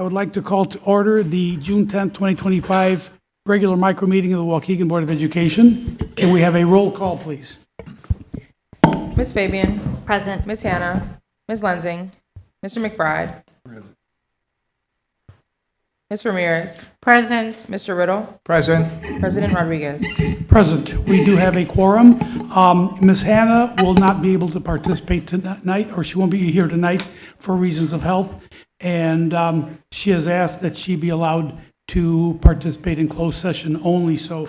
would like to call to order the June 10th, 2025 regular micro meeting of the Waukegan Board of Education. Can we have a roll call, please? Ms. Fabian. Present. Ms. Hannah. Ms. Lensing. Mr. McBride. Ms. Ramirez. Present. Mr. Riddle. Present. President Rodriguez. Present. We do have a quorum. Ms. Hannah will not be able to participate tonight, or she won't be here tonight for reasons of health. And she has asked that she be allowed to participate in closed session only. So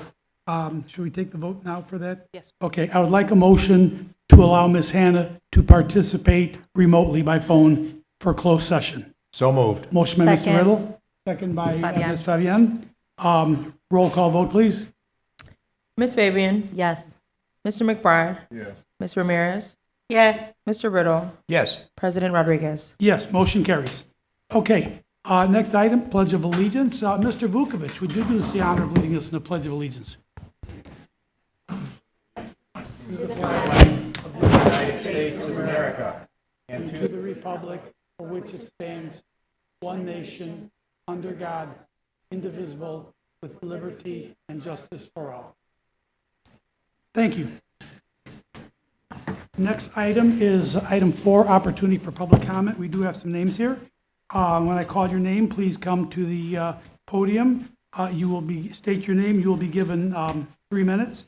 should we take the vote now for that? Yes. Okay, I would like a motion to allow Ms. Hannah to participate remotely by phone for closed session. So moved. Motion by Mr. Second. Riddle, second by Fabian. Ms. Fabian. Roll call vote, please. Ms. Fabian. Yes. Mr. McBride. Yes. Ms. Ramirez. Yes. Mr. Riddle. Yes. President Rodriguez. Yes, motion carries. Okay, next item, Pledge of Allegiance. Mr. Vukovich, would you do us the honor of leading us in the Pledge of Allegiance? And to the republic for which it stands, one nation, under God, indivisible, with liberty and justice for all. Thank you. Next item is item 4, opportunity for public comment. We do have some names here. When I call your name, please come to the podium. You will state your name. You will be given 3 minutes.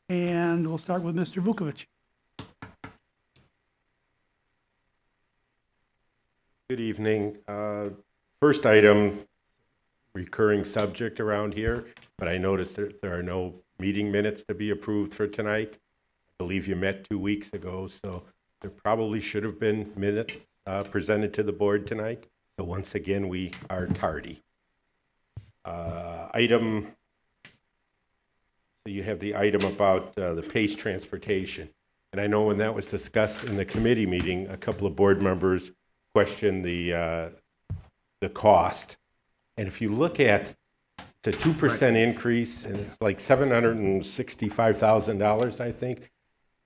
And we'll start with Mr. Vukovich. Good evening. First item, recurring subject around here, but I noticed that there are no meeting minutes to be approved for tonight. I believe you met 2 weeks ago, so there probably should have been minutes presented to the board tonight. So once again, we are tardy. So you have the item about the PACE transportation. And I know when that was discussed in the committee meeting, a couple of board members questioned the cost. And if you look at, it's a 2% increase, and it's like $765,000, I think.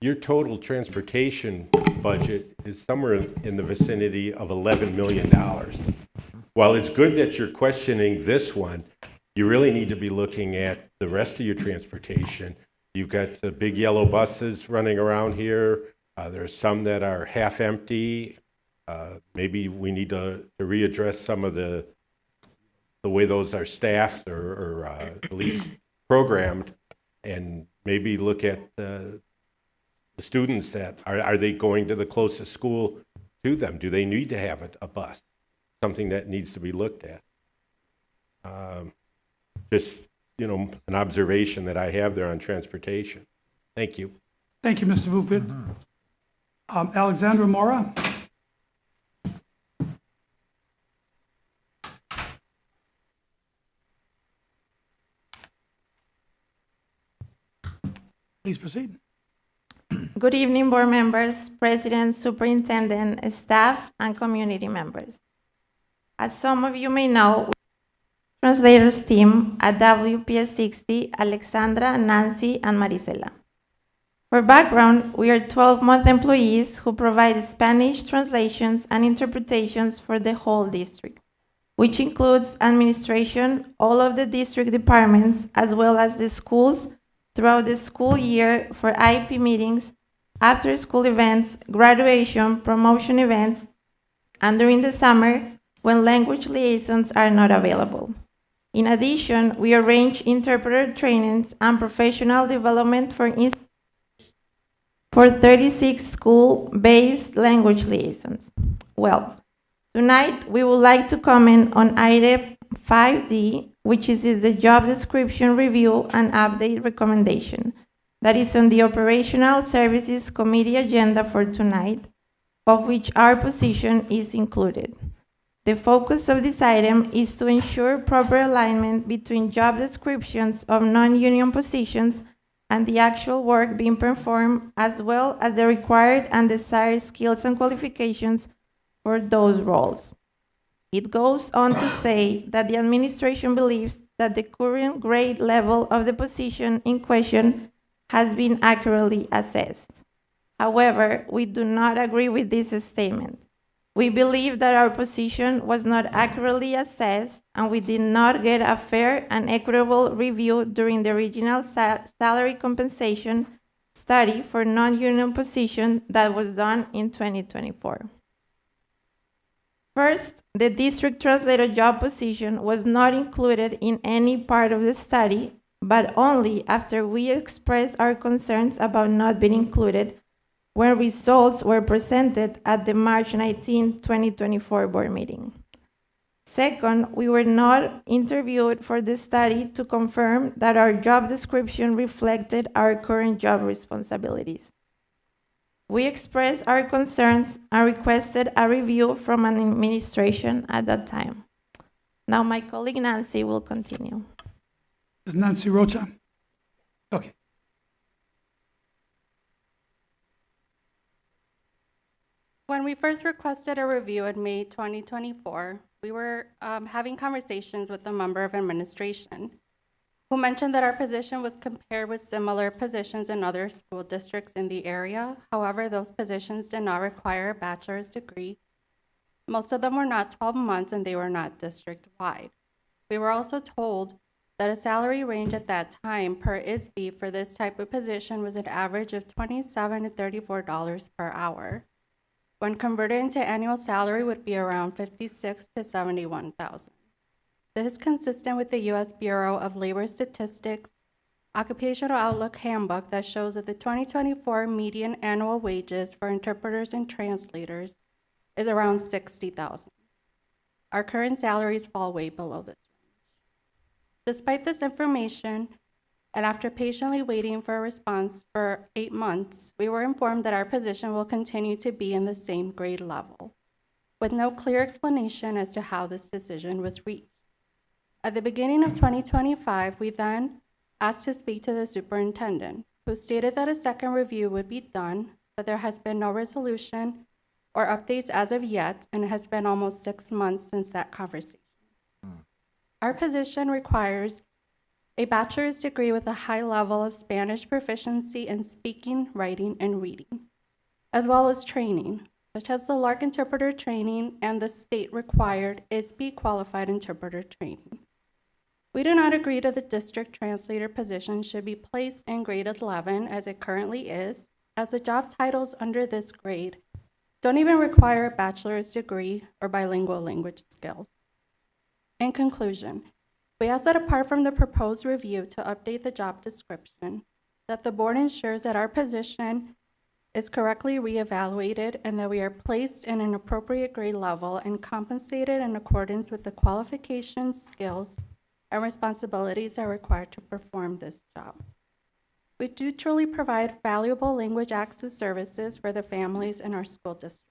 Your total transportation budget is somewhere in the vicinity of $11 million. While it's good that you're questioning this one, you really need to be looking at the rest of your transportation. You've got the big yellow buses running around here. There's some that are half empty. Maybe we need to readdress some of the way those are staffed or at least programmed, and maybe look at the students that are they going to the closest school to them? Do they need to have a bus? Something that needs to be looked at. Just, an observation that I have there on transportation. Thank you. Thank you, Mr. Vukovich. Alexandra Mora. Please proceed. Good evening, board members, president, superintendent, staff, and community members. As some of you may know, translators team at WPS 60, Alexandra, Nancy, and Marisela. For background, we are 12-month employees who provide Spanish translations and interpretations for the whole district, which includes administration, all of the district departments, as well as the schools throughout the school year for IP meetings, after-school events, graduation, promotion events, and during the summer when language liaisons are not available. In addition, we arrange interpreter trainings and professional development for 36 school-based language liaisons. Well, tonight we would like to comment on item 5D, which is the job description review and update recommendation that is on the Operational Services Committee agenda for tonight, of which our position is included. The focus of this item is to ensure proper alignment between job descriptions of non-union positions and the actual work being performed, as well as the required and desired skills and qualifications for those roles. It goes on to say that the administration believes that the current grade level of the position in question has been accurately assessed. However, we do not agree with this statement. We believe that our position was not accurately assessed, and we did not get a fair and equitable review during the original salary compensation study for non-union position that was done in 2024. First, the district translator job position was not included in any part of the study, but only after we expressed our concerns about not being included when results were presented at the March 19, 2024 board meeting. Second, we were not interviewed for the study to confirm that our job description reflected our current job responsibilities. We expressed our concerns and requested a review from an administration at that time. Now my colleague Nancy will continue. Is Nancy Rocha? Okay. When we first requested a review in May 2024, we were having conversations with a member of administration who mentioned that our position was compared with similar positions in other school districts in the area. However, those positions did not require a bachelor's degree. Most of them were not 12 months and they were not district-wide. We were also told that a salary range at that time per ISB for this type of position was an average of $27 to $34 per hour. When converted into annual salary would be around $56,000 to $71,000. This is consistent with the U.S. Bureau of Labor Statistics Occupational Outlook Handbook that shows that the 2024 median annual wages for interpreters and translators is around $60,000. Our current salaries fall way below this range. Despite this information, and after patiently waiting for a response for 8 months, we were informed that our position will continue to be in the same grade level, with no clear explanation as to how this decision was reached. At the beginning of 2025, we then asked to speak to the superintendent, who stated that a second review would be done, but there has been no resolution or updates as of yet, and it has been almost 6 months since that conversation. Our position requires a bachelor's degree with a high level of Spanish proficiency in speaking, writing, and reading, as well as training, such as the LARC interpreter training and the state-required ISB qualified interpreter training. We do not agree that the district translator position should be placed in grade 11 as it currently is, as the job titles under this grade don't even require a bachelor's degree or bilingual language skills. In conclusion, we ask that apart from the proposed review to update the job description, that the board ensures that our position is correctly reevaluated and that we are placed in an appropriate grade level and compensated in accordance with the qualifications, skills, and responsibilities that are required to perform this job. We do truly provide valuable language access services for the families in our school district,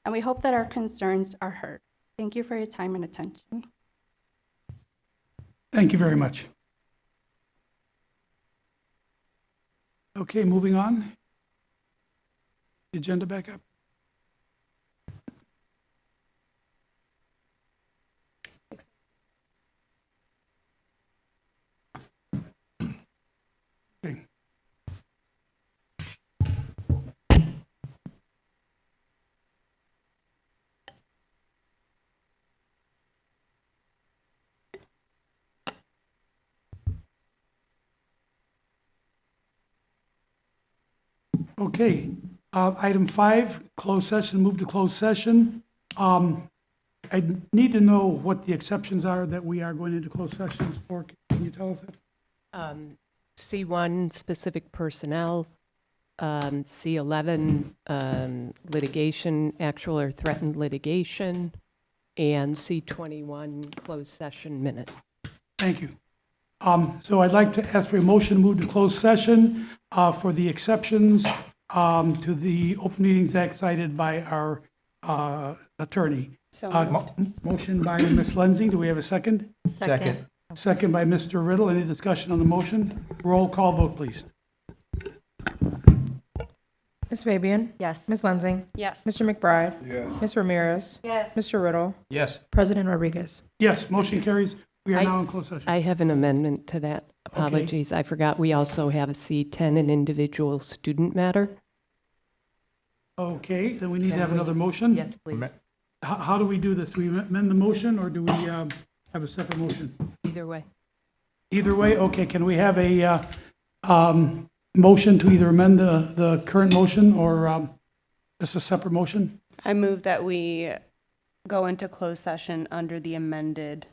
and we hope that our concerns are heard. Thank you for your time and attention. Thank you very much. Okay, moving on. The agenda back up. Okay. Okay, item 5, closed session, move to closed session. I need to know what the exceptions are that we are going into closed sessions for. Can you tell us that? C1, specific personnel, C11, litigation, actual or threatened litigation, and C21, closed session minutes. Thank you. So I'd like to ask for a motion to move to closed session for the exceptions to the Open Meetings Act cited by our attorney. Motion by Ms. Lensing. Do we have a second? Second. Second by Mr. Riddle. Any discussion on the motion? Roll call vote, please. Ms. Fabian? Yes. Ms. Lensing? Yes. Mr. McBride? Yes. Ms. Ramirez? Yes. Mr. Riddle? Yes. President Rodriguez? Yes, motion carries. We are I- now in closed session. I have an amendment to that. Apologies, I forgot. We also have a C10, an individual student matter. Okay, then we need to have another motion. Yes, please. how do we do this? Do we amend the motion, or do we have a separate motion? Either way. Either way, okay, can we have a motion to either amend the current motion, or just a separate motion? I move that we go into closed session under the amended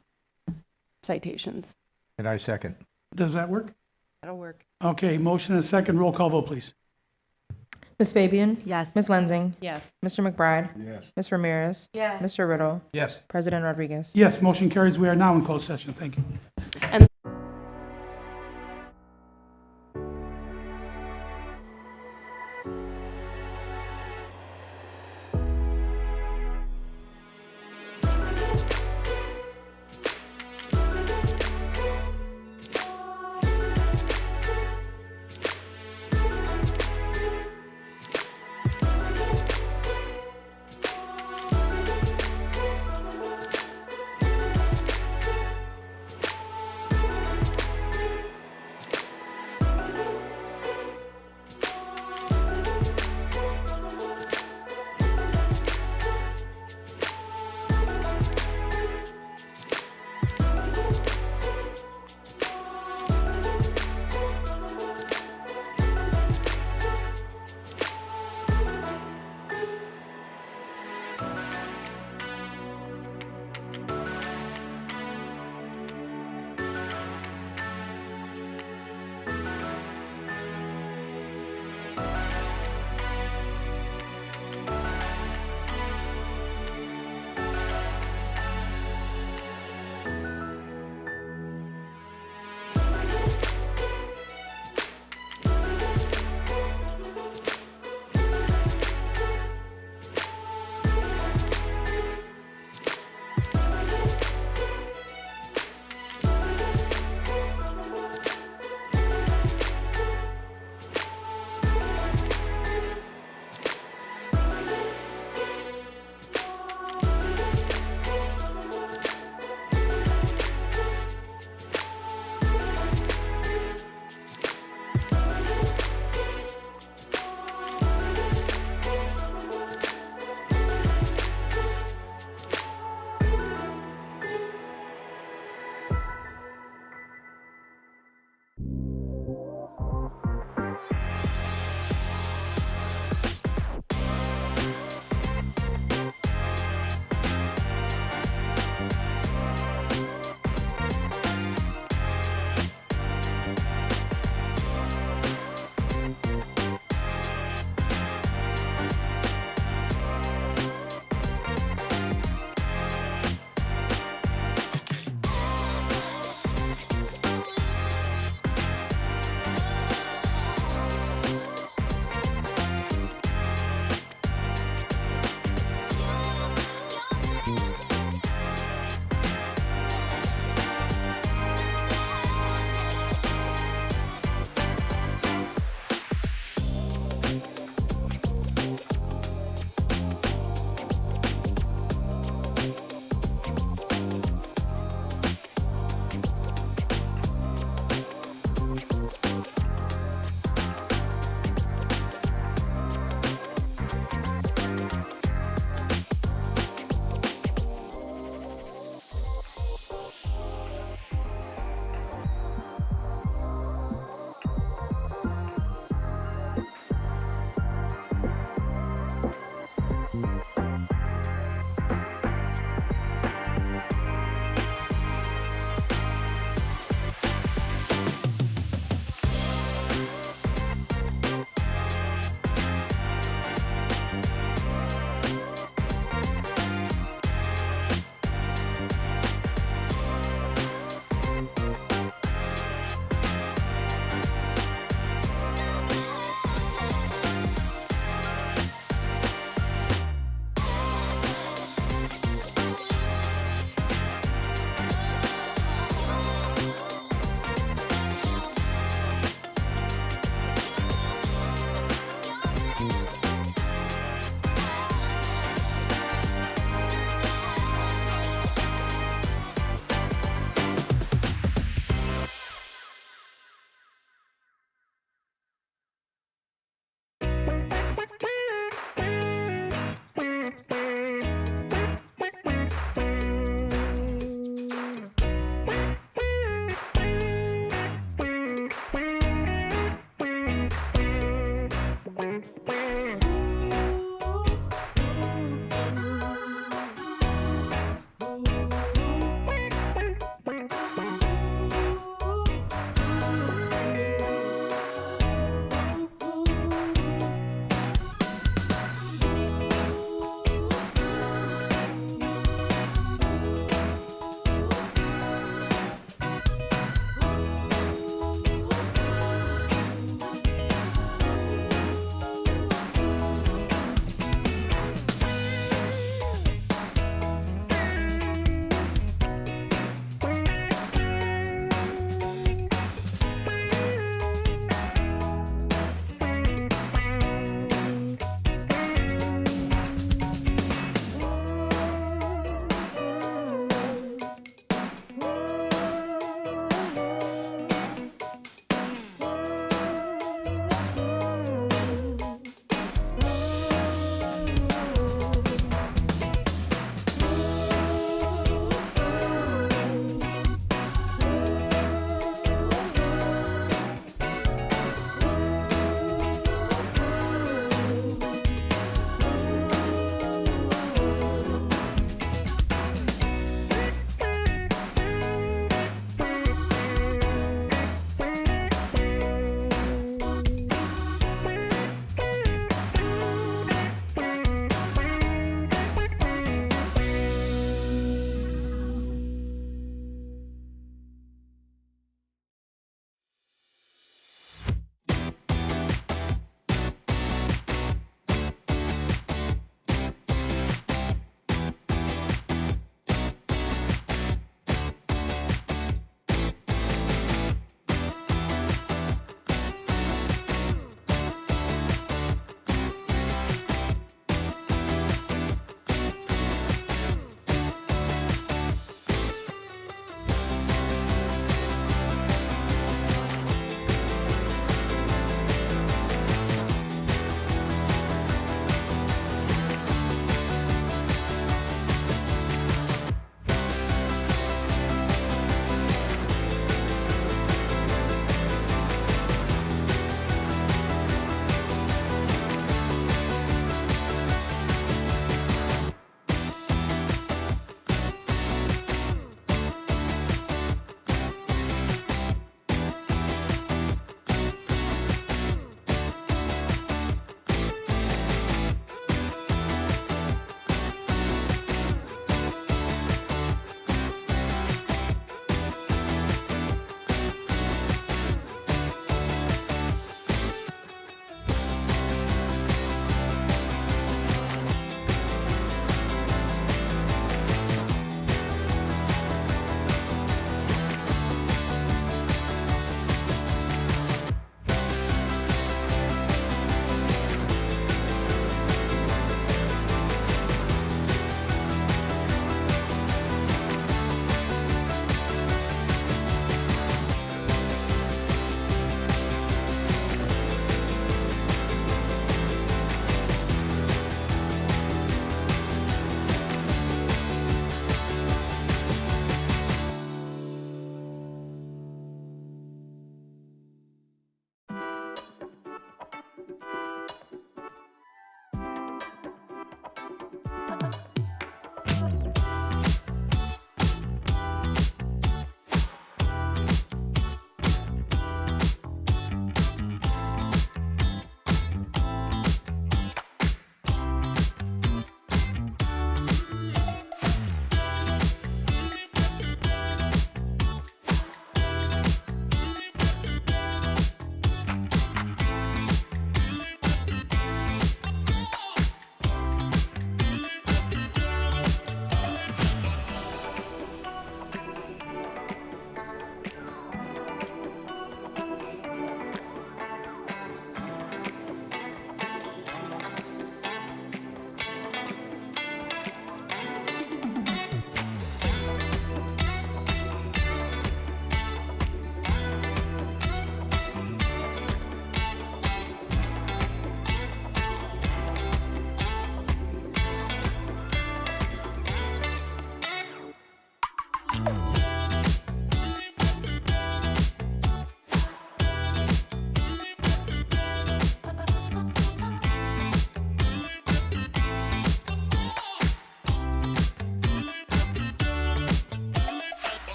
citations. And I second. Does that work? That'll work. Okay, motion and second, roll call vote, please. Ms. Fabian? Yes. Ms. Lensing? Yes. Mr. McBride? Yes. Ms. Ramirez? Yes. Mr. Riddle? Yes. President Rodriguez? Yes, motion carries. We are now in closed session. Thank you.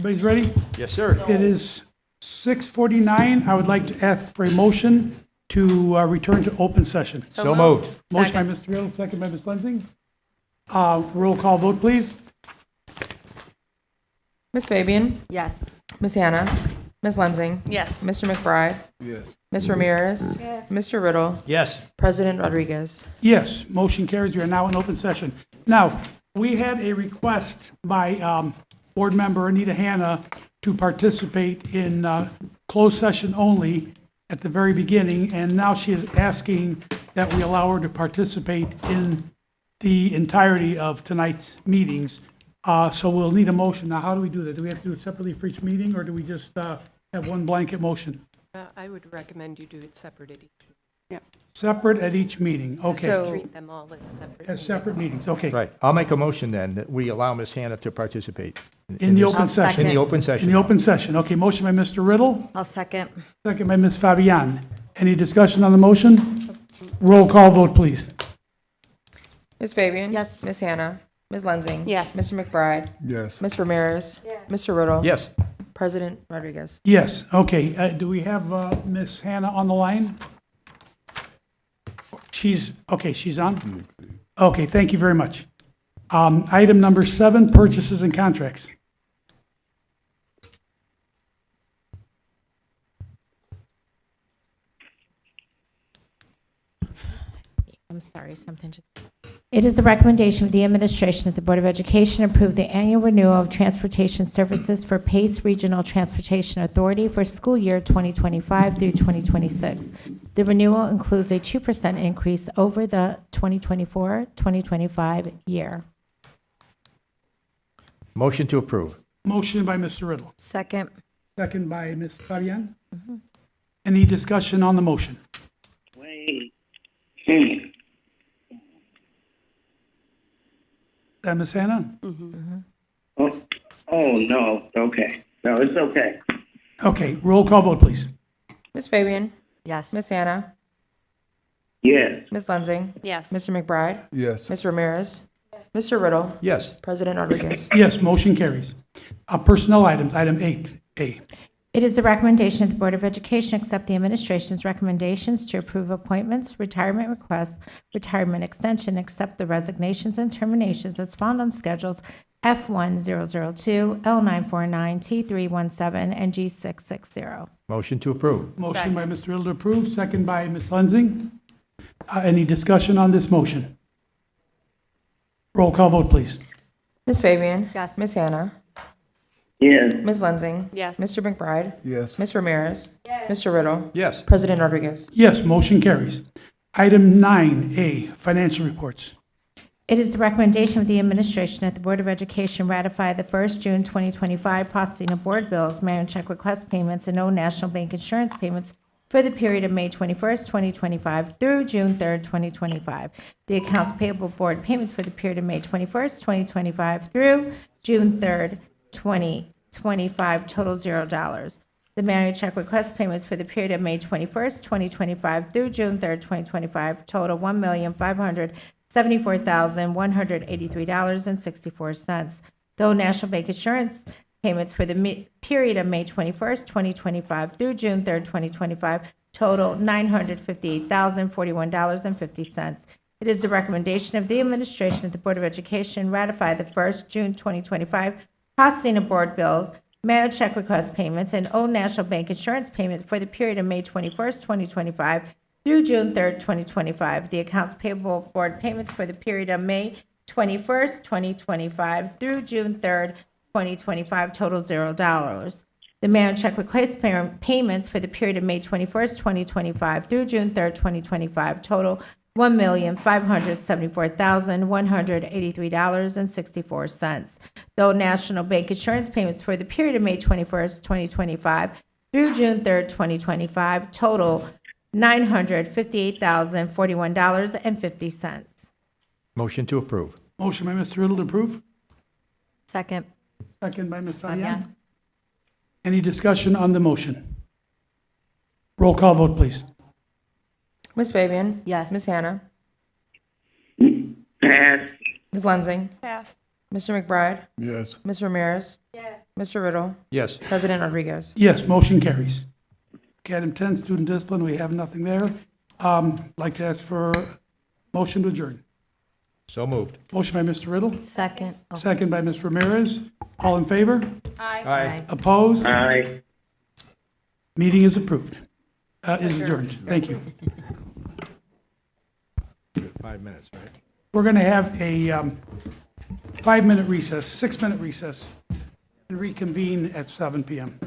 Everybody's ready? Yes, sir. It is 6:49. I would like to ask for a motion to return to open session. So moved. Motion by Mr. Riddle, second by Ms. Lenzing. Roll call vote, please. Ms. Fabian? Yes. Ms. Hannah? Ms. Lenzing? Yes. Mr. McBride? Yes. Ms. Ramirez? Mr. Riddle? Yes. President Rodriguez? Yes, motion carries. We are now in open session. Now, we had a request by Board Member Anita Hanna to participate in closed session only at the very beginning, and now she is asking that we allow her to participate in the entirety of tonight's meetings. So we'll need a motion. Now, how do we do that? Do we have to do it separately for each meeting, or do we just have one blanket motion? I would recommend you do it separate at each. Separate at each meeting, okay. So- Treat them all as separate. As separate meetings, okay. Right. I'll make a motion then that we allow Ms. Hannah to participate. In the this- open session. In the open In session. the open session, okay. Motion by Mr. Riddle, I'll second. second by Ms. Fabian. Any discussion on the motion? Roll call vote, please. Ms. Fabian? Yes. Ms. Hannah? Ms. Lenzing? Yes. Mr. McBride? Yes. Ms. Ramirez? Mr. Riddle? Yes. President Rodriguez? Yes, okay. Do we have Ms. Hannah on the line? She's on? Okay, thank you very much. Item number 7, purchases and contracts. I'm sorry, something just. It is the recommendation of the administration that the Board of Education approve the annual renewal of transportation services for Pace Regional Transportation Authority for school year 2025 through 2026. The renewal includes a 2% increase over the 2024-2025 year. Motion to approve. Motion by Mr. Riddle, Second. second by Ms. Fabian. Any discussion on the motion? Ms. Hannah? Oh, no, okay. No, it's okay. Okay, roll call vote, please. Ms. Fabian? Yes. Ms. Hannah? Yes, Ms. Lenzing? Yes. Mr. McBride? Yes. Ms. Ramirez? Mr. Riddle? Yes. President Rodriguez? Yes, motion carries. Personnel items, item 8A. It is the recommendation that the Board of Education accept the administration's recommendations to approve appointments, retirement requests, retirement extension, accept the resignations and terminations as found on schedules F1002, L949, T317, and G660. Motion to approve. Motion by Mr. Riddle to approve, second by Ms. Lenzing. Any discussion on this motion? Roll call vote, please. Ms. Fabian? Yes. Ms. Hannah? yes, Ms. Lenzing? Yes. Mr. McBride? Yes. Ms. Ramirez? Mr. Riddle? Yes. President Rodriguez? Yes, motion carries. Item 9A, financial reports. It is the recommendation of the administration that the Board of Education ratify the 1st June 2025 processing of board bills, mail and check request payments, and no National Bank insurance payments for the period of May 21st, 2025 through June 3rd, 2025. The accounts payable board payments for the period of May 21st, 2025 through June 3rd, 2025 total $0. The mail and check request payments for the period of May 21st, 2025 through June 3rd, 2025 total $1,574,183.64. Though National Bank insurance payments for the period of May 21st, 2025 through June 3rd, 2025 total $958,041.50. It is the recommendation of the administration that the Board of Education ratify the 1st June 2025 processing of board bills, mail check request payments, and Old National Bank insurance payments for the period of May 21st, 2025 through June 3rd, 2025. The accounts payable board payments for the period of May 21st, 2025 through June 3rd, 2025 total $0. The mail check request payments for the period of May 21st, 2025 through June 3rd, 2025 total $1,574,183.64. Though National Bank insurance payments for the period of May 21st, 2025 through June 3rd, 2025 total $958,041.50. Motion to approve. Motion by Mr. Riddle to approve, Second. second by Ms. Fabian. Any discussion on the motion? Roll call vote, please. Ms. Fabian? Yes. Ms. Hannah? pass, Ms. Lenzing? Yes. Mr. McBride? Yes. Ms. Ramirez? Mr. Riddle, Yes. President Rodriguez. Yes, motion carries. Okay, item 10, student discipline, we have nothing there. Like to ask for motion to adjourn. So moved. Motion by Mr. Riddle, Second. second by Ms. Ramirez. All in favor? Aye. Opposed? Aye. Meeting is approved, is adjourned. Thank you. 5 minutes, right? We're going to have a 5-minute recess, 6-minute recess, and reconvene at 7 PM.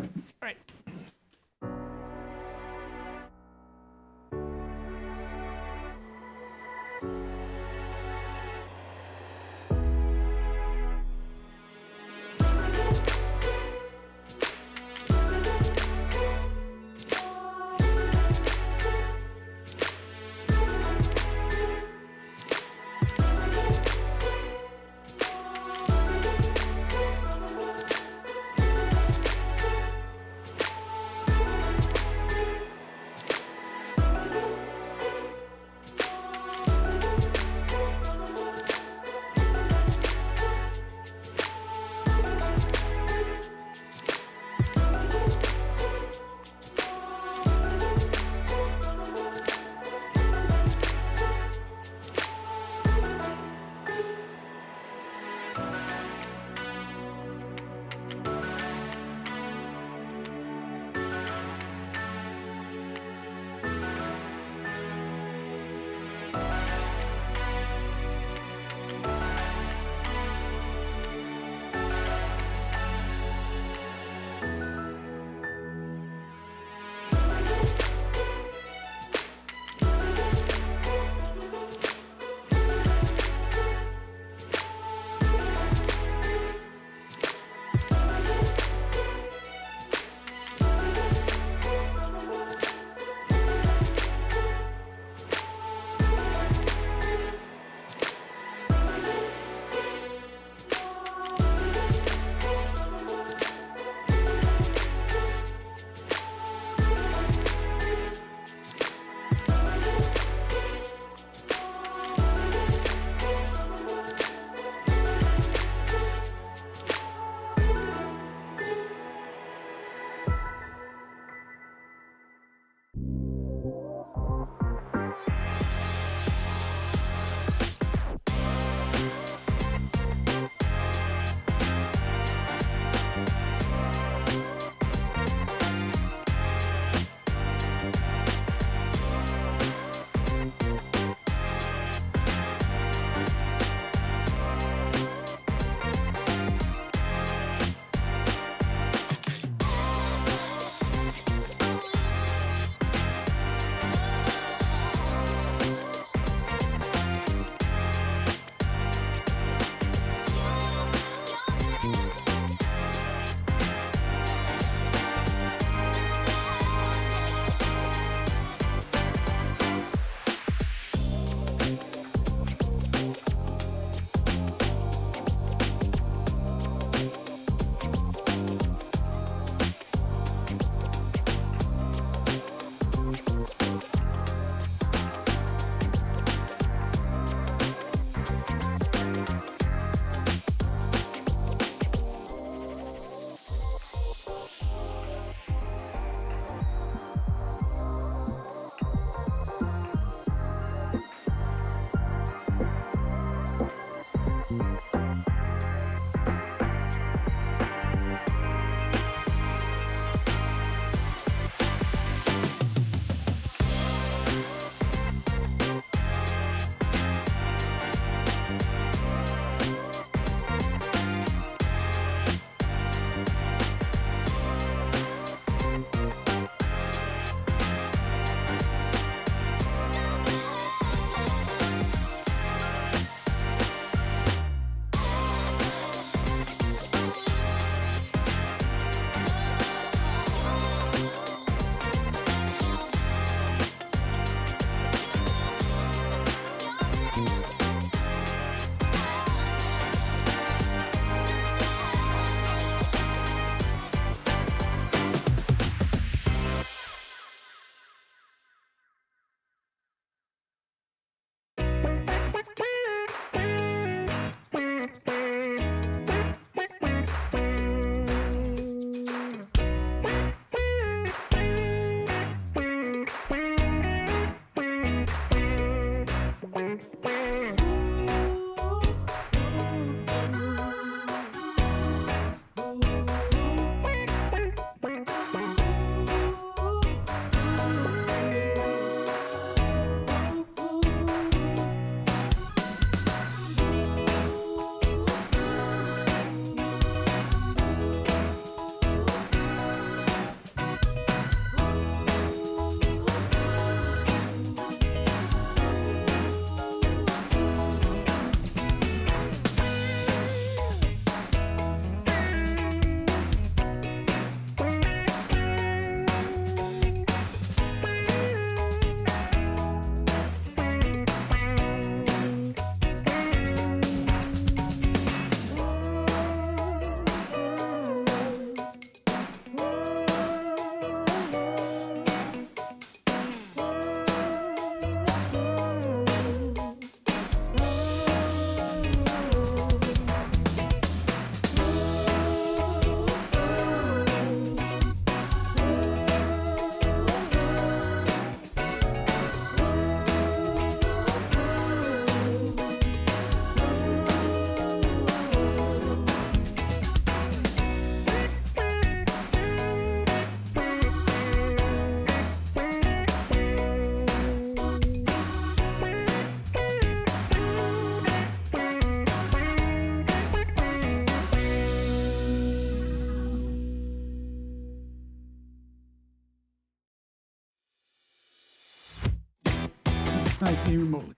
tonight's meeting remotely?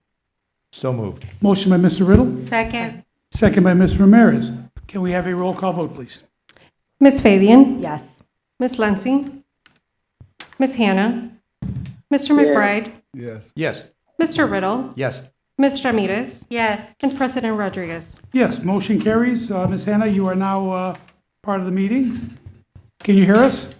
So moved. Motion by Mr. Riddle, Second. second by Ms. Ramirez. Can we have a roll call vote, please? Ms. Fabian? Yes. Ms. Lency? Ms. Hannah? Mr. McBride? Yes. Mr. Riddle? Yes. Ms. Ramirez? Yes. And President Rodriguez? Yes, motion carries. Ms. Hannah, you are now part of the meeting. Can you hear us?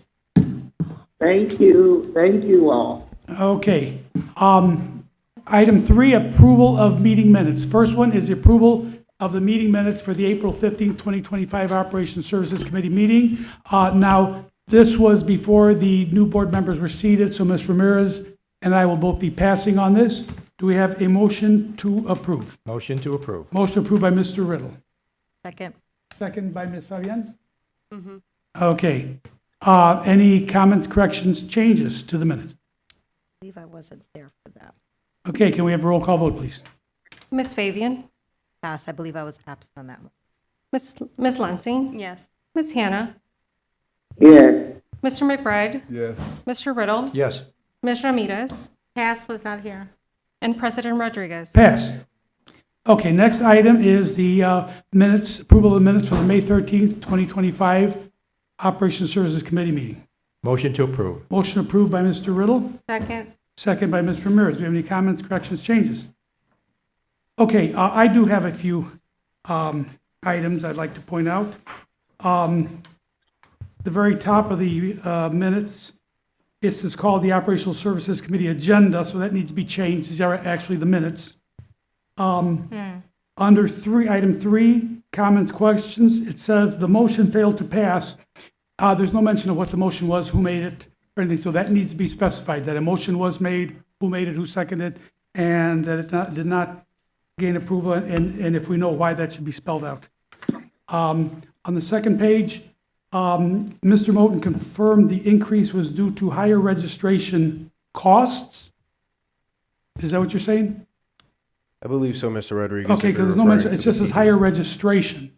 Thank you all. Okay. Item 3, approval of meeting minutes. First one is the approval of the meeting minutes for the April 15, 2025 Operations Services Committee meeting. Now, this was before the new board members were seated, so Ms. Ramirez and I will both be passing on this. Do we have a motion to approve? Motion to approve. Motion approved by Mr. Riddle. Second. Second by Ms. Fabian? Okay. Any comments, corrections, changes to the minutes? I believe I wasn't there for that. Okay, can we have a roll call vote, please? Ms. Fabian? Pass. I believe I was absent on that one. Ms. Lency? Yes. Ms. Hannah? Yes. Mr. McBride? Yes. Mr. Riddle? Yes. Ms. Ramirez? Pass was not here. And President Rodriguez? Pass. Okay, next item is the minutes, approval of the minutes for the May 13th, 2025 Operations Services Committee meeting. Motion to approve. Motion approved by Mr. Riddle, Second. second by Ms. Ramirez. Do you have any comments, corrections, changes? Okay, I do have a few items I'd like to point out. The very top of the minutes, this is called the Operational Services Committee Agenda, so that needs to be changed. These are actually the minutes. Under item 3, comments, questions, it says the motion failed to pass. There's no mention of what the motion was, who made it, or anything, so that needs to be specified, that a motion was made, who made it, who seconded, and that it did not gain approval, and if we know why, that should be spelled out. On the second page, Mr. Moten confirmed the increase was due to higher registration costs. Is that what you're saying? I believe so, Mr. Rodriguez. Okay, if because you're there's no mention, referring it to just the says higher registration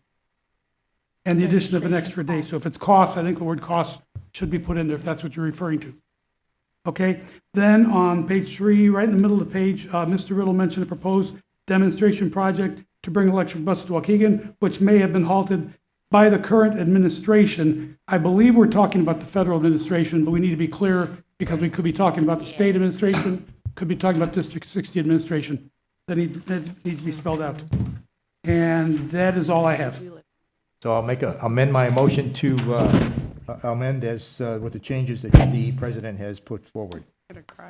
and the addition of an extra day. So if it's cost, I think the word cost should be put in there if that's what you're referring to. Okay, then on page 3, right in the middle of the page, Mr. Riddle mentioned a proposed demonstration project to bring electric buses to Waukegan, which may have been halted by the current administration. I believe we're talking about the federal administration, but we need to be clear because we could be talking about the state administration, could be talking about District 60 administration. That needs to be spelled out. And that is all I have. So I'll amend my motion to amend as with the changes that the president has put forward.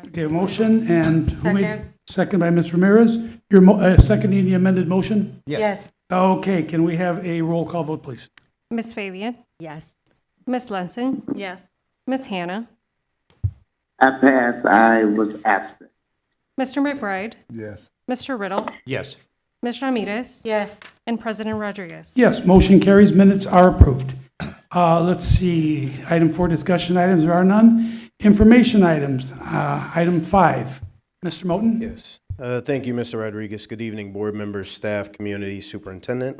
Okay, a motion, and who made? Second. Second by Ms. Ramirez. You're seconding the amended motion? Yes. Okay, can we have a roll call vote, please? Ms. Fabian? Yes. Ms. Lency? Yes. Ms. Hannah? I pass. I was absent. Mr. McBride? Yes. Mr. Riddle? Yes. Ms. Ramirez? Yes. And President Rodriguez? Yes, motion carries, minutes are approved. Let's see, item 4, discussion items, there are none. Information items, item 5. Mr. Moten? Yes. Thank you, Mr. Rodriguez. Good evening, board members, staff, community, superintendent.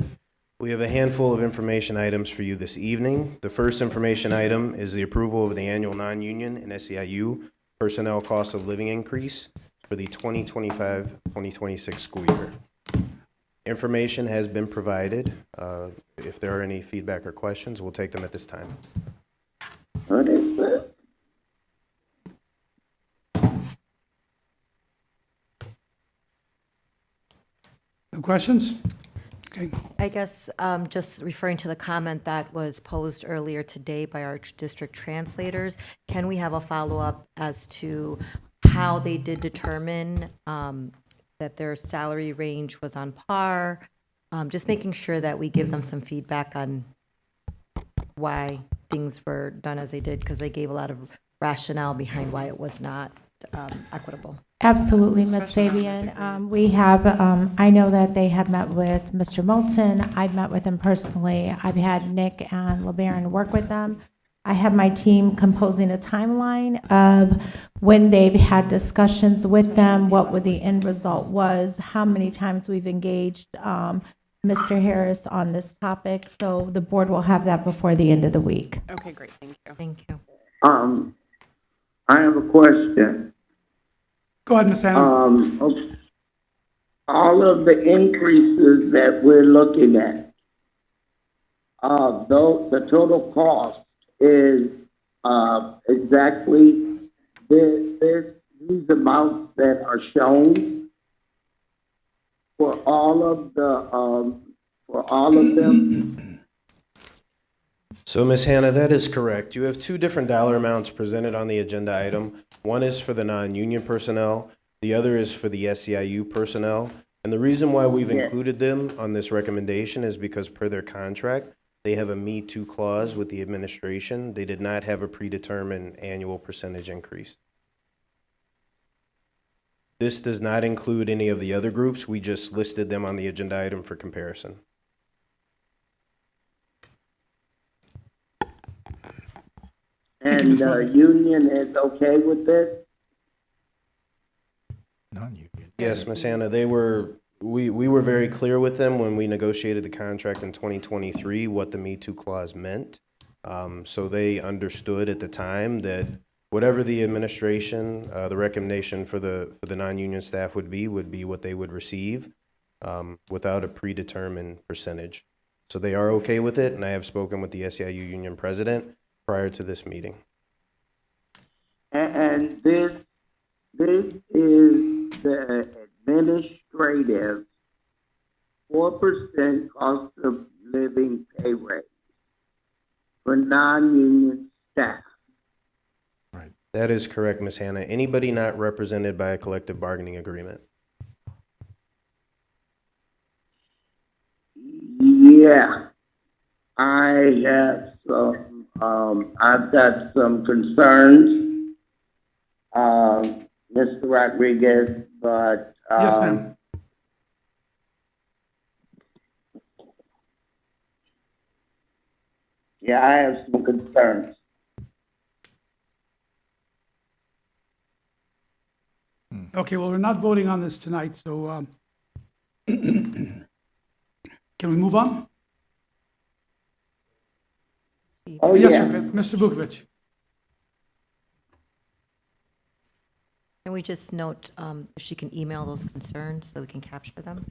We have a handful of information items for you this evening. The first information item is the approval of the annual non-union and SEIU personnel cost of living increase for the 2025-2026 school year. Information has been provided. If there are any feedback or questions, we'll take them at this time. What is it? No questions? Okay, I guess just referring to the comment that was posed earlier today by our district translators, can we have a follow-up as to how they did determine that their salary range was on par? Just making sure that we give them some feedback on why things were done as they did, because they gave a lot of rationale behind why it was not equitable. Absolutely, Ms. Fabian. We have, I know that they have met with Mr. Moulton. I've met with him personally. I've had Nick and LeBaron work with them. I have my team composing a timeline of when they've had discussions with them, what the end result was, how many times we've engaged Mr. Harris on this topic. So the board will have that before the end of the week. Okay, great. Thank you. Thank you. I have a question. Go ahead, Ms. Hannah. All of the increases that we're looking at, though the total cost is exactly these amounts that are shown for all of them. So, Ms. Hannah, that is correct. You have two different dollar amounts presented on the agenda item. One is for the non-union personnel, the other is for the SEIU personnel. And the reason why we've included them on this recommendation is because per their contract, they have a Me Too clause with the administration. They did not have a predetermined annual percentage increase. This does not include any of the other groups. We just listed them on the agenda item for comparison. And the union is okay with this? Non-union. Yes, Ms. Hannah, we were very clear with them when we negotiated the contract in 2023 what the Me Too clause meant. So they understood at the time that whatever the administration, the recommendation for the non-union staff would be what they would receive without a predetermined percentage. So they are okay with it, and I have spoken with the SEIU union president prior to this meeting. And this is the administrative 4% cost of living pay rate for non-union staff. That is correct, Ms. Hannah. Anybody not represented by a collective bargaining agreement. Yeah, I have some, I've got some concerns, Mr. Rodriguez, but, Yes, ma'am. yeah, I have some concerns. Okay, well, we're not voting on this tonight, so can we move on? Oh, Yes, yeah. sir. Mr. Vukovic. Can we just note if she can email those concerns so we can capture them?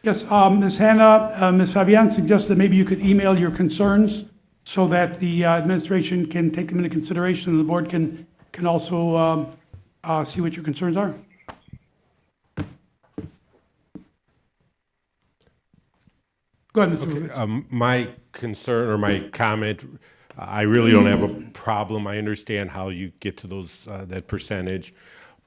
Yes, Ms. Hannah, Ms. Fabian suggested maybe you could email your concerns so that the administration can take them into consideration and the board can also see what your concerns are. Go ahead, Mr. Vukovic. My concern or my comment, I really don't have a problem. I understand how you get to those, that percentage.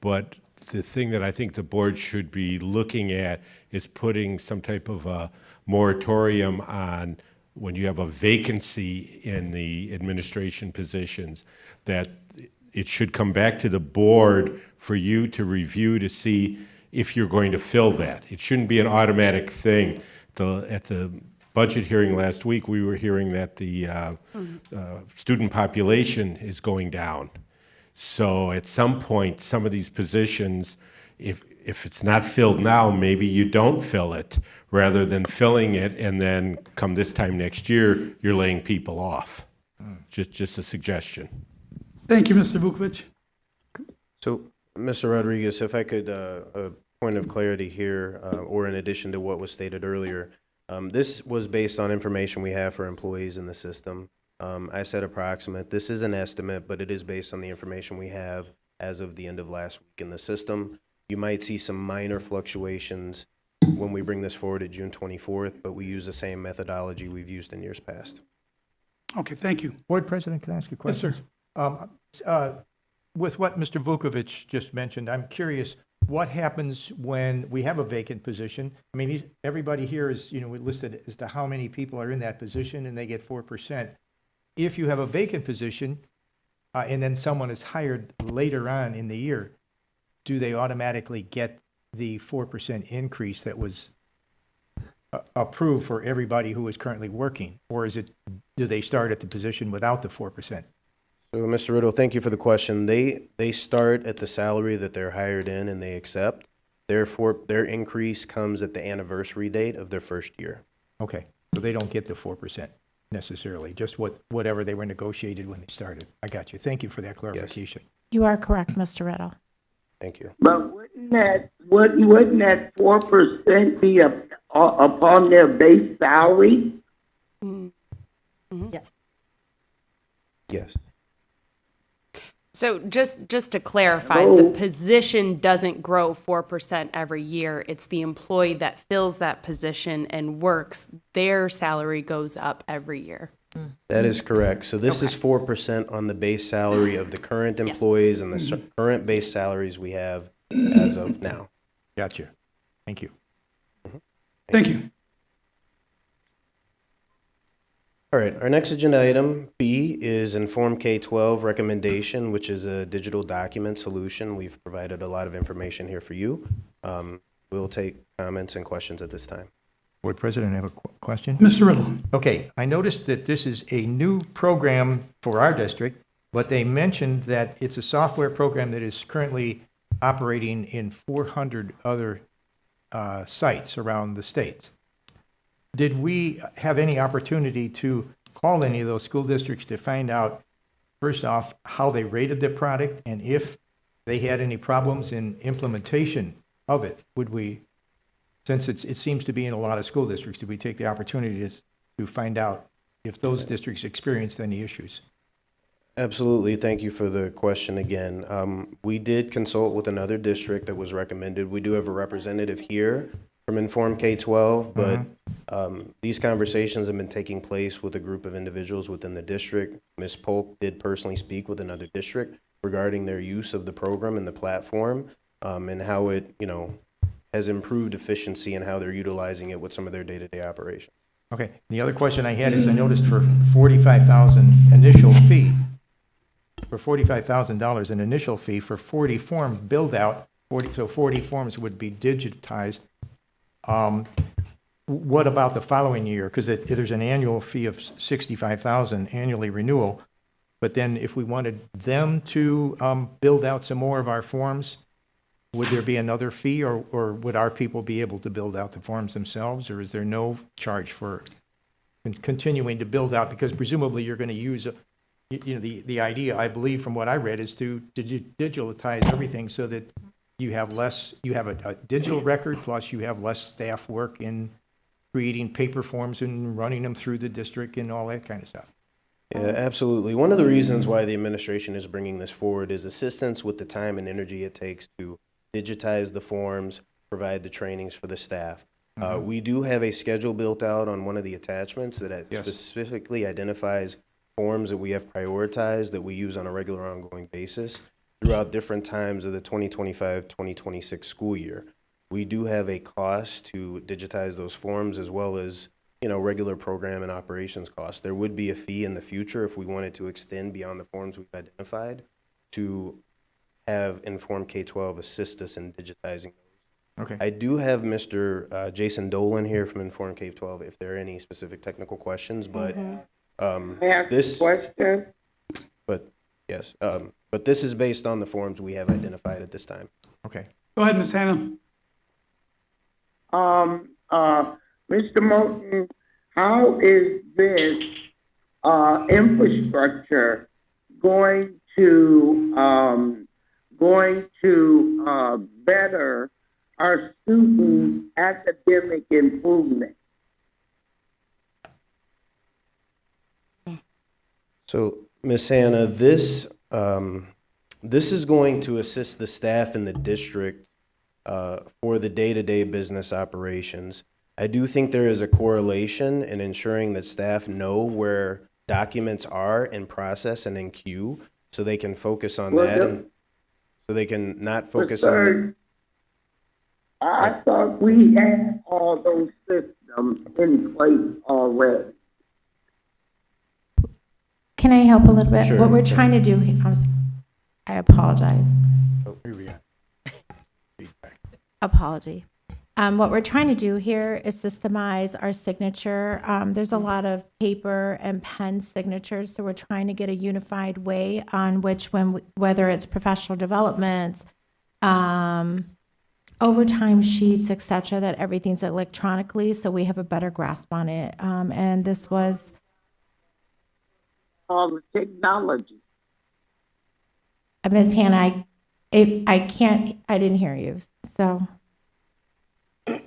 But the thing that I think the board should be looking at is putting some type of a moratorium on when you have a vacancy in the administration positions, that it should come back to the board for you to review to see if you're going to fill that. It shouldn't be an automatic thing. At the budget hearing last week, we were hearing that the student population is going down. So at some point, some of these positions, if it's not filled now, maybe you don't fill it, rather than filling it and then come this time next year, you're laying people off. Just a suggestion. Thank you, Mr. Vukovic. So, Mr. Rodriguez, if I could, a point of clarity here, or in addition to what was stated earlier, this was based on information we have for employees in the system. I said approximate. This is an estimate, but it is based on the information we have as of the end of last week in the system. You might see some minor fluctuations when we bring this forward at June 24th, but we use the same methodology we've used in years past. Okay, thank you. Board President, can I ask a question? Yes, sir. With what Mr. Vukovic just mentioned, I'm curious, what happens when we have a vacant position? I mean, everybody here is, listed as to how many people are in that position, and they get 4%. If you have a vacant position, and then someone is hired later on in the year, do they automatically get the 4% increase that was approved for everybody who is currently working? Or do they start at the position without the 4%? So, Mr. Riddle, thank you for the question. They start at the salary that they're hired in and they accept. Therefore, their increase comes at the anniversary date of their first year. Okay, so they don't get the 4% necessarily, just whatever they were negotiated when they started. I got you. Thank you for that clarification. You are correct, Mr. Riddle. Thank you. But wouldn't that 4% be upon their base salary? Yes. Yes. So just to clarify, the position doesn't grow 4% every year. It's the employee that fills that position and works, their salary goes up every year. That is correct. So this is 4% on the base salary of the current employees and the current base salaries we have as of now. Gotcha. Thank you. Thank you. All right, our next agenda item, B, is Inform K-12 recommendation, which is a digital document solution. We've provided a lot of information here for you. We'll take comments and questions at this time. Board President, I have a question. Mr. Riddle. Okay, I noticed that this is a new program for our district, but they mentioned that it's a software program that is currently operating in 400 other sites around the states. Did we have any opportunity to call any of those school districts to find out, first off, how they rated the product, and if they had any problems in implementation of it? Would we, since it seems to be in a lot of school districts, did we take the opportunity to find out if those districts experienced any issues? Absolutely. Thank you for the question again. We did consult with another district that was recommended. We do have a representative here from Inform K-12, but these conversations have been taking place with a group of individuals within the district. Ms. Polk did personally speak with another district regarding their use of the program and the platform, and how it, has improved efficiency and how they're utilizing it with some of their day-to-day operations. Okay. The other question I had is I noticed for $45,000 initial fee, for $45,000 an initial fee for 40 form build out, 40 forms would be digitized. What about the following year? Because there's an annual fee of $65,000 annually renewal, but then if we wanted them to build out some more of our forms, would there be another fee, or would our people be able to build out the forms themselves, or is there no charge for continuing to build out? Because presumably you're going to use, the idea, I believe, from what I read, is to digitize everything so that you have a digital record, plus you have less staff work in creating paper forms and running them through the district and all that kind of stuff. Yeah, absolutely. One of the reasons why the administration is bringing this forward is assistance with the time and energy it takes to digitize the forms, provide the trainings for the staff. We do have a schedule built out on one of the attachments that specifically identifies forms that we have prioritized that we use on a regular ongoing basis throughout different times of the 2025-2026 school year. We do have a cost to digitize those forms, as well as regular program and operations costs. There would be a fee in the future if we wanted to extend beyond the forms we've identified to have Inform K-12 assist us in digitizing those. Okay. I do have Mr. Jason Dolan here from Inform K-12 if there are any specific technical questions, but this question. But yes, but this is based on the forms we have identified at this time. Okay. Go ahead, Ms. Hannah. Mr. Moulton, how is this infrastructure going to better our students' academic improvement? So, Ms. Hannah, this is going to assist the staff in the district for the day-to-day business operations. I do think there is a correlation in ensuring that staff know where documents are in process and in queue, so they can focus on that, and so they can not focus on. I thought we had all those systems in place already. Can I help a little bit? Sure. What we're trying to do, I apologize. Here we are. Apology. What we're trying to do here is systemize our signature. There's a lot of paper and pen signatures, so we're trying to get a unified way on which, whether it's professional developments, overtime sheets, et cetera, that everything's electronically, so we have a better grasp on it. And this was All the technology. Ms. Hannah, I didn't hear you, so. Is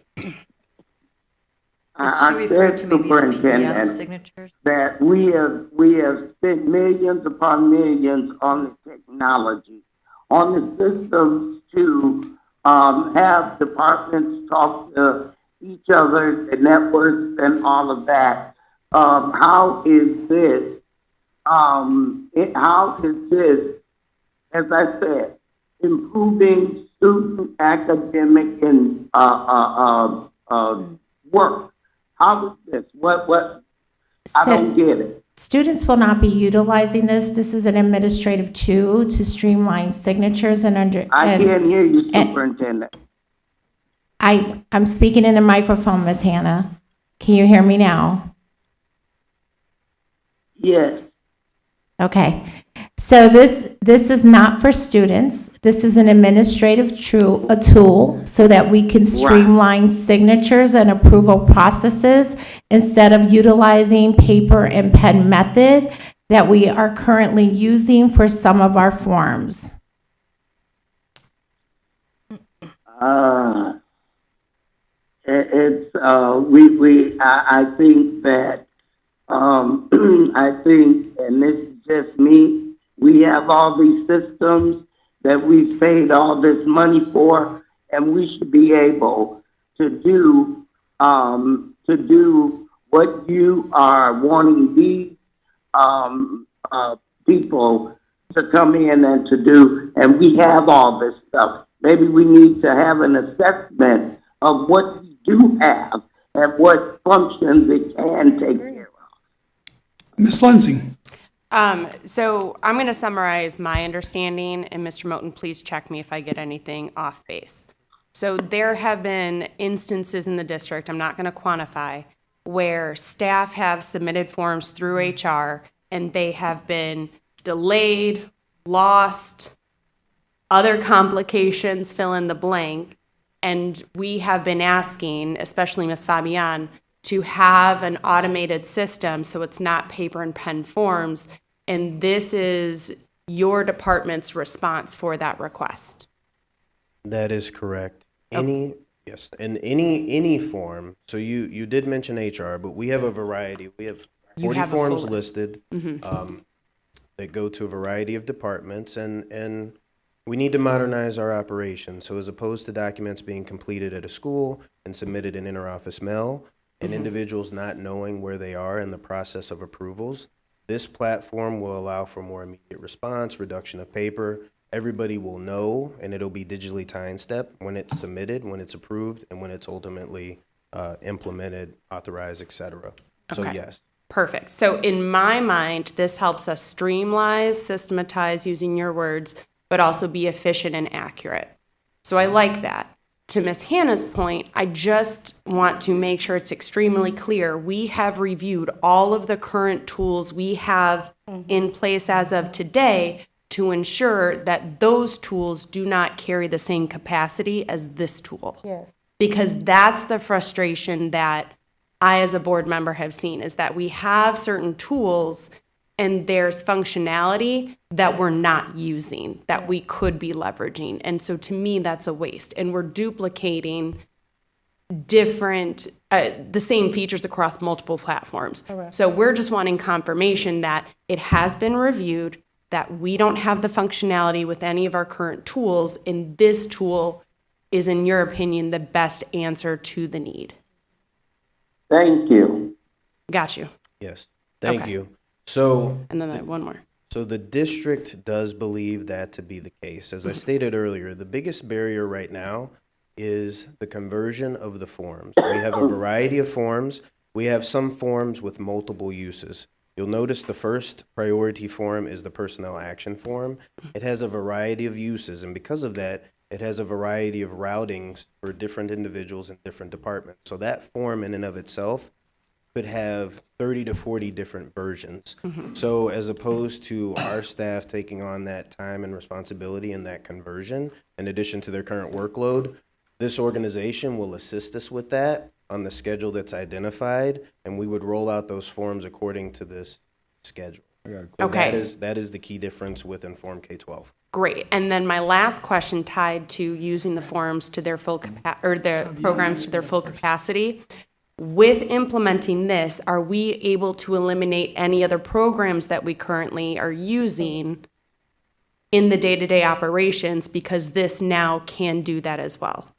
she referring to maybe the PDF Superintendent, signatures? that we have spent millions upon millions on the technology, on the systems to have departments talk to each other, the networks and all of that. How is this, as I said, improving student academic and work? How is this? What? I don't get it. Students will not be utilizing this. This is an administrative tool to streamline signatures and I can't hear you, Superintendent. I'm speaking in the microphone, Ms. Hannah. Can you hear me now? Yes. Okay. So this is not for students. This is an administrative a tool so that we can streamline signatures and approval processes instead of utilizing paper and pen method that we are currently using for some of our forms. I think that, I think, and this is just me, we have all these systems that we've paid all this money for, and we should be able to do what you are wanting these, people to come in and to do, and we have all this stuff. Maybe we need to have an assessment of what we do have and what functions it can take care of. Ms. Lindsay? So I'm going to summarize my understanding, and Mr. Moten, please check me if I get anything off base. So there have been instances in the district, I'm not going to quantify, where staff have submitted forms through HR and they have been delayed, lost, other complications, fill in the blank. And we have been asking, especially Ms. Fabian, to have an automated system so it's not paper and pen forms. And this is your department's response for that request. That is correct. Yes, in any form. So you did mention HR, but we have a variety. We have 40 forms listed that go to a variety of departments, and we need to modernize our operation. So as opposed to documents being completed at a school and submitted in interoffice mail, and individuals not knowing where they are in the process of approvals, this platform will allow for more immediate response, reduction of paper. Everybody will know, and it'll be digitally time-stepped when it's submitted, when it's approved, and when it's ultimately implemented, authorized, et cetera. So Okay. yes. Perfect. So in my mind, this helps us streamline, systematize, using your words, but also be efficient and accurate. So I like that. To Ms. Hannah's point, I just want to make sure it's extremely clear. We have reviewed all of the current tools we have in place as of today to ensure that those tools do not carry the same capacity as this tool. Yes. Because that's the frustration that I, as a board member, have seen, is that we have certain tools and there's functionality that we're not using, that we could be leveraging. And so to me, that's a waste. And we're duplicating different, the same features across multiple platforms. Correct. So we're just wanting confirmation that it has been reviewed, that we don't have the functionality with any of our current tools, and this tool is, in your opinion, the best answer to the need. Thank you. Got you. Yes. Thank Okay. you. So And then I have one more. So the district does believe that to be the case. As I stated earlier, the biggest barrier right now is the conversion of the forms. We have a variety of forms. We have some forms with multiple uses. You'll notice the first priority form is the personnel action form. It has a variety of uses, and because of that, it has a variety of routings for different individuals in different departments. So that form in and of itself could have 30 to 40 different versions. So as opposed to our staff taking on that time and responsibility in that conversion, in addition to their current workload, this organization will assist us with that on the schedule that's identified, and we would roll out those forms according to this schedule. So Okay. that is the key difference with Inform K-12. Great. And then my last question tied to using the forums to their full or the programs to their full capacity. With implementing this, are we able to eliminate any other programs that we currently are using in the day-to-day operations because this now can do that as well?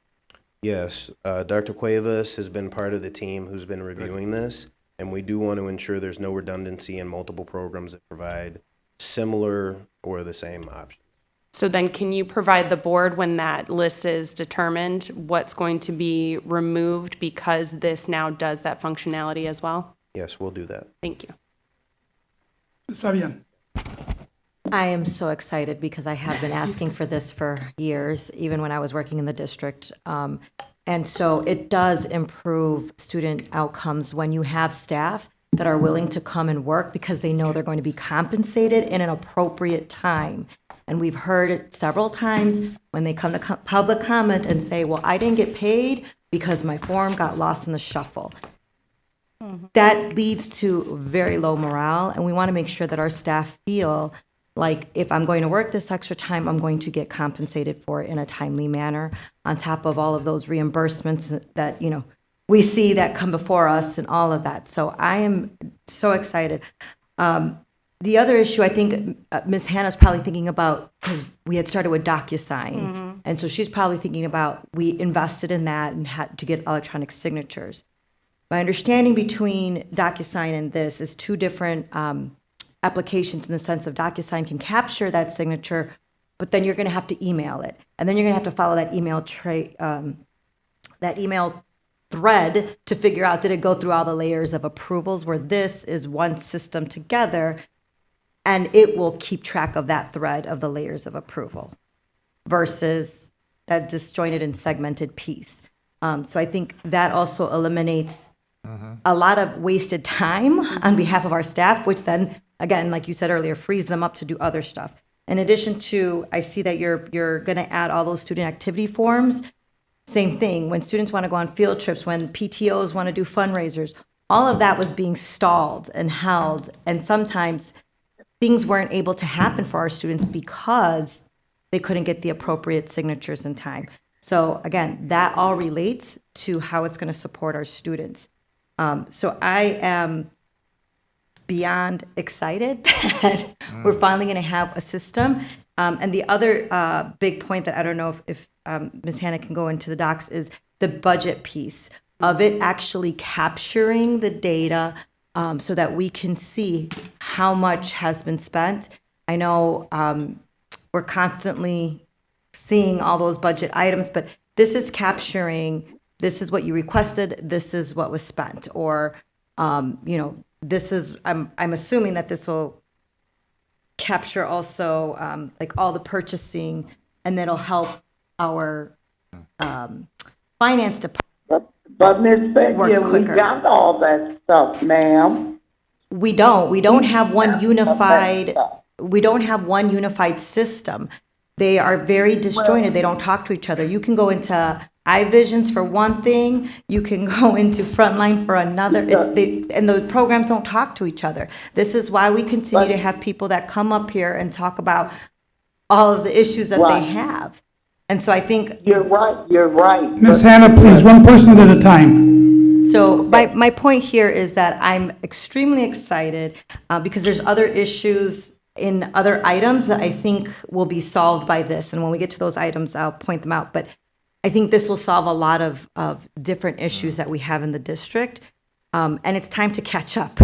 Yes, Dr. Cuevas has been part of the team who's been reviewing this, and we do want to ensure there's no redundancy in multiple programs that provide similar or the same options. So then can you provide the board, when that list is determined, what's going to be removed because this now does that functionality as well? Yes, we'll do that. Thank you. Ms. Fabian? I am so excited because I have been asking for this for years, even when I was working in the district. And so it does improve student outcomes when you have staff that are willing to come and work because they know they're going to be compensated in an appropriate time. And we've heard it several times when they come to public comment and say, well, I didn't get paid because my form got lost in the shuffle. That leads to very low morale, and we want to make sure that our staff feel like if I'm going to work this extra time, I'm going to get compensated for it in a timely manner, on top of all of those reimbursements that, you know, we see that come before us and all of that. So I am so excited. The other issue, I think Ms. Hannah's probably thinking about, because we had started with DocuSign, and so she's probably thinking about, we invested in that and had to get electronic signatures. My understanding between DocuSign and this is two different applications in the sense of DocuSign can capture that signature, but then you're going to have to email it, and then you're going to have to follow that email thread to figure out, did it go through all the layers of approvals, where this is one system together, and it will keep track of that thread of the layers of approval versus that disjointed and segmented piece. So I think that also eliminates a lot of wasted time on behalf of our staff, which then, again, like you said earlier, frees them up to do other stuff. In addition to, I see that you're going to add all those student activity forms. Same thing, when students want to go on field trips, when PTOs want to do fundraisers, all of that was being stalled and held, and sometimes things weren't able to happen for our students because they couldn't get the appropriate signatures in time. So again, that all relates to how it's going to support our students. So I am beyond excited that we're finally going to have a system. And the other big point that I don't know if Ms. Hannah can go into the docs is the budget piece of it actually capturing the data so that we can see how much has been spent. I know we're constantly seeing all those budget items, but this is capturing, this is what you requested, this is what was spent, or, this is, I'm assuming that this will capture also like all the purchasing, and that'll help our finance department. But Ms. Becky, we quicker. got all that stuff, ma'am. We don't have one unified, system. They are very disjointed. They don't talk to each other. You can go into iVisions for one thing, you can go into Frontline for another. And the programs don't talk to each other. This is why we continue to have people that come up here and talk about all of the issues that they have. And so I think, You're right. Ms. Hannah, please, one person at a time. so my point here is that I'm extremely excited because there's other issues in other items that I think will be solved by this. And when we get to those items, I'll point them out. But I think this will solve a lot of different issues that we have in the district. And it's time to catch up.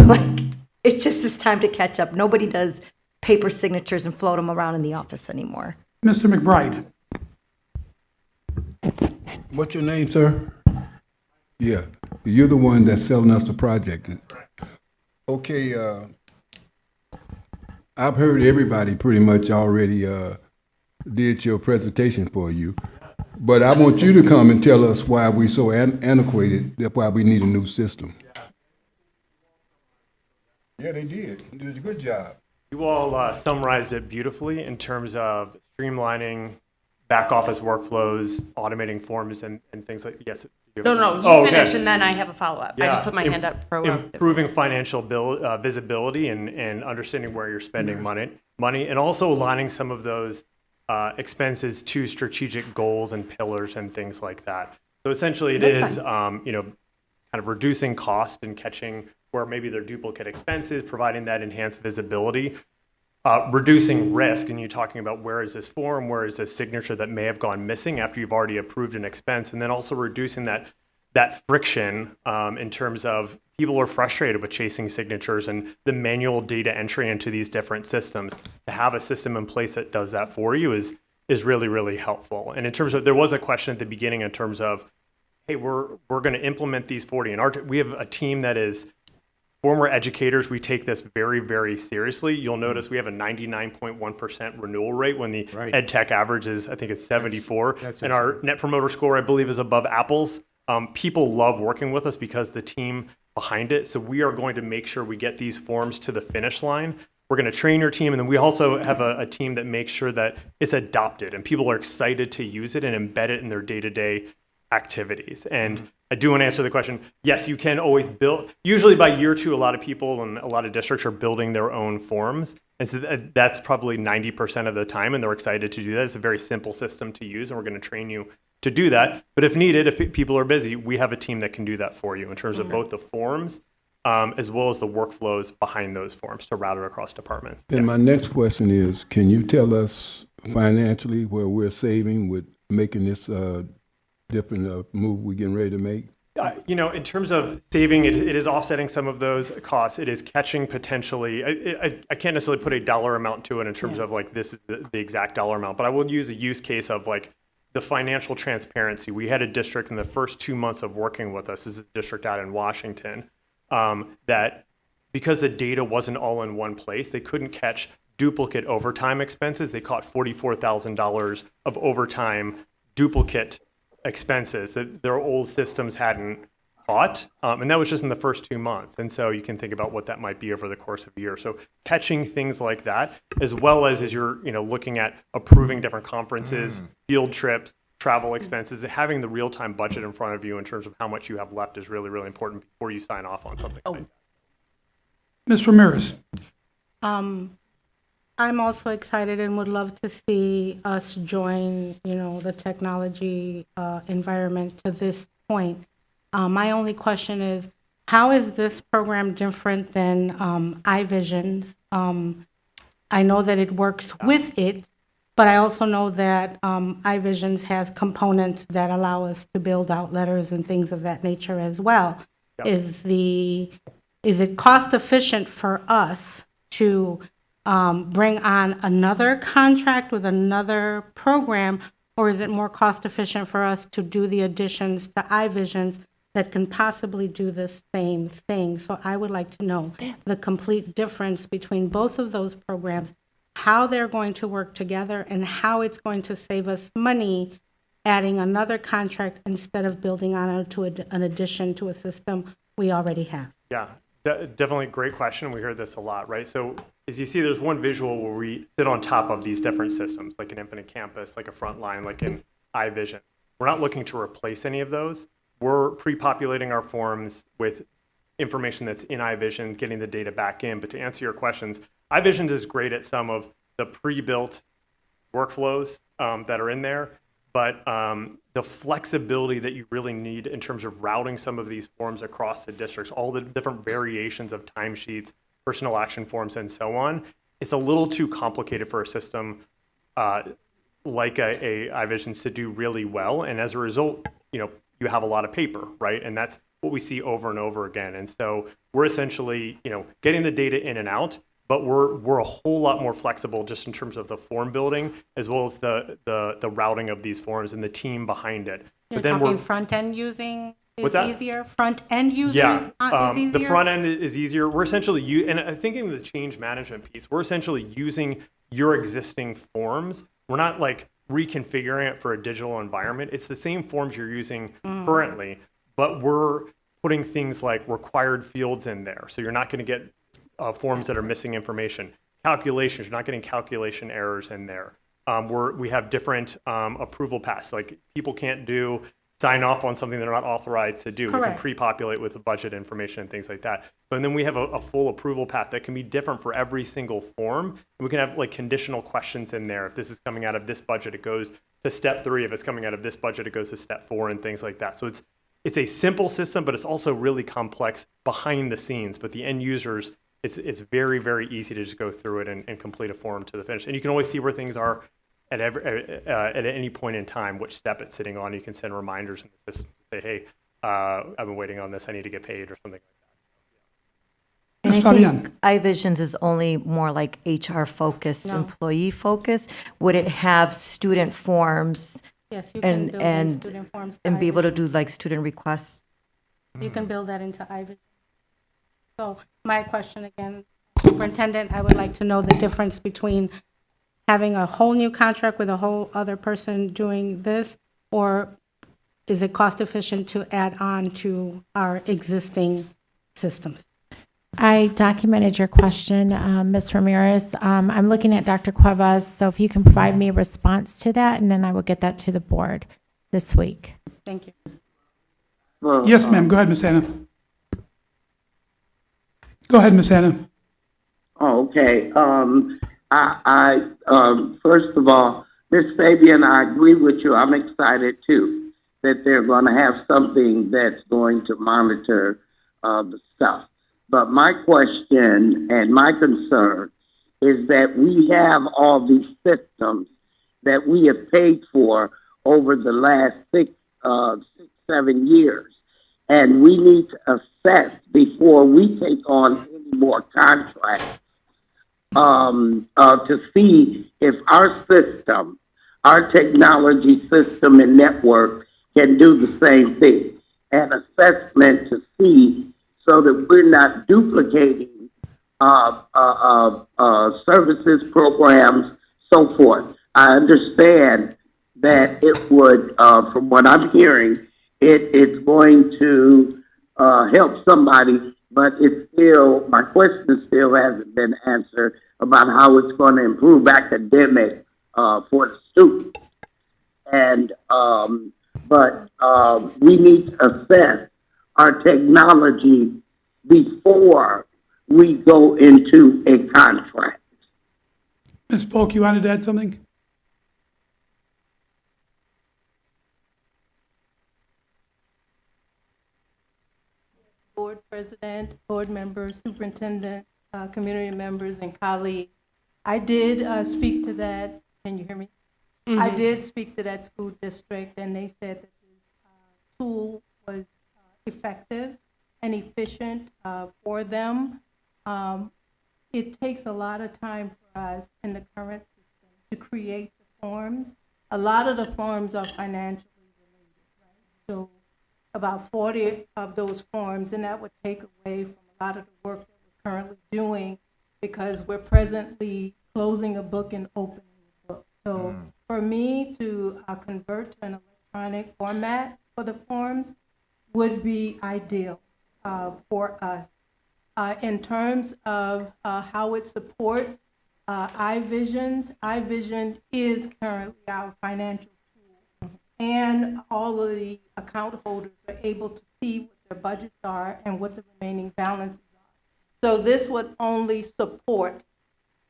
It's just it's time to catch up. Nobody does paper signatures and float them around in the office anymore. Mr. McBride? What's your name, sir? Yeah, you're the one that's selling us the project. Okay, I've heard everybody pretty much already did your presentation for you, but I want you to come and tell us why we're so antiquated, that's why we need a new system. Yeah, they did. They did a good job. You all summarized it beautifully in terms of streamlining back office workflows, automating forms and things like, yes. No, you finish and then I have a follow-up. I just put my hand up. Improving financial visibility and understanding where you're spending money, and also aligning some of those expenses to strategic goals and pillars and things like that. So essentially, it is kind of reducing cost and catching where maybe there are duplicate expenses, providing that enhanced visibility, reducing risk. And you're talking about where is this form, where is this signature that may have gone missing after you've already approved an expense, and then also reducing that friction in terms of people are frustrated with chasing signatures and the manual data entry into these different systems. To have a system in place that does that for you is really, really helpful. And in terms of, there was a question at the beginning in terms of, hey, we're going to implement these 40. And we have a team that is former educators. We take this very, very seriously. You'll notice we have a 99.1% renewal rate when the ed tech average is, I think it's 74. And our net promoter score, I believe, is above Apple's. People love working with us because the team behind it. So we are going to make sure we get these forms to the finish line. We're going to train your team. And then we also have a team that makes sure that it's adopted and people are excited to use it and embed it in their day-to-day activities. And I do want to answer the question. Yes, you can always build. Usually by year 2, a lot of people and a lot of districts are building their own forms. And so that's probably 90% of the time. And they're excited to do that. It's a very simple system to use. And we're going to train you to do that. But if needed, if people are busy, we have a team that can do that for you in terms of both the forms as well as the workflows behind those forms to route it across departments. And my next question is, can you tell us financially where we're saving with making this different move we're getting ready to make? In terms of saving, it is offsetting some of those costs. It is catching potentially, I can't necessarily put a dollar amount to it in terms of like this is the exact dollar amount, but I will use a use case of like the financial transparency. We had a district in the first 2 months of working with us, this is a district out in Washington, that because the data wasn't all in one place, they couldn't catch duplicate overtime expenses. They caught $44,000 of overtime duplicate expenses that their old systems hadn't caught. And that was just in the first 2 months. And so you can think about what that might be over the course of a year. So catching things like that, as well as you're looking at approving different conferences, field trips, travel expenses, having the real-time budget in front of you in terms of how much you have left is really, really important before you sign off on something like that. Ms. Ramirez. I'm also excited and would love to see us join, the technology environment to this point. My only question is, how is this program different than iVision's? I know that it works with it, but I also know that iVision's has components that allow us to build out letters and things of that nature as well. Yep. Is it cost efficient for us to bring on another contract with another program, or is it more cost efficient for us to do the additions to iVisions that can possibly do the same thing? So I would like to know the complete difference between both of those programs, how they're going to work together, and how it's going to save us money adding another contract instead of building on to an addition to a system we already have. Yeah, definitely great question. We hear this a lot, right? So as you see, there's one visual where we sit on top of these different systems, like an Infinite Campus, like a Frontline, like in iVision. We're not looking to replace any of those. We're pre-populating our forms with information that's in iVision, getting the data back in. But to answer your questions, iVision is great at some of the pre-built workflows that are in there. But the flexibility that you really need in terms of routing some of these forms across the districts, all the different variations of timesheets, personal action forms, and so on, it's a little too complicated for a system like a iVision to do really well. And as a result, you have a lot of paper, right? And that's what we see over and over again. And so we're essentially, getting the data in and out, but we're a whole lot more flexible just in terms of the form building as well as the routing of these forms and the team behind it. You're But then talking front end using is What's that? easier? Front end using Yeah, is easier? the front end is easier. We're essentially, and I think in the change management piece, we're essentially using your existing forms. We're not like reconfiguring it for a digital environment. It's the same forms you're using currently, but we're putting things like required fields in there. So you're not going to get forms that are missing information. Calculations, you're not getting calculation errors in there. We have different approval paths. Like people can't do sign off on something they're not authorized to do. We can Correct. pre-populate with the budget information and things like that. But then we have a full approval path that can be different for every single form. And we can have like conditional questions in there. If this is coming out of this budget, it goes to step 3. If it's coming out of this budget, it goes to step 4 and things like that. So it's a simple system, but it's also really complex behind the scenes. But the end users, it's very, very easy to just go through it and complete a form to the finish. And you can always see where things are at any point in time, which step it's sitting on. You can send reminders in the system to say, hey, I've been waiting on this. I need to get paid or something like that. And Ms. I Fabian. think iVisions is only more like HR focused, employee focused. Would it have student forms Yes, you can build in and student forms. to and be able to iVision. do like student requests? You can build that into iVision. So my question again, Superintendent, I would like to know the difference between having a whole new contract with a whole other person doing this, or is it cost efficient to add on to our existing systems? I documented your question, Ms. Ramirez. I'm looking at Dr. Cuevas, so if you can provide me a response to that, and then I will get that to the board this week. Thank you. Yes, ma'am. Go ahead, Ms. Hannah. Go ahead, Ms. Hannah. Okay. First of all, Ms. Fabian, I agree with you. I'm excited too that they're going to have something that's going to monitor the stuff. But my question and my concern is that we have all these systems that we have paid for over the last 7 years. And we need to assess before we take on any more contracts to see if our system, our technology system and network can do the same thing. An assessment to see so that we're not duplicating services, programs, so forth. I understand that it would, from what I'm hearing, it's going to help somebody, but it's still, my question still hasn't been answered about how it's going to improve academic for the students. And, but we need to assess our technology before we go into a contract. Ms. Polk, you wanted to add something? Board President, board members, superintendent, community members, and colleagues. I did speak to that, can you hear me? I did speak to that school district, and they said that this tool was effective and efficient for them. It takes a lot of time for us in the current system to create the forms. A lot of the forms are financially related, right? So about 40 of those forms, and that would take away from a lot of the work that we're currently doing because we're presently closing a book and opening a book. So for me to convert to an electronic format for the forms would be ideal for us. In terms of how it supports iVision is currently our financial tool, and all of the account holders are able to see what their budgets are and what the remaining balances are. So this would only support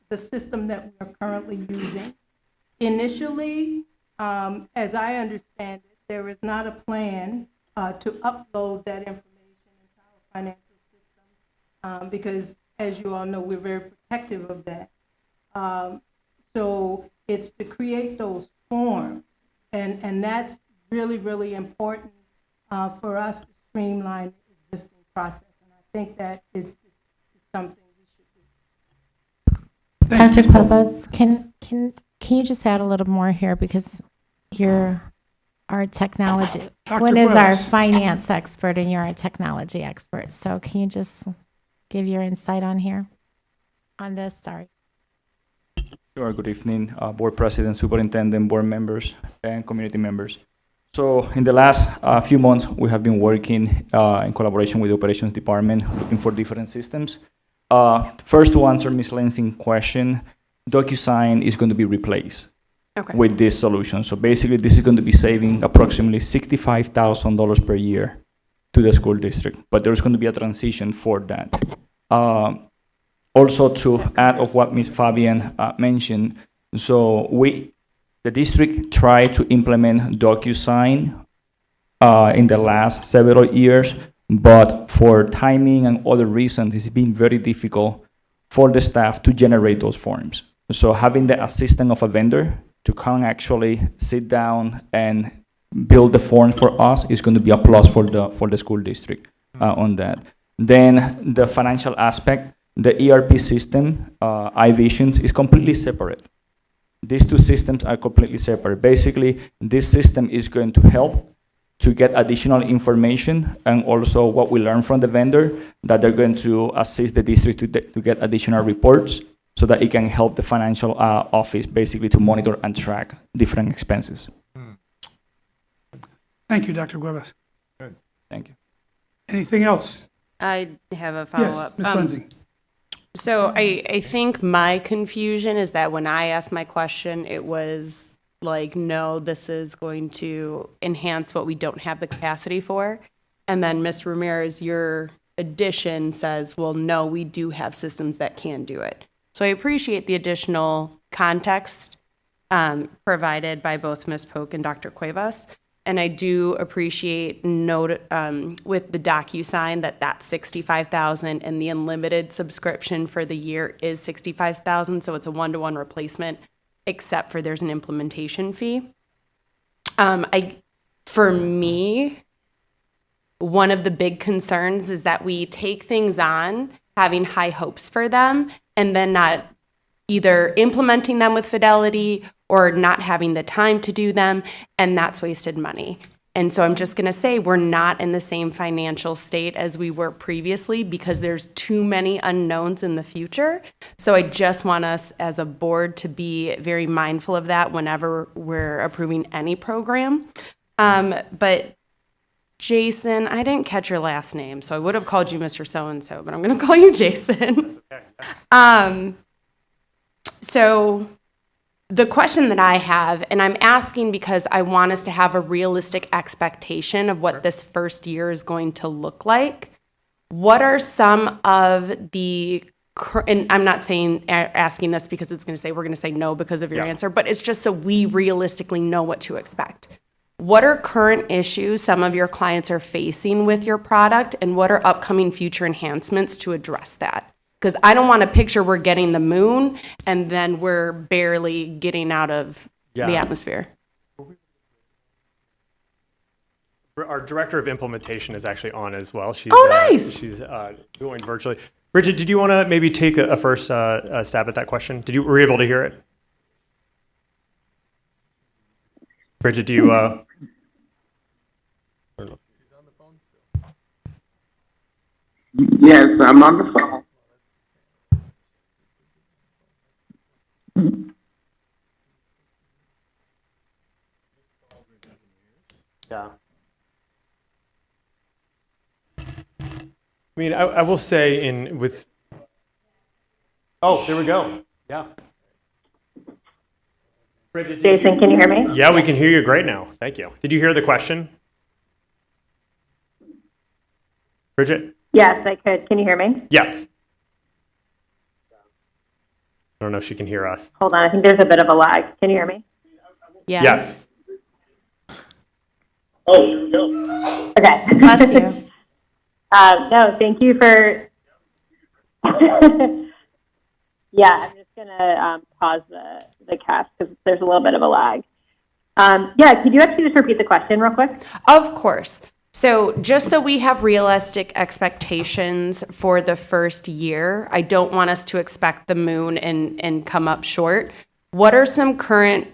the system that we're currently using. Initially, as I understand it, there is not a plan to upload that information into our financial system because, as you all know, we're very protective of that. So it's to create those forms, and that's really, really important for us to streamline the existing process. And I think that is something we should do. Thanks, Dr. Ms. Polk. Cuevas, can you just add a little more here because you're our technology. Dr. Gwen is our Cuevas. finance expert and you're a technology expert. So can you just give your insight on here? On this, sorry. Sure, good evening, Board President, Superintendent, board members, and community members. So in the last few months, we have been working in collaboration with the Operations Department, looking for different systems. First, to answer Ms. Lansing's question, DocuSign is going to be replaced. with this solution. So basically, this is going to be saving approximately $65,000 per year to the school district, but there's going to be a transition for that. Also, to add of what Ms. Fabian mentioned, so the district tried to implement DocuSign in the last several years, but for timing and other reasons, it's been very difficult for the staff to generate those forms. So having the assistance of a vendor to come actually sit down and build the form for us is going to be a plus for the school district on that. Then the financial aspect, the ERP system, iVisions, is completely separate. These two systems are completely separate. Basically, this system is going to help to get additional information, and also what we learn from the vendor, that they're going to assist the district to get additional reports so that it can help the financial office basically to monitor and track different expenses. Thank you, Dr. Cuevas. Good. Thank you. Anything else? I have a Yes, follow-up. Ms. Lindsay. So I think my confusion is that when I asked my question, it was like, no, this is going to enhance what we don't have the capacity for. And then Ms. Ramirez, your addition says, well, no, we do have systems that can do it. So I appreciate the additional context provided by both Ms. Polk and Dr. Cuevas. And I do appreciate with the DocuSign that $65,000 and the unlimited subscription for the year is $65,000. So it's a one-to-one replacement, except for there's an implementation fee. For me, one of the big concerns is that we take things on having high hopes for them and then not either implementing them with fidelity or not having the time to do them, and that's wasted money. And so I'm just going to say we're not in the same financial state as we were previously because there's too many unknowns in the future. So I just want us as a board to be very mindful of that whenever we're approving any program. But Jason, I didn't catch your last name, so I would have called you Mr. So-and-so, but I'm going to call you Jason. So the question that I have, and I'm asking because I want us to have a realistic expectation of what this first year is going to look like. What are some of the, and I'm not asking this because it's going to say, we're going to say no because of your answer, but it's just so we realistically know what to expect. What are current issues some of your clients are facing with your product, and what are upcoming future enhancements to address that? Because I don't want a picture we're getting the moon and then we're barely getting out of the atmosphere. Our director of implementation is actually on as well. She's, nice. She's going virtually. Bridget, did you want to maybe take a first stab at that question? Were you able to hear it? Bridget, do you? Yes, I'm on the phone. Yeah. I mean, I will say oh, there we go. Yeah. Bridget, Jason, can you hear me? Yeah, we can hear you great now. Thank you. Did you hear the question? Bridget? Yes, I could. Can you hear me? Yes. I don't know if she can hear us. Hold on, I think there's a bit of a lag. Can you hear me? Yes. Oh, here we go. Okay. Bless you. No, thank you for. Yeah, I'm just gonna pause the cast because there's a little bit of a lag. Yeah, could you actually just repeat the question real quick? Of course. So just so we have realistic expectations for the first year, I don't want us to expect the moon and come up short. What are some current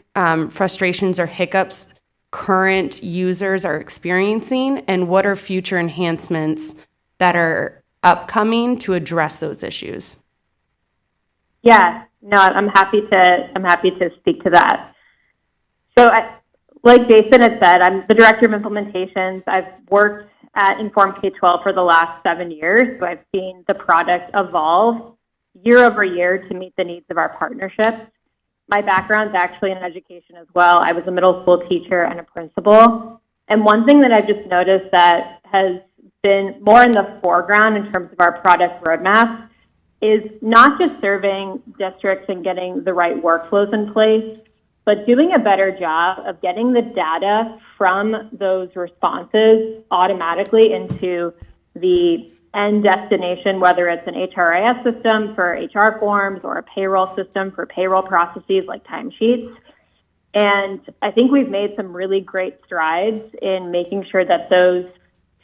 frustrations or hiccups current users are experiencing, and what are future enhancements that are upcoming to address those issues? Yeah, no, I'm happy to speak to that. So, like Jason had said, I'm the director of implementations. I've worked at Inform K-12 for the last 7 years, so I've seen the product evolve year over year to meet the needs of our partnerships. my background's actually in education as well. I was a middle school teacher and a principal. And one thing that I've just noticed that has been more in the foreground in terms of our product roadmap is not just serving districts and getting the right workflows in place, but doing a better job of getting the data from those responses automatically into the end destination, whether it's an HRIS system for HR forms or a payroll system for payroll processes like timesheets. And I think we've made some really great strides in making sure that those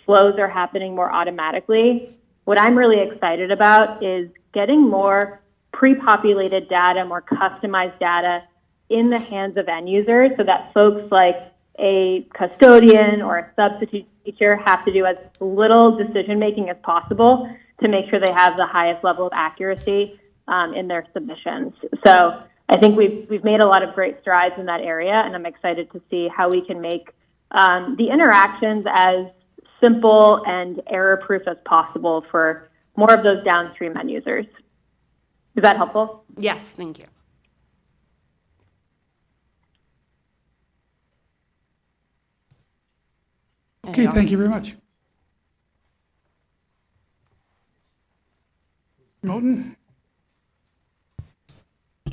flows are happening more automatically. What I'm really excited about is getting more pre-populated data, more customized data in the hands of end users so that folks like a custodian or a substitute teacher have to do as little decision-making as possible to make sure they have the highest level of accuracy in their submissions. So I think we've made a lot of great strides in that area, and I'm excited to see how we can make the interactions as simple and error-proof as possible for more of those downstream end users. Is that helpful? Yes, thank you. Okay, thank you very much. Moten?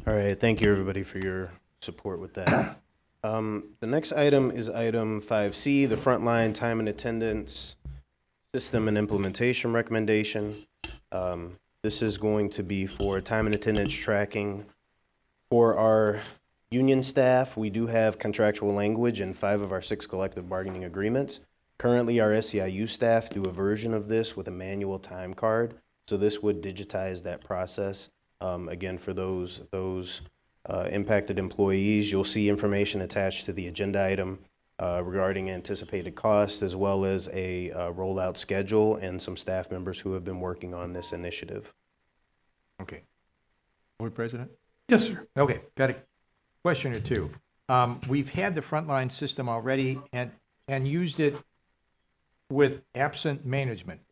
All right, thank you, everybody, for your support with that. The next item is item 5C, the frontline time and attendance system and implementation recommendation. This is going to be for time and attendance tracking for our union staff. We do have contractual language in 5 of our 6 collective bargaining agreements. Currently, our SEIU staff do a version of this with a manual time card. So this would digitize that process. Again, for those impacted employees, you'll see information attached to the agenda item regarding anticipated costs, as well as a rollout schedule and some staff members who have been working on this initiative. Okay. Board President? Yes, sir. Okay, got a question or two. We've had the frontline system already and used it with absent management,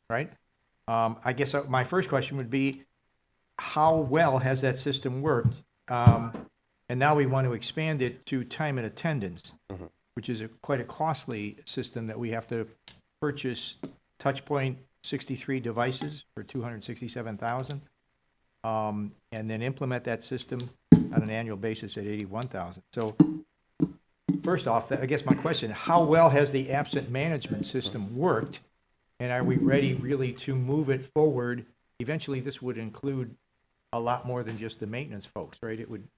right? I guess my first question would be, how well has that system worked? And now we want to expand it to time and attendance, which is quite a costly system that we have to purchase touchpoint 63 devices for $267,000, and then implement that system on an annual basis at $81,000. So first off, I guess my question, how well has the absent management system worked? And are we ready really to move it forward? Eventually, this would include a lot more than just the maintenance folks, right? It would.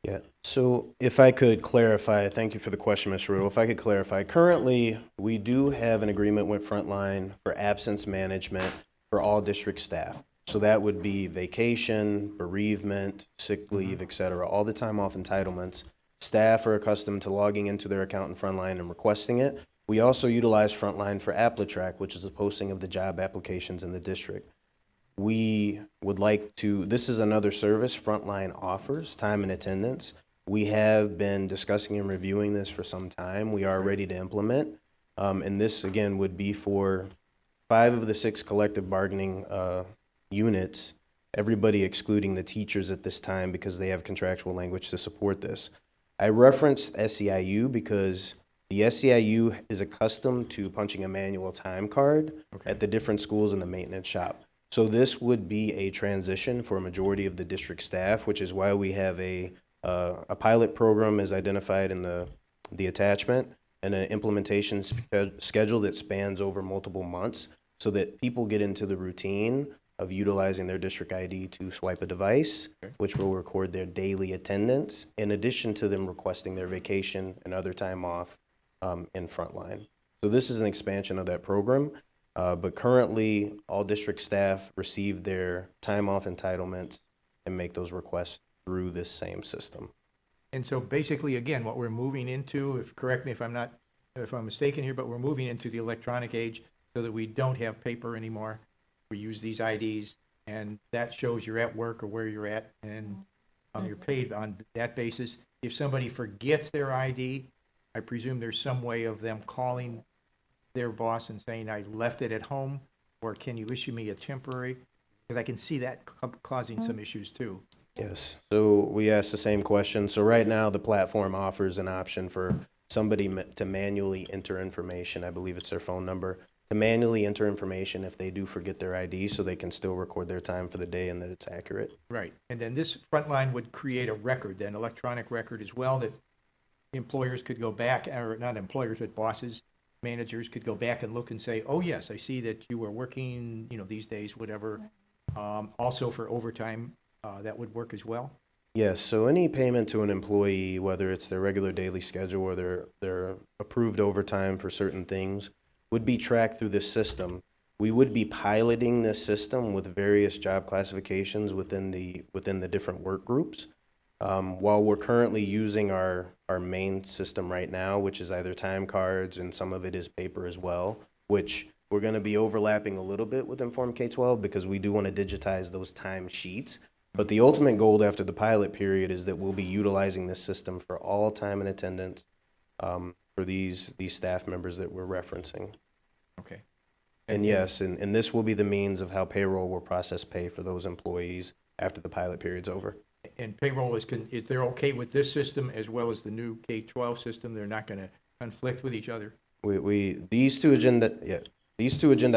Yeah, so if I could clarify, thank you for the question, Mr. Riddle. If I could clarify, currently, we do have an agreement with Frontline for absence management for all district staff. So that would be vacation, bereavement, sick leave, et cetera, all the time off entitlements. Staff are accustomed to logging into their account in Frontline and requesting it. We also utilize Frontline for AppleTrack, which is the posting of the job applications in the district. We would like to, this is another service Frontline offers, time and attendance. We have been discussing and reviewing this for some time. We are ready to implement. And this, again, would be for 5 of the 6 collective bargaining units, everybody excluding the teachers at this time because they have contractual language to support this. I referenced SEIU because the SEIU is accustomed to punching a manual time card at the different schools in the maintenance shop. So this would be a transition for a majority of the district staff, which is why we have a pilot program as identified in the attachment and an implementation schedule that spans over multiple months so that people get into the routine of utilizing their district ID to swipe a device, which will record their daily attendance, in addition to them requesting their vacation and other time off in Frontline. So this is an expansion of that program. But currently, all district staff receive their time off entitlements and make those requests through this same system. And so basically, again, what we're moving into, correct me if I'm mistaken here, but we're moving into the electronic age so that we don't have paper anymore. We use these IDs, and that shows you're at work or where you're at, and you're paid on that basis. If somebody forgets their ID, I presume there's some way of them calling their boss and saying, I left it at home, or can you issue me a temporary? Because I can see that causing some issues too. Yes, so we asked the same question. So right now, the platform offers an option for somebody to manually enter information. I believe it's their phone number, to manually enter information if they do forget their ID, so they can still record their time for the day and that it's accurate. Right. And then this Frontline would create a record, then electronic record as well, that employers could go back, or not employers, but bosses, managers could go back and look and say, oh, yes, I see that you were working, these days, whatever. Also for overtime, that would work as well. Yes, so any payment to an employee, whether it's their regular daily schedule or their approved overtime for certain things, would be tracked through this system. We would be piloting this system with various job classifications within the different work groups. While we're currently using our main system right now, which is either time cards and some of it is paper as well, which we're going to be overlapping a little bit with Inform K-12 because we do want to digitize those time sheets. But the ultimate goal after the pilot period is that we'll be utilizing this system for all time and attendance for these staff members that we're referencing. Okay. And yes, and this will be the means of how payroll will process pay for those employees after the pilot period's over. And payroll is they're okay with this system as well as the new K-12 system? They're not going to conflict with each other? These two agenda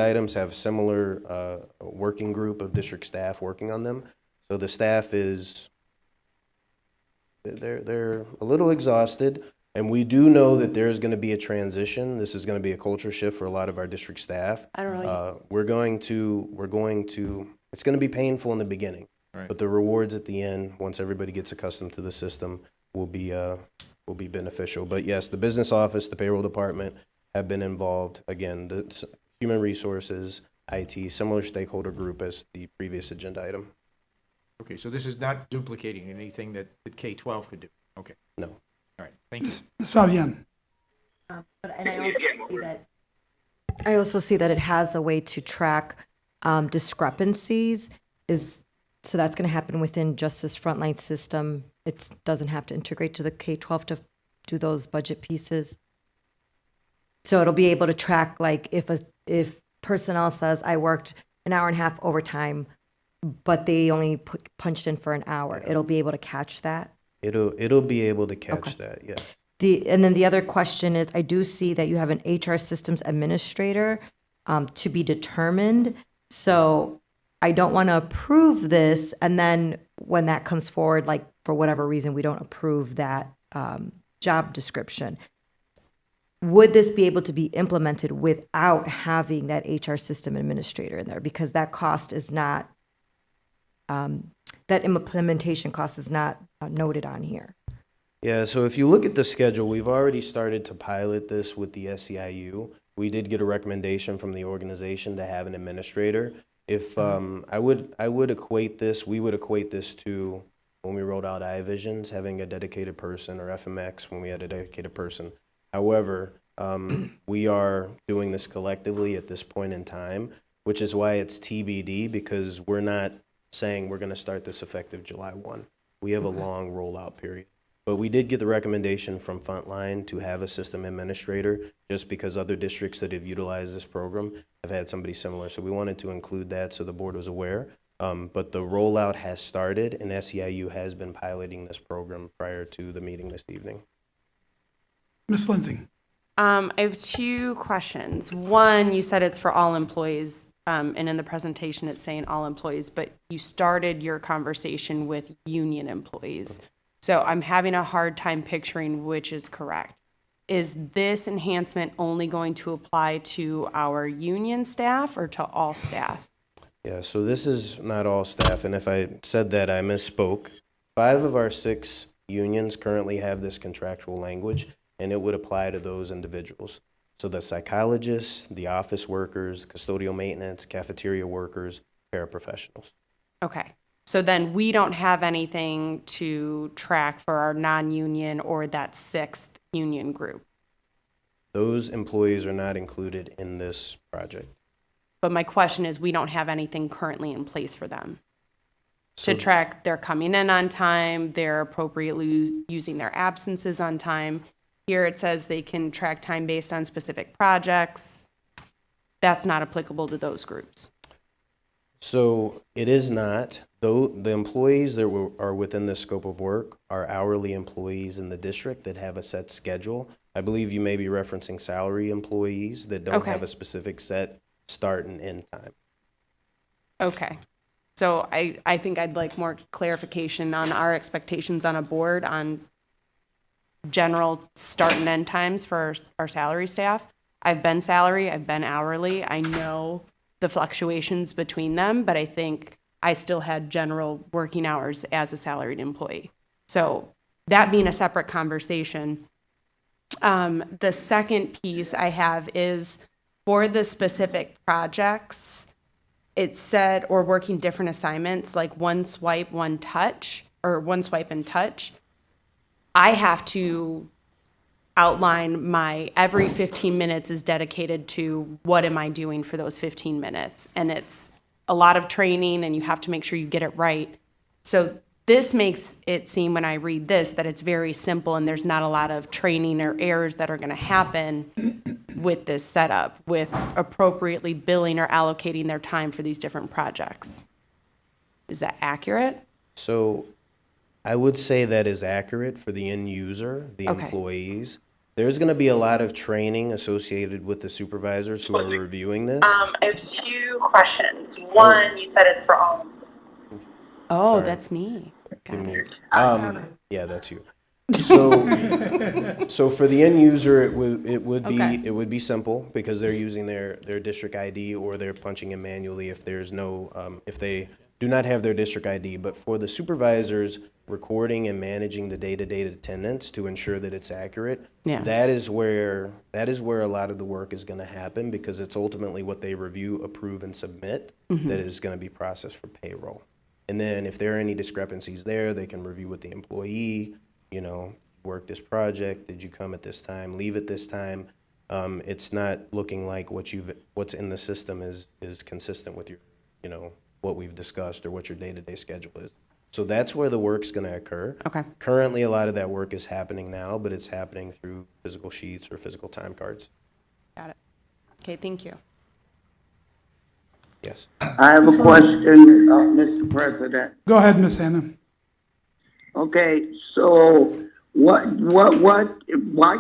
items have similar working group of district staff working on them. So the staff they're a little exhausted, and we do know that there's going to be a transition. This is going to be a culture shift for a lot of our district staff. I don't really. We're going to. It's going to be painful in the beginning, Right. but the rewards at the end, once everybody gets accustomed to the system, will be beneficial. But yes, the business office, the payroll department have been involved. Again, the human resources, IT, similar stakeholder group as the previous agenda item. Okay, so this is not duplicating anything that K-12 could do? Okay. No. All right, thank you. Ms. Fabian? I also see that it has a way to track discrepancies. So that's going to happen within just this Frontline system. It doesn't have to integrate to the K-12 to do those budget pieces. So it'll be able to track, like, if personnel says, I worked an hour and a half overtime, but they only punched in for an hour, it'll be able to catch that? It'll be able to catch that, yeah. And then the other question is, I do see that you have an HR systems administrator to be determined. So I don't want to approve this, and then when that comes forward, like, for whatever reason, we don't approve that job description. Would this be able to be implemented without having that HR system administrator in there? Because that cost is not, that implementation cost is not noted on here. Yeah, so if you look at the schedule, we've already started to pilot this with the SEIU. We did get a recommendation from the organization to have an administrator. If we would equate this to when we rolled out iVisions, having a dedicated person, or FMX when we had a dedicated person. However, we are doing this collectively at this point in time, which is why it's TBD, because we're not saying we're going to start this effective July 1. We have a long rollout period. But we did get the recommendation from Frontline to have a system administrator, just because other districts that have utilized this program have had somebody similar. So we wanted to include that so the board was aware. But the rollout has started, and SEIU has been piloting this program prior to the meeting this evening. Ms. Lindsay? I have two questions. One, you said it's for all employees, and in the presentation it's saying all employees, but you started your conversation with union employees. So I'm having a hard time picturing which is correct. Is this enhancement only going to apply to our union staff or to all staff? Yeah, so this is not all staff, and if I said that, I misspoke. 5 of our 6 unions currently have this contractual language, and it would apply to those individuals. So the psychologists, the office workers, custodial maintenance, cafeteria workers, paraprofessionals. Okay. So then we don't have anything to track for our non-union or that 6th union group. Those employees are not included in this project. But my question is, we don't have anything currently in place for them to track their coming in on time, they're appropriately using their absences on time. Here it says they can track time based on specific projects. That's not applicable to those groups. So it is not, though the employees that are within this scope of work are hourly employees in the district that have a set schedule. I believe you may be referencing salary employees that don't Okay. have a specific set start and end time. Okay. So I think I'd like more clarification on our expectations on a board on general start and end times for our salary staff. I've been salary, I've been hourly. I know the fluctuations between them, but I think I still had general working hours as a salaried employee. So that being a separate conversation, the second piece I have is for the specific projects, it said, or working different assignments, like one swipe, one touch, or one swipe and touch. I have to outline my every 15 minutes is dedicated to what am I doing for those 15 minutes. And it's a lot of training and you have to make sure you get it right. So this makes it seem when I read this that it's very simple and there's not a lot of training or errors that are going to happen with this setup, with appropriately billing or allocating their time for these different projects. Is that accurate? So I would say that is accurate for the end user, the Okay. employees. There's going to be a lot of training associated with the supervisors who are reviewing this. I have two questions. One, you said it's for all. Oh, Sorry. that's me. Got Give me- it. Yeah, that's you. So for the end user, it would be simple because they're using their district ID or they're punching in manually if there's no, if they do not have their district ID. But for the supervisors, recording and managing the day-to-day attendance to ensure that it's accurate, Yeah. that is where a lot of the work is going to happen because it's ultimately what they review, approve, and submit that is going to be processed for payroll. And then if there are any discrepancies there, they can review with the employee, work this project, did you come at this time, leave at this time. It's not looking like what's in the system is consistent with your, what we've discussed or what your day-to-day schedule is. So that's where the work's going to occur. Okay. Currently, a lot of that work is happening now, but it's happening through physical sheets or physical time cards. Got it. Okay, thank you. Yes. I have a question, Mr. President. Go ahead, Ms. Hannah. Okay, so why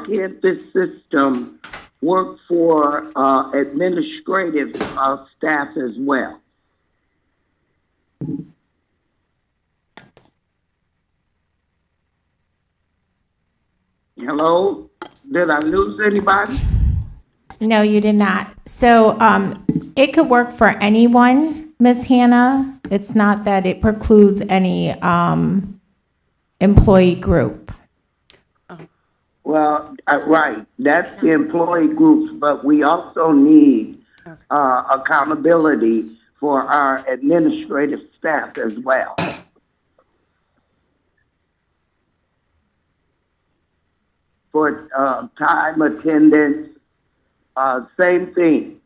can't this system work for administrative staff as well? Hello? Did I lose anybody? No, you did not. So it could work for anyone, Ms. Hannah. It's not that it precludes any employee group. Well, right, that's the employee groups, but we also need accountability for our administrative staff as well. For time, attendance, same thing.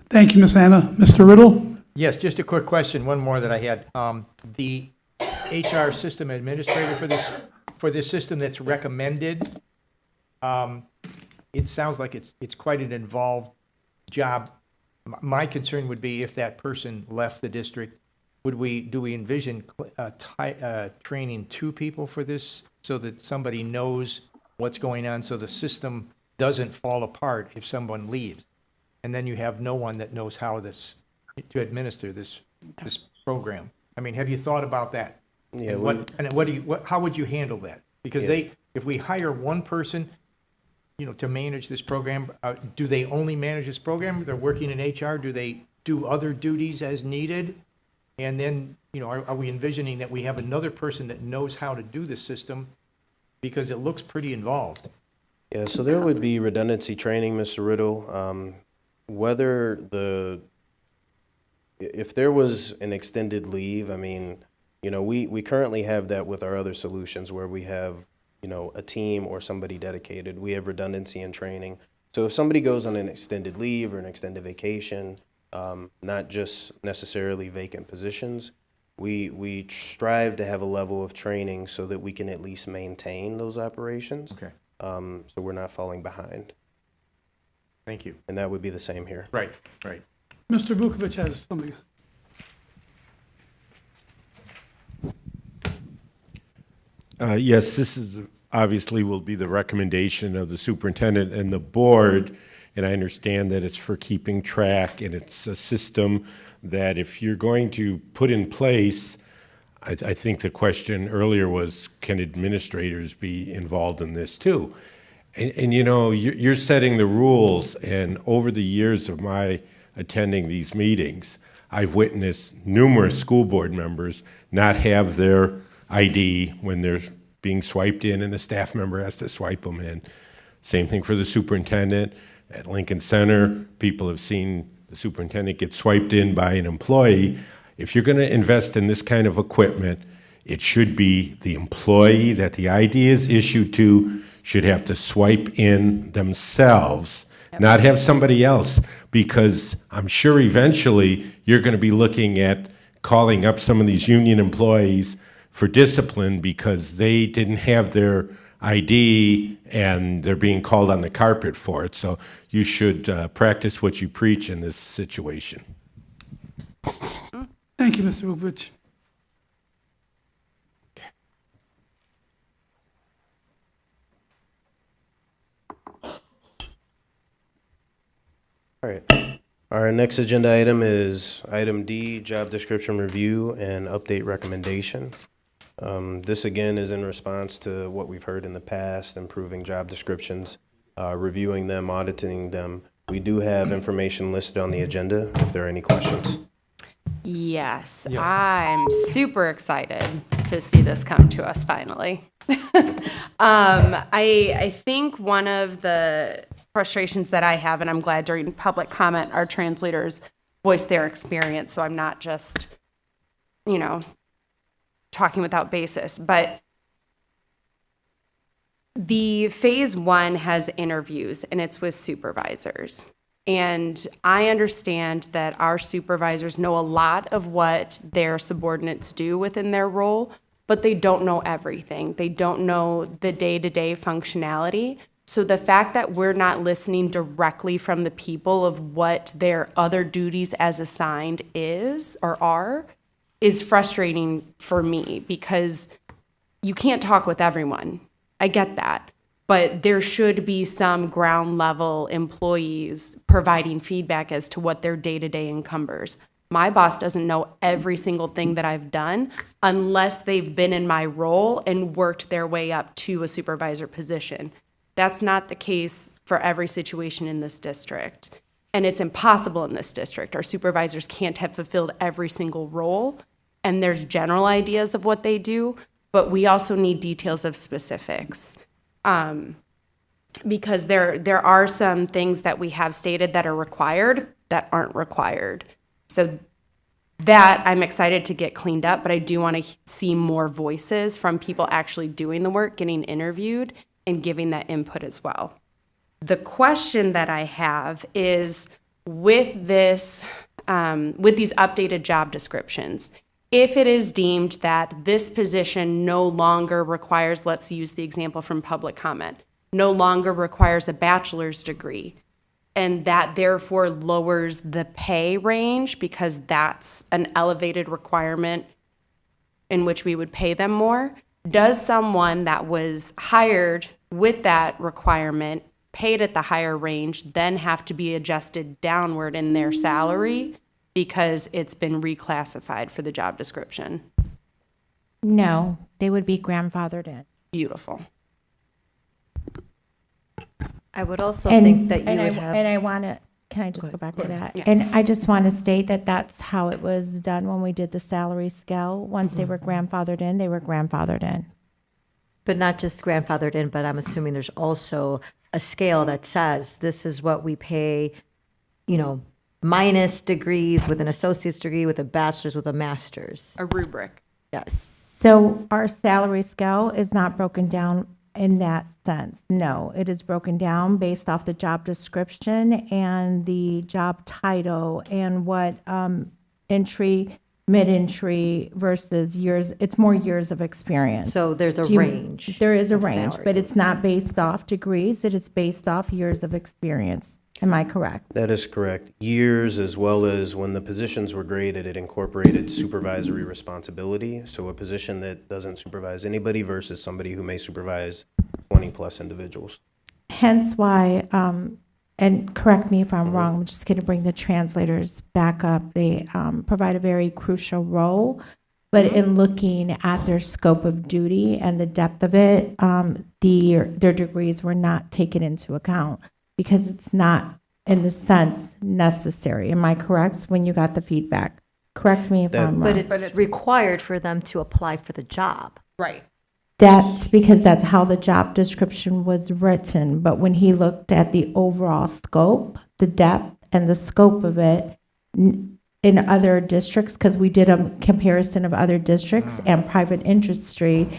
Thank you, Ms. Hannah. Mr. Riddle? Yes, just a quick question, one more that I had. The HR system administrator for this system that's recommended, it sounds like it's quite an involved job. My concern would be if that person left the district, do we envision training two people for this so that somebody knows what's going on, so the system doesn't fall apart if someone leaves? And then you have no one that knows how to administer this program. I mean, have you thought about that? Yeah, And how would you handle that? Because Yeah. if we hire one person, to manage this program, do they only manage this program? They're working in HR. Do they do other duties as needed? And then, are we envisioning that we have another person that knows how to do the system? Because it looks pretty involved. Yeah, so there would be redundancy training, Mr. Riddle. If there was an extended leave, I mean, we currently have that with our other solutions where we have, a team or somebody dedicated. We have redundancy in training. So if somebody goes on an extended leave or an extended vacation, not just necessarily vacant positions, we strive to have a level of training so that we can at least maintain those operations. Okay. So we're not falling behind. Thank you. And that would be the same here. Right. Mr. Vukovic has something. Yes, this is, obviously will be the recommendation of the superintendent and the board, and I understand that it's for keeping track, and it's a system that if you're going to put in place, I think the question earlier was, can administrators be involved in this too? And you know, you're setting the rules, and over the years of my attending these meetings, I've witnessed numerous school board members not have their ID when they're being swiped in and a staff member has to swipe them in. Same thing for the superintendent. At Lincoln Center, people have seen the superintendent get swiped in by an employee. If you're going to invest in this kind of equipment, it should be the employee that the ID is issued to should have to swipe in themselves, not have somebody else, because I'm sure eventually you're going to be looking at calling up some of these union employees for discipline because they didn't have their ID and they're being called on the carpet for it. So you should practice what you preach in this situation. Thank you, Mr. Vukovich. All right. Our next agenda item is item D, job description review and update recommendation. This again is in response to what we've heard in the past, improving job descriptions, reviewing them, auditing them. We do have information listed on the agenda if there are any questions. Yes, I'm super excited to see this come to us finally. I think one of the frustrations that I have, and I'm glad during public comment, our translators voice their experience, so I'm not just, you know, talking without basis. But the phase 1 has interviews, and it's with supervisors. And I understand that our supervisors know a lot of what their subordinates do within their role, but they don't know everything. They don't know the day-to-day functionality. So the fact that we're not listening directly from the people of what their other duties as assigned is or are is frustrating for me, because you can't talk with everyone. I get that. But there should be some ground level employees providing feedback as to what their day-to-day encumbers. My boss doesn't know every single thing that I've done unless they've been in my role and worked their way up to a supervisor position. That's not the case for every situation in this district. And it's impossible in this district. Our supervisors can't have fulfilled every single role. And there's general ideas of what they do, but we also need details of specifics. Because there are some things that we have stated that are required that aren't required. So that I'm excited to get cleaned up, but I do want to see more voices from people actually doing the work, getting interviewed, and giving that input as well. The question that I have is with this, with these updated job descriptions, if it is deemed that this position no longer requires, let's use the example from public comment, no longer requires a bachelor's degree, and that therefore lowers the pay range because that's an elevated requirement in which we would pay them more, does someone that was hired with that requirement, paid at the higher range, then have to be adjusted downward in their salary because it's been reclassified for the job description? No, they would be grandfathered in. Beautiful. I would also think that you and would I, have. And I want to, can I just go back to that? Yeah. And I just want to state that that's how it was done when we did the salary scale. Once they were grandfathered in, they were grandfathered in. But not just grandfathered in, but I'm assuming there's also a scale that says this is what we pay, you know, minus degrees with an associate's degree, with a bachelor's, with a master's. A rubric. Yes. So our salary scale is not broken down in that sense. No, it is broken down based off the job description and the job title and what entry, mid-entry versus years. It's more years of experience. So there's a range. There is a of range, salary. but it's not based off degrees. It is based off years of experience. Am I correct? That is correct. Years, as well as when the positions were graded, it incorporated supervisory responsibility. So a position that doesn't supervise anybody versus somebody who may supervise 20-plus individuals. Hence why, and correct me if I'm wrong, I'm just going to bring the translators back up. They provide a very crucial role, but in looking at their scope of duty and the depth of it, their degrees were not taken into account because it's not, in the sense, necessary. Am I correct when you got the feedback? Correct me if I'm wrong. But it's required for them to apply for the job. Right. That's because that's how the job description was written. But when he looked at the overall scope, the depth and the scope of it in other districts, because we did a comparison of other districts and private industry,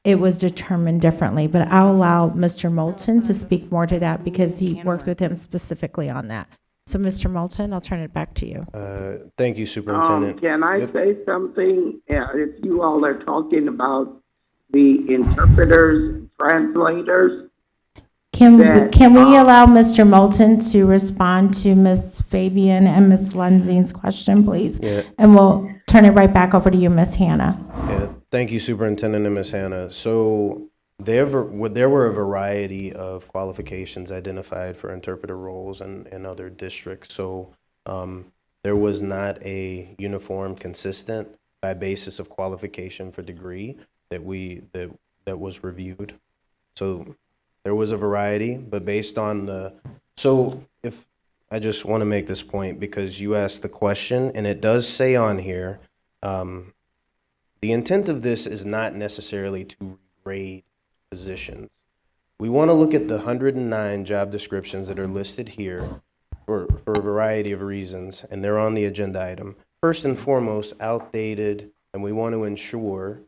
it was determined differently. But I'll allow Mr. Moulton to speak more to that because he worked with him specifically on that. So, Mr. Moulton, I'll turn it back to you. Thank you, Superintendent. Can I say something? If you all are talking about the interpreters, translators, Can we allow Mr. Moulton to respond to Ms. Fabian and Ms. Lenzing's question, please? Yeah. And we'll turn it right back over to you, Ms. Hannah. Yeah, thank you, Superintendent and Ms. Hannah. So there were a variety of qualifications identified for interpreter roles in other districts. So there was not a uniform, consistent, by basis of qualification for degree that was reviewed. So there was a variety, but based on if I just want to make this point because you asked the question, and it does say on here, the intent of this is not necessarily to grade positions. We want to look at the 109 job descriptions that are listed here for a variety of reasons, and they're on the agenda item. First and foremost, outdated, and we want to ensure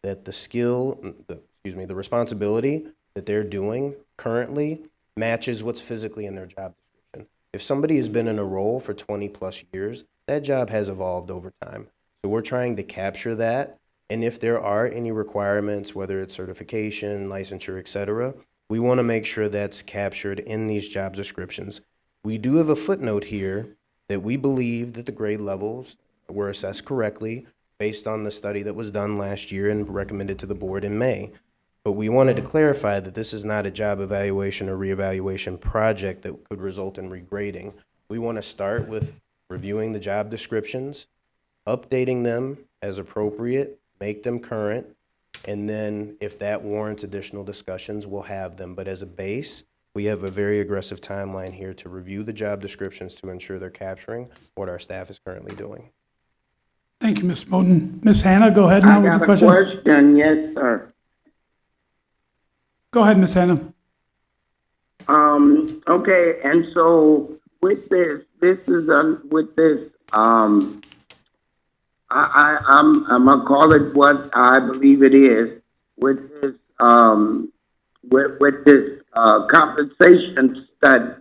that the responsibility that they're doing currently matches what's physically in their job description. If somebody has been in a role for 20-plus years, that job has evolved over time. So we're trying to capture that. And if there are any requirements, whether it's certification, licensure, et cetera, we want to make sure that's captured in these job descriptions. We do have a footnote here that we believe that the grade levels were assessed correctly based on the study that was done last year and recommended to the board in May. But we wanted to clarify that this is not a job evaluation or reevaluation project that could result in regrading. We want to start with reviewing the job descriptions, updating them as appropriate, make them current, and then if that warrants additional discussions, we'll have them. But as a base, we have a very aggressive timeline here to review the job descriptions to ensure they're capturing what our staff is currently doing. Thank you, Ms. Moulton. Ms. Hannah, go ahead I now with got the a question. question. Yes, sir. Go ahead, Ms. Hannah. Okay, and so with this, I'm gonna call it what I believe it is. With this, with this compensation study,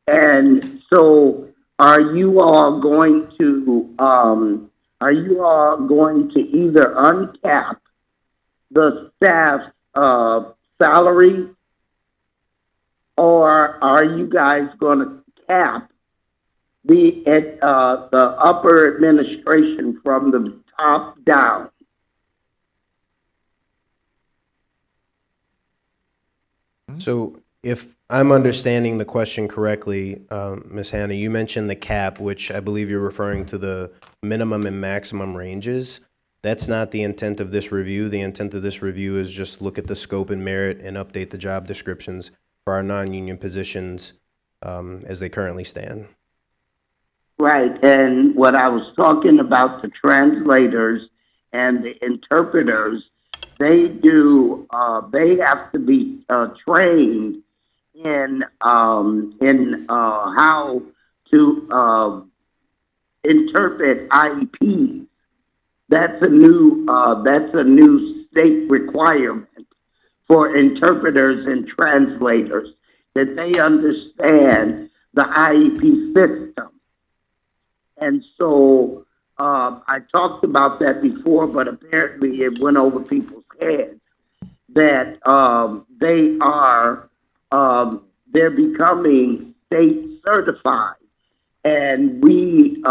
and so are you all going to either uncap the staff's salary, or are you guys going to cap the upper administration from the top down? So if I'm understanding the question correctly, Ms. Hannah, you mentioned the cap, which I believe you're referring to the minimum and maximum ranges. That's not the intent of this review. The intent of this review is just look at the scope and merit and update the job descriptions for our non-union positions as they currently stand. Right, and what I was talking about, the translators and the interpreters, they have to be trained in how to interpret IEPs. That's a new state requirement for interpreters and translators, that they understand the IEP system. And so I talked about that before, but apparently it went over people's heads that they're becoming state certified, and we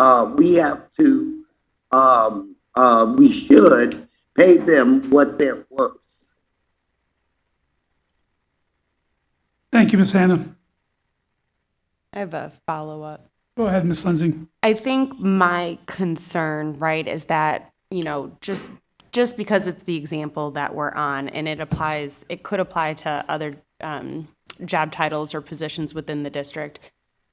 have to we should pay them what they're worth. Thank you, Ms. Hannah. I have a follow-up. Go ahead, Ms. Lindsay. I think my concern, right, is that, just because it's the example that we're on and it could apply to other job titles or positions within the district.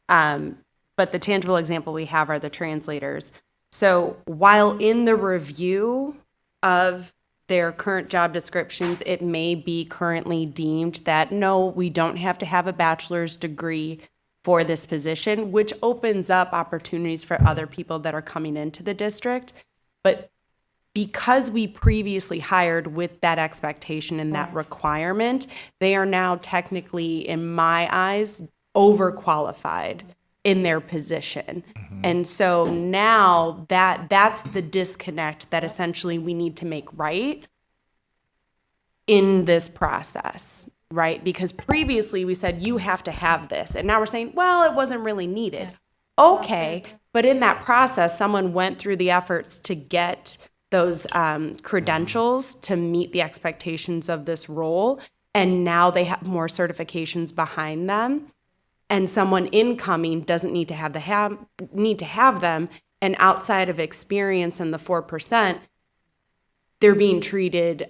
But the tangible example we have are the translators. So while in the review of their current job descriptions, it may be currently deemed that, no, we don't have to have a bachelor's degree for this position, which opens up opportunities for other people that are coming into the district. But because we previously hired with that expectation and that requirement, they are now technically, in my eyes, overqualified in their position. And so now that's the disconnect that essentially we need to make right in this process, right? Because previously we said, you have to have this. And now we're saying, well, it wasn't really needed. Okay, but in that process, someone went through the efforts to get those credentials to meet the expectations of this role, and now they have more certifications behind them, and someone incoming doesn't need to have them, and outside of experience and the 4%, they're being treated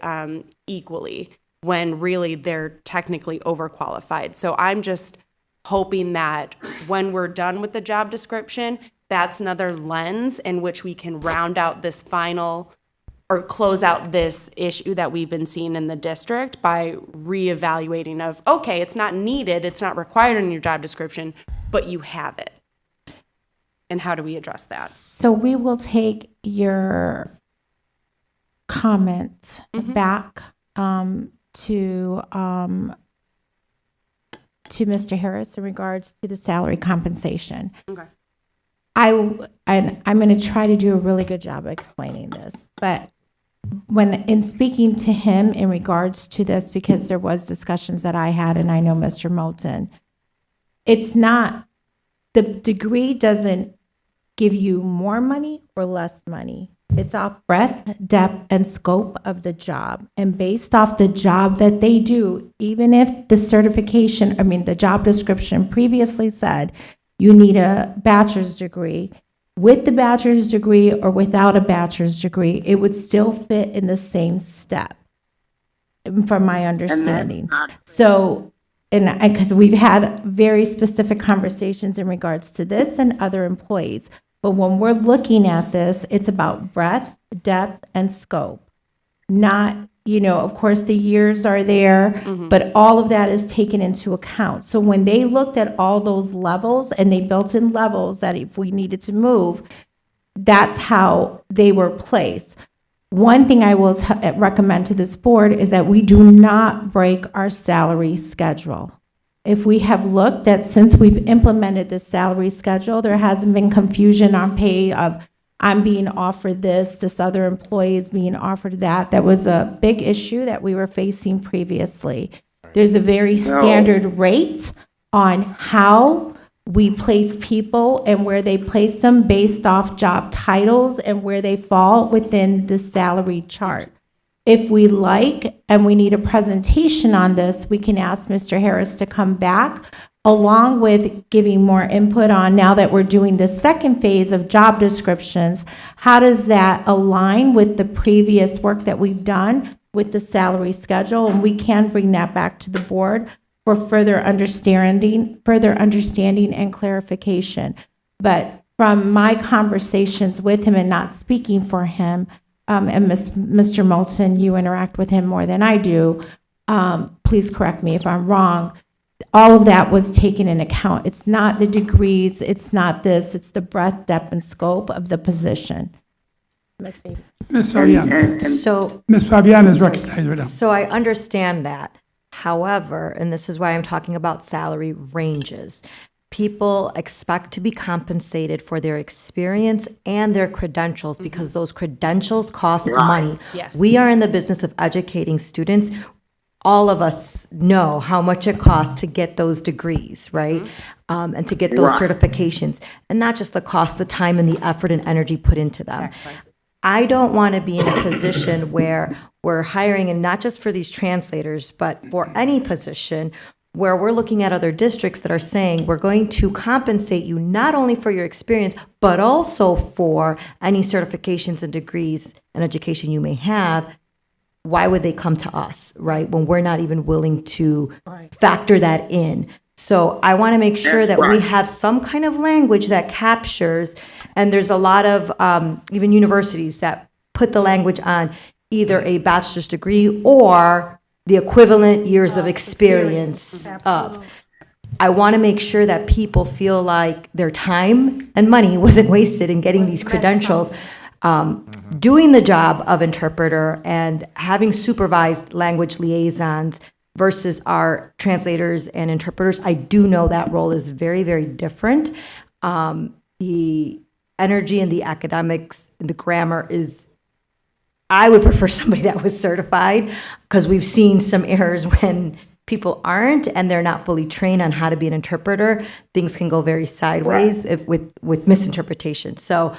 equally when really they're technically overqualified. So I'm just hoping that when we're done with the job description, that's another lens in which we can round out this final or close out this issue that we've been seeing in the district by reevaluating of, okay, it's not needed, it's not required in your job description, but you have it. And how do we address that? So we will take your comment back to Mr. Harris in regards to the salary compensation. Okay. I'm going to try to do a really good job of explaining this, but in speaking to him in regards to this, because there was discussions that I had, and I know Mr. Moulton, it's not, the degree doesn't give you more money or less money. It's off breadth, depth, and scope of the job. And based off the job that they do, even if the job description previously said you need a bachelor's degree, with the bachelor's degree or without a bachelor's degree, it would still fit in the same step, from my understanding. So, and because we've had very specific conversations in regards to this and other employees. But when we're looking at this, it's about breadth, depth, and scope. Not, of course, the years are there, but all of that is taken into account. So when they looked at all those levels and they built in levels that if we needed to move, that's how they were placed. One thing I will recommend to this board is that we do not break our salary schedule. If we have looked at, since we've implemented this salary schedule, there hasn't been confusion on pay of I'm being offered this other employee is being offered that. That was a big issue that we were facing previously. There's a very standard rate on how we place people and where they place them based off job titles and where they fall within the salary chart. If we like and we need a presentation on this, we can ask Mr. Harris to come back along with giving more input on, now that we're doing the second phase of job descriptions, how does that align with the previous work that we've done with the salary schedule? And we can bring that back to the board for further understanding and clarification. But from my conversations with him and not speaking for him, and Mr. Moulton, you interact with him more than I do, please correct me if I'm wrong, all of that was taken in account. It's not the degrees, it's not this, it's the breadth, depth, and scope of the position. Ms. Fabian. So, Ms. Fabian is recognized right now. So I understand that. However, and this is why I'm talking about salary ranges, people expect to be compensated for their experience and their credentials because those credentials cost money. Yes. We are in the business of educating students. all of us know how much it costs to get those degrees, right? And to get those Right. certifications, and not just the cost, the time and the effort and energy put into them. I don't want to be in a position where we're hiring, and not just for these translators, but for any position, where we're looking at other districts that are saying, we're going to compensate you not only for your experience, but also for any certifications and degrees and education you may have. Why would they come to us, right? When we're not even willing to factor that in. So I want to make sure that we have some kind of language that captures, and there's a lot of even universities that put the language on either a bachelor's degree or the equivalent years of experience of. I want to make sure that people feel like their time and money wasn't wasted in getting these credentials, doing the job of interpreter and having supervised language liaisons versus our translators and interpreters. I do know that role is very, very different. The energy and the academics and the grammar is, I would prefer somebody that was certified, because we've seen some errors when people aren't and they're not fully trained on how to be an interpreter. Things can go very sideways with misinterpretation. So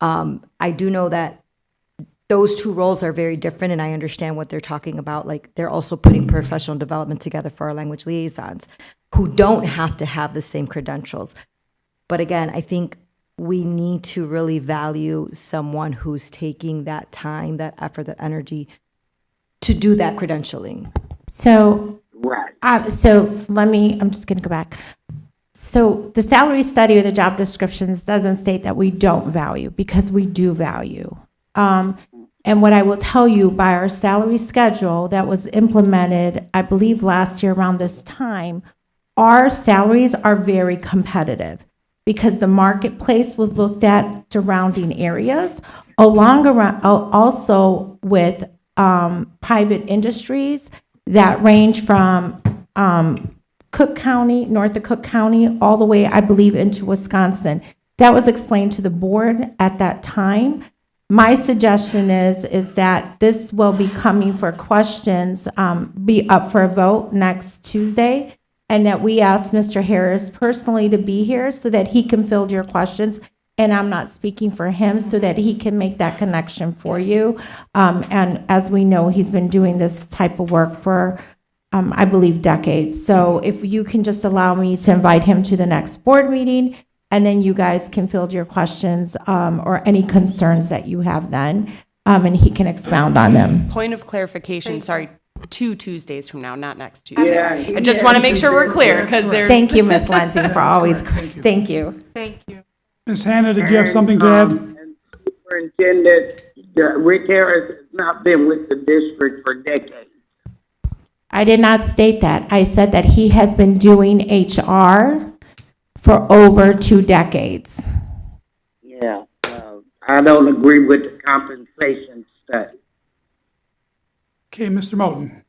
I do know that those two roles are very different, and I understand what they're talking about. Like, they're also putting professional development together for our language liaisons who don't have to have the same credentials. But again, I think we need to really value someone who's taking that time, that effort, that energy to do that credentialing. So, I'm just going to go back. So the salary study or the job descriptions doesn't state that we don't value, because we do value. And what I will tell you, by our salary schedule that was implemented, I believe last year around this time, our salaries are very competitive, because the marketplace was looked at surrounding areas, also with private industries that range from Cook County, north of Cook County, all the way, I believe, into Wisconsin. That was explained to the board at that time. My suggestion is that this will be coming for questions, be up for a vote next Tuesday, and that we ask Mr. Harris personally to be here so that he can field your questions. And I'm not speaking for him, so that he can make that connection for you. And as we know, he's been doing this type of work for, I believe, decades. So if you can just allow me to invite him to the next board meeting, and then you guys can field your questions or any concerns that you have then, and he can expound on them. Point of clarification, sorry, 2 Tuesdays from now, not next Tuesday. I just want to make sure we're clear, because there's. Thank you, Ms. Lindsay, for always, thank you. Thank you. Ms. Hannah, did you have something to add? And Superintendent Rick Harris has not been with the district for decades. I did not state that. I said that he has been doing HR for over 2 decades. Yeah, I don't agree with the compensation study. Okay, Mr. Moten.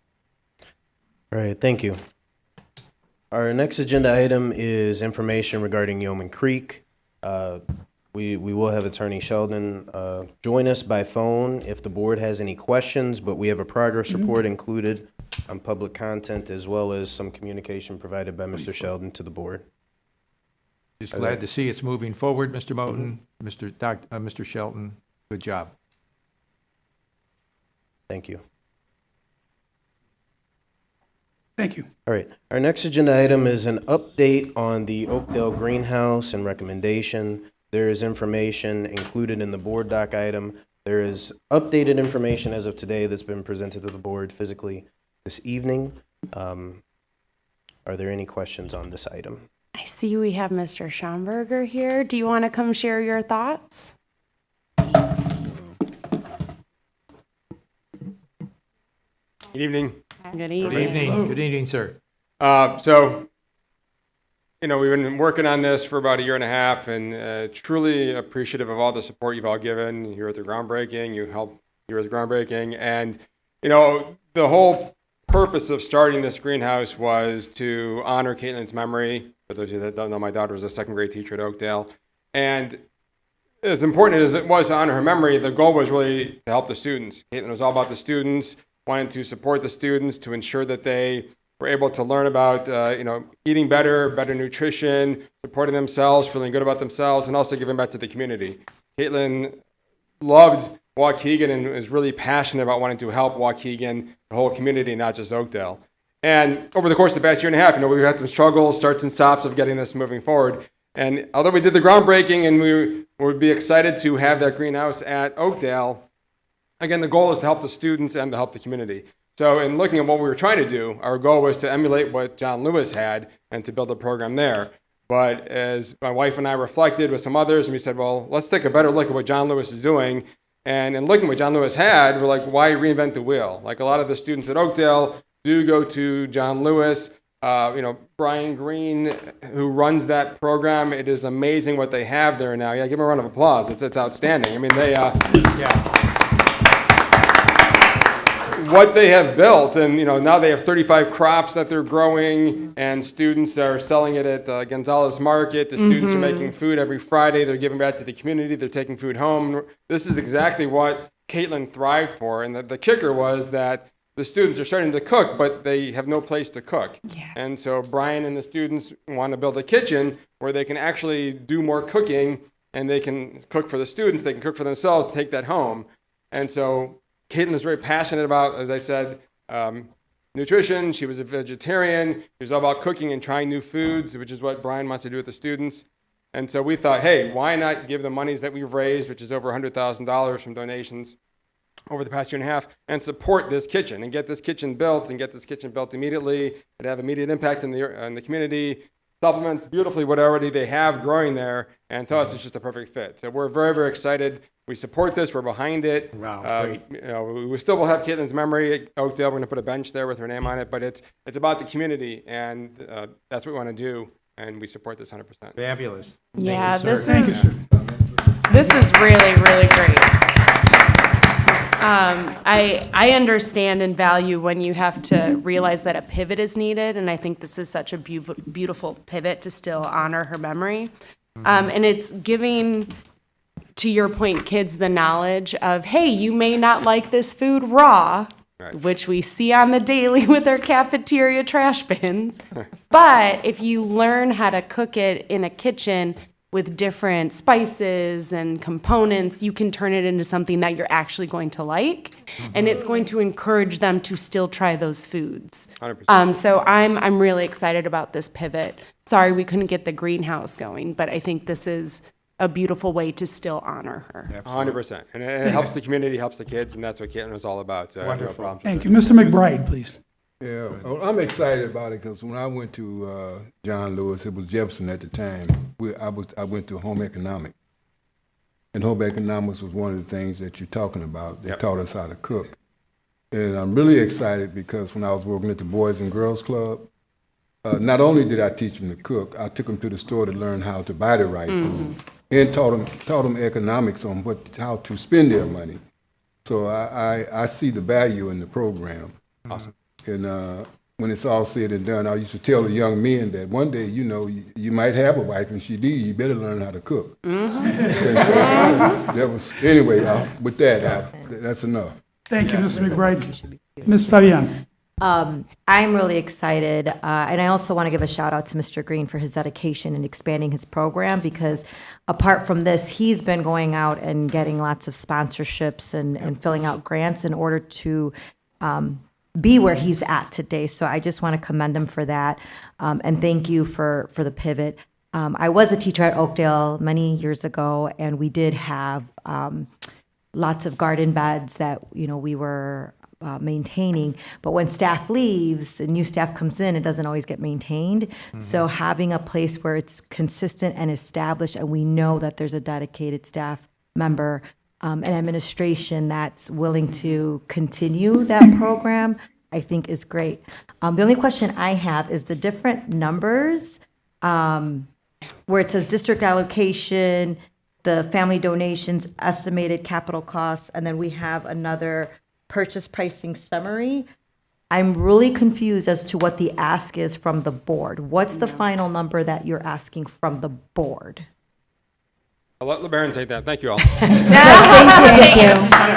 All right, thank you. Our next agenda item is information regarding Yeoman Creek. We will have Attorney Sheldon join us by phone if the board has any questions, but we have a progress report included on public content, as well as some communication provided by Mr. Sheldon to the board. Just glad to see it's moving forward, Mr. Moten, Mr. Shelton. Good job. Thank you. Thank you. All right. Our next agenda item is an update on the Oakdale Greenhouse and recommendation. There is information included in the board doc item. There is updated information as of today that's been presented to the board physically this evening. Are there any questions on this item? I see we have Mr. Schomburger here. Do you want to come share your thoughts? Good evening. Good evening. Good evening. Good evening, sir. So, we've been working on this for about a year and a half, and truly appreciative of all the support you've all given here at the groundbreaking. You helped here at the groundbreaking. And, the whole purpose of starting this greenhouse was to honor Caitlin's memory. For those of you that don't know, my daughter was a second grade teacher at Oakdale. And as important as it was to honor her memory, the goal was really to help the students. Caitlin was all about the students. wanting to support the students to ensure that they were able to learn about, eating better, better nutrition, supporting themselves, feeling good about themselves, and also giving back to the community. Caitlin loved Waukegan and is really passionate about wanting to help Waukegan, the whole community, not just Oakdale. And over the course of the past year and a half, we've had some struggles, starts and stops of getting this moving forward. And although we did the groundbreaking and we would be excited to have that greenhouse at Oakdale, again, the goal is to help the students and to help the community. So in looking at what we were trying to do, our goal was to emulate what John Lewis had and to build a program there. But as my wife and I reflected with some others, and we said, well, let's take a better look at what John Lewis is doing. And in looking at what John Lewis had, we're like, why reinvent the wheel? Like a lot of the students at Oakdale do go to John Lewis. Brian Green, who runs that program, it is amazing what they have there now. Yeah, give them a round of applause. It's outstanding. I mean, what they have built, and now they have 35 crops that they're growing, and students are selling it at Gonzalez Market. The students are making food every Friday. They're giving back to the community. They're taking food home. This is exactly what Caitlin thrived for, and the kicker was that the students are starting to cook, but they have no place to cook. Yeah. And so Brian and the students want to build a kitchen where they can actually do more cooking, and they can cook for the students, they can cook for themselves, take that home. And so Caitlin was very passionate about, as I said, nutrition. She was a vegetarian. She was all about cooking and trying new foods, which is what Brian wants to do with the students. And so we thought, hey, why not give the monies that we've raised, which is over $100,000 from donations over the past year and a half, and support this kitchen and get this kitchen built immediately. It'd have immediate impact in the community, supplements beautifully what already they have growing there, and to us it's just a perfect fit. So we're very, very excited. We support this. We're behind it. Wow, great. We still will have Caitlin's memory at Oakdale. We're going to put a bench there with her name on it, but it's about the community, and that's what we want to do, and we support this 100%. Fabulous. Yeah, Thank you, this sir. is really, really great. I understand and value when you have to realize that a pivot is needed, and I think this is such a beautiful pivot to still honor her memory. And it's giving, to your point, kids the knowledge of, hey, you may not like this food raw, Right. which we see on the daily with our cafeteria trash bins. But if you learn how to cook it in a kitchen with different spices and components, you can turn it into something that you're actually going to like, and it's going to encourage them to still try those foods. 100%. So I'm really excited about this pivot. Sorry we couldn't get the greenhouse going, but I think this is a beautiful way to still honor her. 100%. And it helps the community, helps the kids, and that's what Caitlin was all about. So Wonderful. No problem. Thank you. Mr. McBride, please. Yeah, I'm excited about it because when I went to John Lewis, it was Jefferson at the time. I went to home economics, and home economics was one of the things that you're talking about. They taught us how to cook, and I'm really excited because when I was working at the Boys and Girls Club, not only did I teach them to cook, I took them to the store to learn how to buy the right food, and taught them economics on how to spend their money. So I see the value in the program. Awesome. And when it's all said and done, I used to tell the young men that one day, you might have a wife, and she leaves, you better learn how to cook. And so, that was, anyway, with that, that's enough. Thank you, Mr. McBride. Ms. Fabian. I'm really excited, and I also want to give a shout out to Mr. Green for his dedication in expanding his program, because apart from this, he's been going out and getting lots of sponsorships and filling out grants in order to be where he's at today. So I just want to commend him for that, and thank you for the pivot. I was a teacher at Oakdale many years ago, and we did have lots of garden beds that we were maintaining, but when staff leaves and new staff comes in, it doesn't always get maintained. So having a place where it's consistent and established, and we know that there's a dedicated staff member and administration that's willing to continue that program, I think is great. The only question I have is the different numbers where it says district allocation, the family donations, estimated capital costs, and then we have another purchase pricing summary. I'm really confused as to what the ask is from the board. What's the final number that you're asking from the board? I'll let LeBaron take that. Thank you all. Thank you.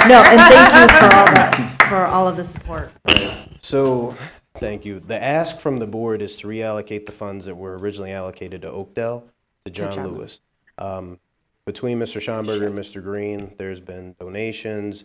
No, and thank you for all that. for all of the support. So, thank you. The ask from the board is to reallocate the funds that were originally allocated to Oakdale to John Lewis. Between Mr. Schomburger and Mr. Green, there's been donations,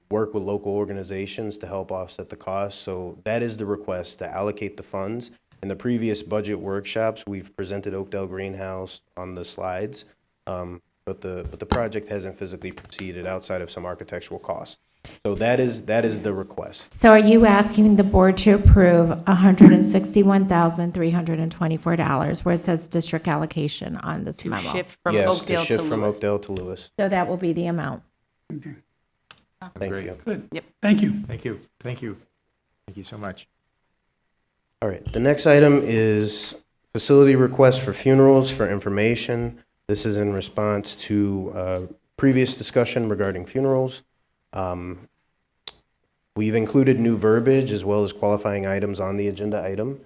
work with local organizations to help offset the costs. So that is the request, to allocate the funds. In the previous budget workshops, we've presented Oakdale Greenhouse on the slides, but the project hasn't physically proceeded outside of some architectural costs. So that is the request. So are you asking the board to approve $161,324 where it says district allocation on this To memo? shift from Yes, Oakdale to shift from Lewis. Oakdale to Lewis. So that will be the amount. Thank you. Good. Yep. Thank you. Thank you. Thank you. Thank you so much. All right, the next item is facility request for funerals for information. This is in response to previous discussion regarding funerals. We've included new verbiage as well as qualifying items on the agenda item.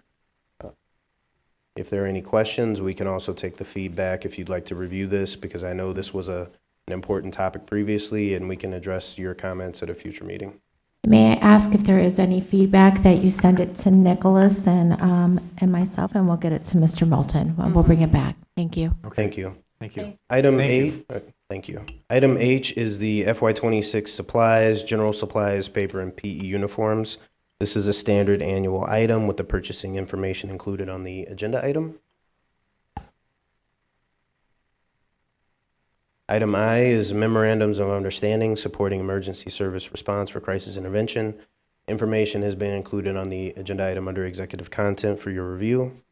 If there are any questions, we can also take the feedback if you'd like to review this, because I know this was an important topic previously, and we can address your comments at a future meeting. May I ask if there is any feedback that you send it to Nicholas and myself, and we'll get it to Mr. Moulton. We'll bring it back. Thank you. Thank you. Thank you. Item Thank eight, thank you. Item H is the FY26 supplies, general supplies, paper, and PE uniforms. This is a standard annual item with the purchasing information included on the agenda item. Item I is memorandums of understanding supporting emergency service response for crisis intervention. Information has been included on the agenda item under executive content for your review.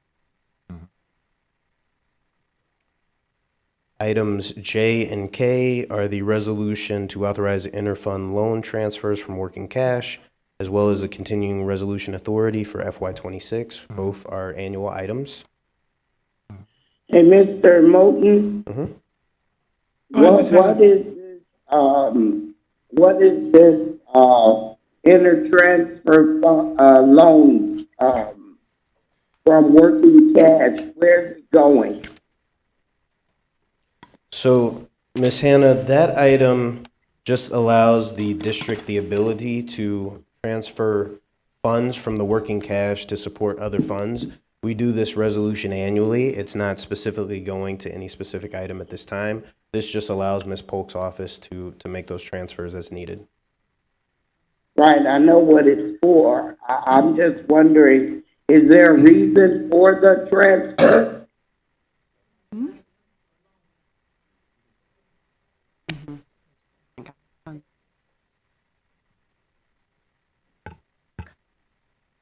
Items J and K are the resolution to authorize interfund loan transfers from working cash, as well as the continuing resolution authority for FY26. Both are annual items. Hey, Mr. Moulton, what is this intertransfer loan from working cash? Where's it going? So, Ms. Hannah, that item just allows the district the ability to transfer funds from the working cash to support other funds. We do this resolution annually. It's not specifically going to any specific item at this time. This just allows Ms. Polk's office to make those transfers as needed. Right, I know what it's for. I'm just wondering, is there a reason for the transfer?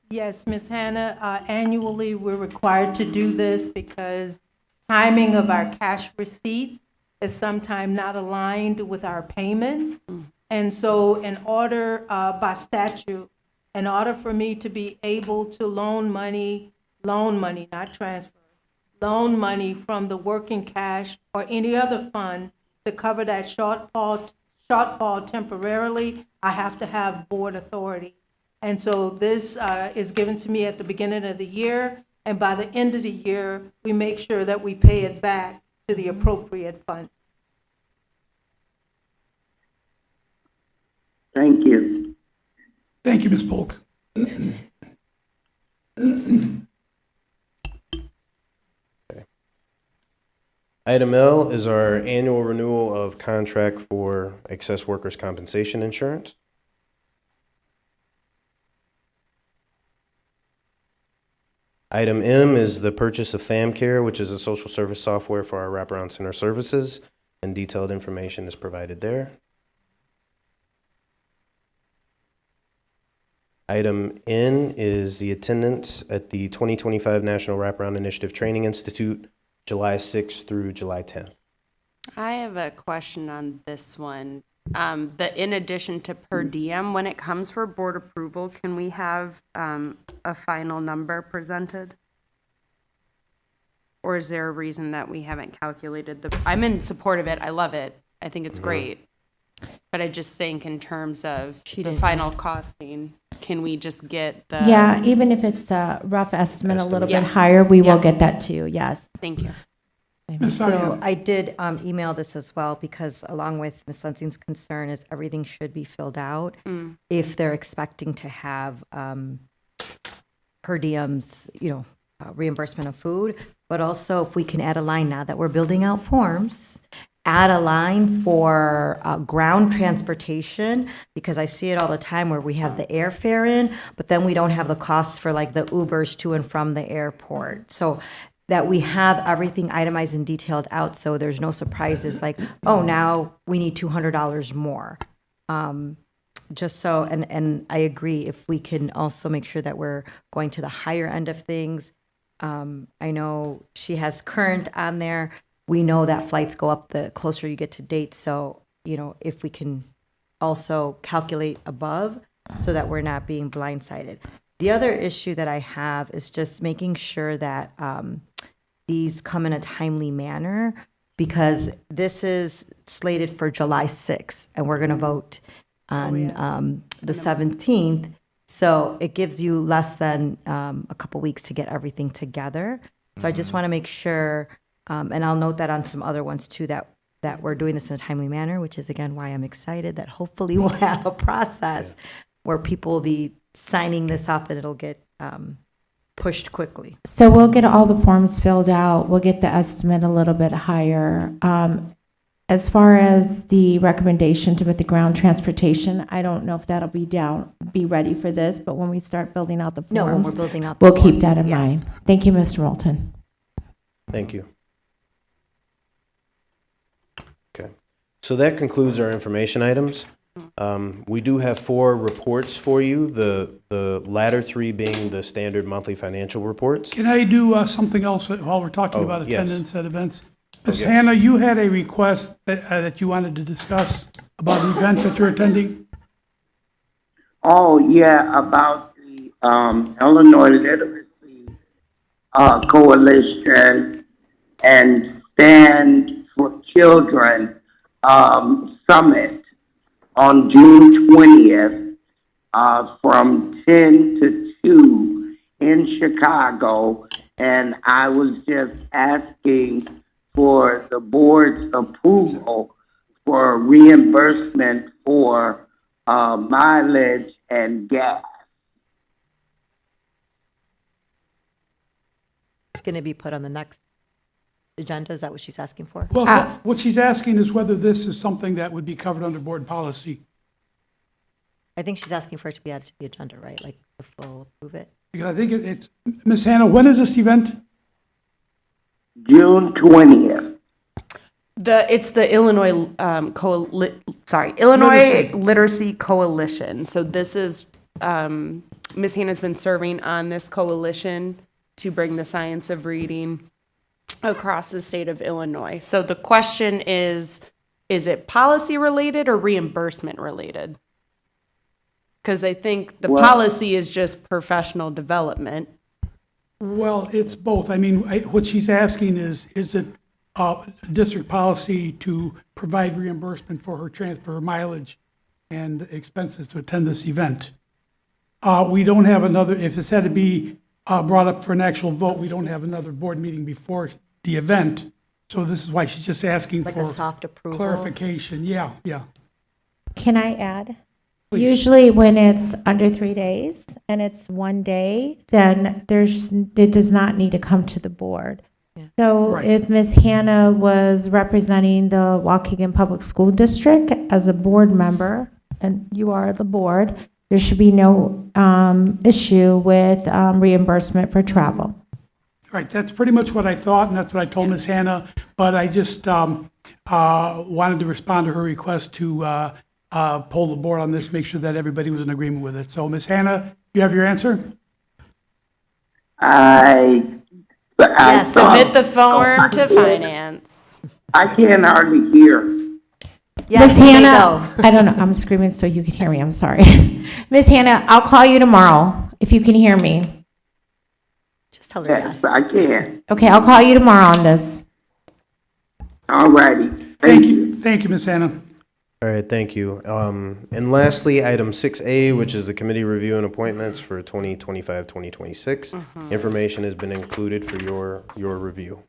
Yes, Ms. Hannah, annually, we're required to do this because timing of our cash receipts is sometimes not aligned with our payments. And so in order, by statute, in order for me to be able to loan money, not transfer, loan money from the working cash or any other fund to cover that shortfall temporarily, I have to have board authority. And so this is given to me at the beginning of the year, and by the end of the year, we make sure that we pay it back to the appropriate fund. Thank you. Thank you, Ms. Polk. Item L is our annual renewal of contract for excess workers' compensation insurance. Item M is the purchase of FamCare, which is a social service software for our wraparound center services, and detailed information is provided there. Item N is the attendance at the 2025 National Wraparound Initiative Training Institute, July 6th through July 10th. I have a question on this one. In addition to per diem, when it comes for board approval, can we have a final number presented? Or is there a reason that we haven't calculated I'm in support of it. I love it. I think it's great. But I just think in terms of the final costing, can we just get the? Yeah, even if it's a rough estimate, a little bit Yeah. higher, we will Yeah. get that to you, yes. Thank you. Ms. So Science. I did email this as well, because along with Ms. Lensing's concern is everything should be filled out if they're expecting to have per diems, reimbursement of food, but also if we can add a line now that we're building out forms, add a line for ground transportation, because I see it all the time where we have the airfare in, but then we don't have the costs for like the Ubers to and from the airport. So that we have everything itemized and detailed out, so there's no surprises like, oh, now we need $200 more. Just so, and I agree, if we can also make sure that we're going to the higher end of things. I know she has current on there. We know that flights go up the closer you get to date. So, if we can also calculate above so that we're not being blindsided. The other issue that I have is just making sure that these come in a timely manner, because this is slated for July 6th and we're going to vote on the 17th. So it gives you less than a couple weeks to get everything together. So I just want to make sure, and I'll note that on some other ones too, that we're doing this in a timely manner, which is again why I'm excited that hopefully we'll have a process where people will be signing this off and it'll get pushed quickly. So we'll get all the forms filled out. We'll get the estimate a little bit higher. As far as the recommendation to put the ground transportation, I don't know if that'll be ready for this, but when we start building out the forms, No, when we're building out the we'll keep that forms, in yeah. mind. Thank you, Mr. Moulton. Thank you. Okay, so that concludes our information items. We do have 4 reports for you, the latter 3 being the standard monthly financial reports. Can I do something else while we're talking Oh, about yes. attendance at events? Ms. yes. Hannah, you had a request that you wanted to discuss about an event that you're attending? Oh, yeah, about the Illinois Literacy Coalition and Stand for Children Summit on June 20th from 10 to 2 in Chicago. And I was just asking for the board's approval for reimbursement for mileage and gas. Going to be put on the next agenda, is that what she's asking for? Well, what she's asking is whether this is something that would be covered under board policy. I think she's asking for it to be added to the agenda, right? Like, if we'll approve it. Because I think it's, Ms. Hannah, when is this event? June 20th. It's the Illinois Illinois Literacy Coalition. So this is Ms. Hannah's been serving on this coalition to bring the science of reading across the state of Illinois. So the question is it policy related or reimbursement related? Because I think the policy is just professional development. Well, it's both. I mean, what she's asking is it district policy to provide reimbursement for her transfer mileage and expenses to attend this event? We don't have another, if this had to be brought up for an actual vote, we don't have another board meeting before the event. So this is why she's just asking Like for a soft approval? clarification. Yeah. Can I add? Please. Usually when it's under 3 days and it's one day, then it does not need to come to the board. So Right. if Ms. Hannah was representing the Waukegan Public School District as a board member, and you are the board, there should be no issue with reimbursement for travel. Right, that's pretty much what I thought, and that's what I told Ms. Hannah, but I just wanted to respond to her request to poll the board on this, make sure that everybody was in agreement with it. So, Ms. Hannah, you have your answer? Yes, Submit the form to finance. I can't hardly hear. Yes, Ms. you may Hannah, go. I don't know, I'm screaming so you can hear me, I'm sorry. Ms. Hannah, I'll call you tomorrow if you can hear me. Just tell her yes. Yes, I can. Okay, I'll call you tomorrow on this. All righty. Thank you. Thank you, Ms. Hannah. All right, thank you. And lastly, item 6A, which is the committee review and appointments for 2025, 2026. Information has been included for your review.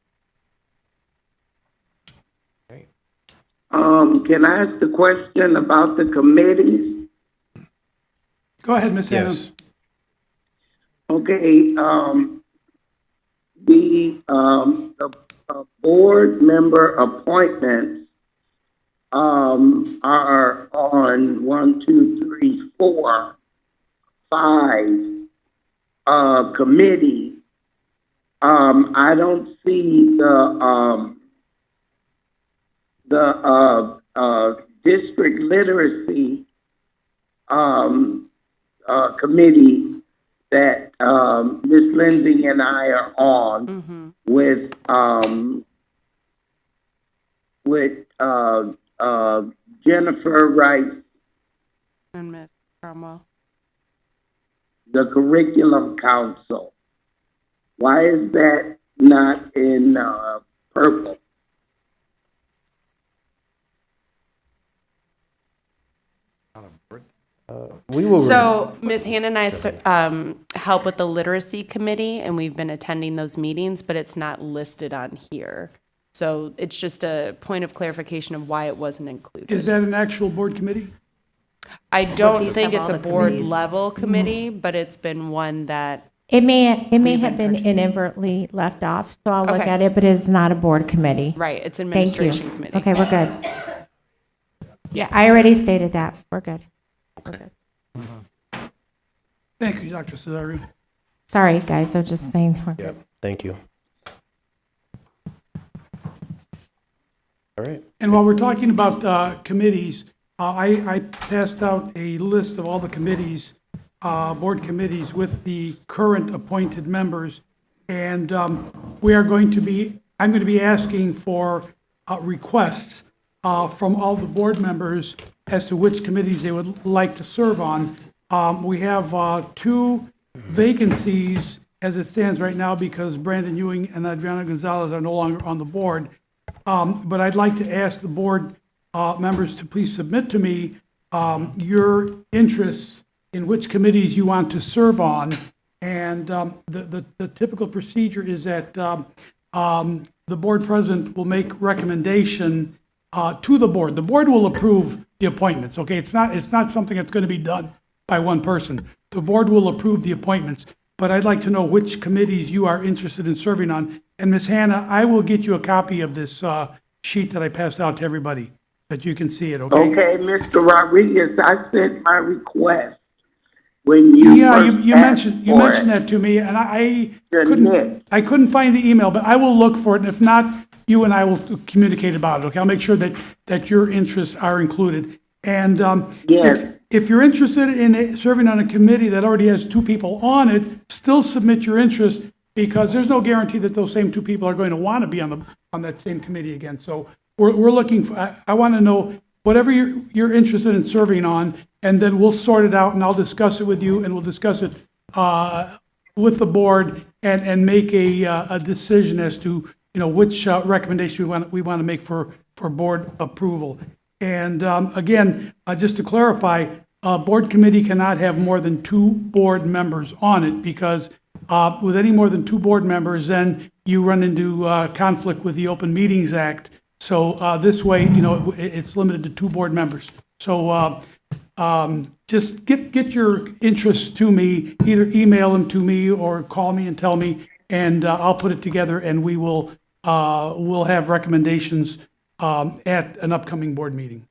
Can I ask a question about the committees? Go ahead, Ms. Hannah. Yes. Okay, the board member appointments, are on 1, 2, 3, 4, 5, committees. I don't see the district literacy, committee that, Ms. Lindsay and I are on with Jennifer Rice, And Ms. Cromwell. the Curriculum Council. Why is that not in, purple? We will. So Ms. Hannah and I help with the literacy committee, and we've been attending those meetings, but it's not listed on here. So it's just a point of clarification of why it wasn't included. Is that an actual board committee? I don't these think have it's all a the board committees. level committee, but it's been one that, It may have been inadvertently left off, so I'll look Okay. at it, but it's not a board committee. right, it's Thank administration you. committee. Okay, we're good. Yeah, I already stated that. We're good. We're good. Thank you, Dr. Cesare. Sorry, guys, I was just saying. We're good. Yep, thank you. All right. And while we're talking about committees, I passed out a list of all the committees, board committees with the current appointed members. And I'm going to be asking for requests from all the board members as to which committees they would like to serve on. We have 2 vacancies as it stands right now because Brandon Ewing and Adriana Gonzalez are no longer on the board. But I'd like to ask the board members to please submit to me your interests in which committees you want to serve on. And the typical procedure is that the board president will make recommendation to the board. The board will approve the appointments, okay? It's not something that's going to be done by one person. The board will approve the appointments, but I'd like to know which committees you are interested in serving on. And Ms. Hannah, I will get you a copy of this sheet that I passed out to everybody, that you can see it, okay? Okay, Mr. Rodriguez, I sent my request when you Yeah, first you asked mentioned for it. that to me, and I Submit. couldn't find the email, but I will look for it, and if not, you and I will communicate about it, okay? I'll make sure that your interests are included. And Yes. if you're interested in serving on a committee that already has 2 people on it, still submit your interest, because there's no guarantee that those same 2 people are going to want to be on that same committee again. So we're looking for, I want to know whatever you're interested in serving on, and then we'll sort it out, and I'll discuss it with you, and we'll discuss it with the board, and make a decision as to, which recommendation we want to make for board approval. And again, just to clarify, a board committee cannot have more than 2 board members on it, because with any more than 2 board members, then you run into conflict with the Open Meetings Act. So this way, it's limited to 2 board members. So just get your interests to me, either email them to me or call me and tell me, and I'll put it together, and we'll have recommendations at an upcoming board meeting.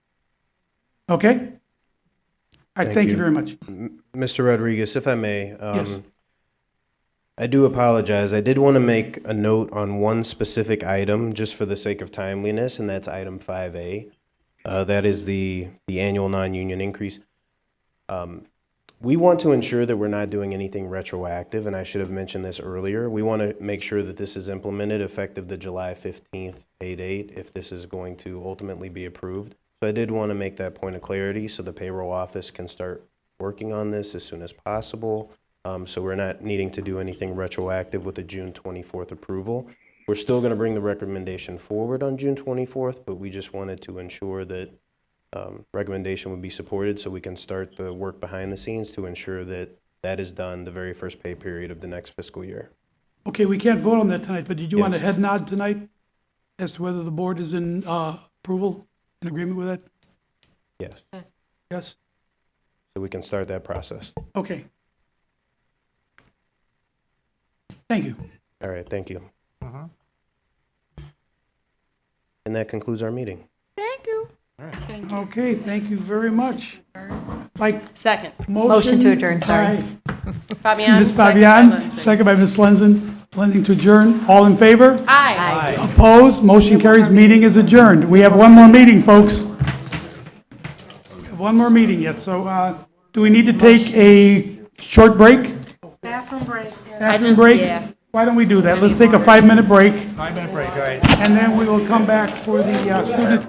Okay? I thank you very much. Mr. Rodriguez, if I may, Yes. I do apologize. I did want to make a note on one specific item, just for the sake of timeliness, and that's item 5A. That is the annual non-union increase. We want to ensure that we're not doing anything retroactive, and I should have mentioned this earlier. We want to make sure that this is implemented effective the July 15th pay date, if this is going to ultimately be approved. So I did want to make that point of clarity so the payroll office can start working on this as soon as possible. So we're not needing to do anything retroactive with the June 24th approval. We're still going to bring the recommendation forward on June 24th, but we just wanted to ensure that recommendation would be supported so we can start the work behind the scenes to ensure that that is done the very first pay period of the next fiscal year. Okay, we can't vote on that tonight, but did you want a Yes. head nod tonight as to whether the board is in approval? in agreement with that? Yes, Yes? so we can start that process. Okay. Thank you. All right, thank you. And that concludes our meeting. Okay, thank you very much. Like, Second. Motion to adjourn, sorry. Fabian? Ms. second by Fabian, Lindsay. second by Ms. Lenzen to adjourn. All in favor? Aye. Opposed? Motion carries. Meeting is adjourned. We have one more meeting, folks. We have one more meeting yet, so do we need to take a short break? Bathroom break. Bathroom break? yeah. Why don't we do that? Let's take a 5-minute break, 5-minute break, all right. and then we will come back for the student.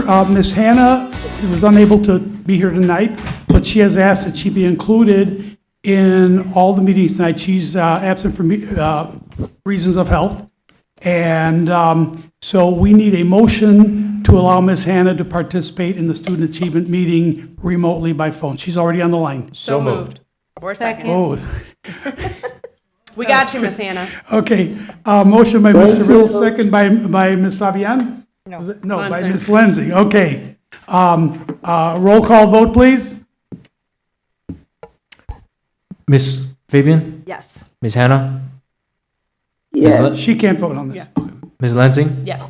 Ms. Hannah was unable to be here tonight, but she has asked that she be included in all the meetings tonight. She's absent for reasons of health. And so we need a motion to allow Ms. Hannah to participate in the student achievement meeting remotely by phone. She's already on the line. So moved. Or second. Oh, We got you, Miss Hannah. okay. Motion by Mr. Riddle, second by Ms. Fabian? No, by Lenzer. Ms. Lenzi. Okay. Roll call vote, please. Miss Fabian? Yes. Miss Hannah? Yes. She can't vote on this. Ms. Lansing? Yes.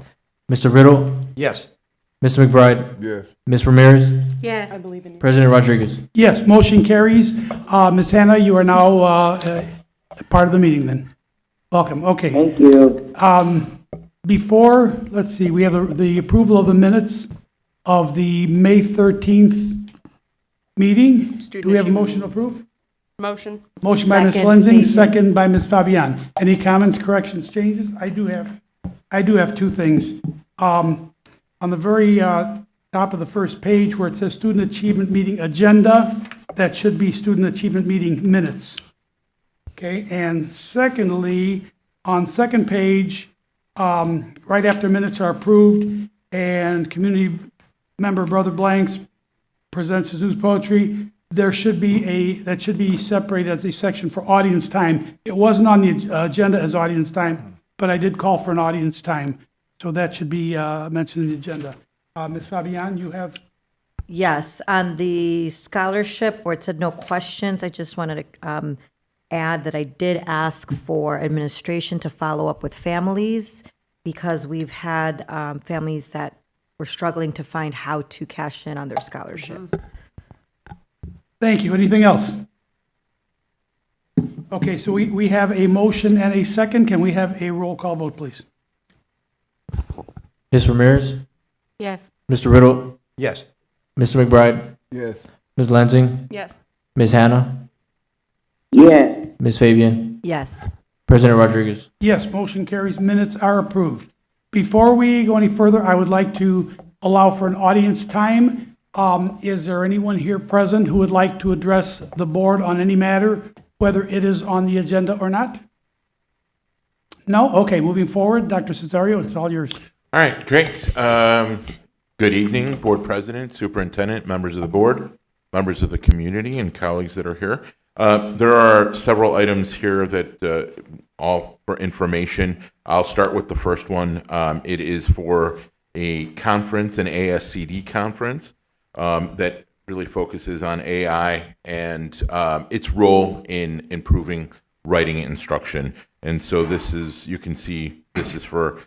Mr. Riddle? Yes. Mr. McBride? Yes. Ms. Ramirez? Yes. I believe in you. President Rodriguez? Yes, motion carries. Ms. Hannah, you are now part of the meeting then. Welcome, okay. Thank you. Before, let's see, we have the approval of the minutes of the May 13th meeting. Do we have a motion to approve? Motion. Motion by Ms. Second, Lenzing, Fabian. second by Ms. Fabian. Any comments, corrections, changes? I do have two things. On the very top of the first page where it says Student Achievement Meeting Agenda, that should be Student Achievement Meeting Minutes. Okay, and secondly, on second page, right after minutes are approved and community member Brother Blanks presents his news poetry, there should be that should be separated as a section for audience time. It wasn't on the agenda as audience time, but I did call for an audience time. So that should be mentioned in the agenda. Ms. Fabian, you have? Yes, on the scholarship where it said no questions, I just wanted to add that I did ask for administration to follow up with families because we've had families that were struggling to find how to cash in on their scholarship. Thank you. Anything else? Okay, so we have a motion and a second. Can we have a roll call vote, please? Ms. Ramirez? Yes. Mr. Riddle? Yes. Mr. McBride? Yes. Ms. Lansing? Yes. Ms. Hannah? Yes. Ms. Fabian? Yes. President Rodriguez? Yes, motion carries. Minutes are approved. Before we go any further, I would like to allow for an audience time. Is there anyone here present who would like to address the board on any matter, whether it is on the agenda or not? No? Okay, moving forward. Dr. Cesario, it's all yours. All right, great. Good evening, Board President, Superintendent, members of the board, members of the community, and colleagues that are here. There are several items here that all for information. I'll start with the first one. It is for a conference, an ASCD conference, that really focuses on AI and its role in improving writing instruction. And so this is, you can see, this is for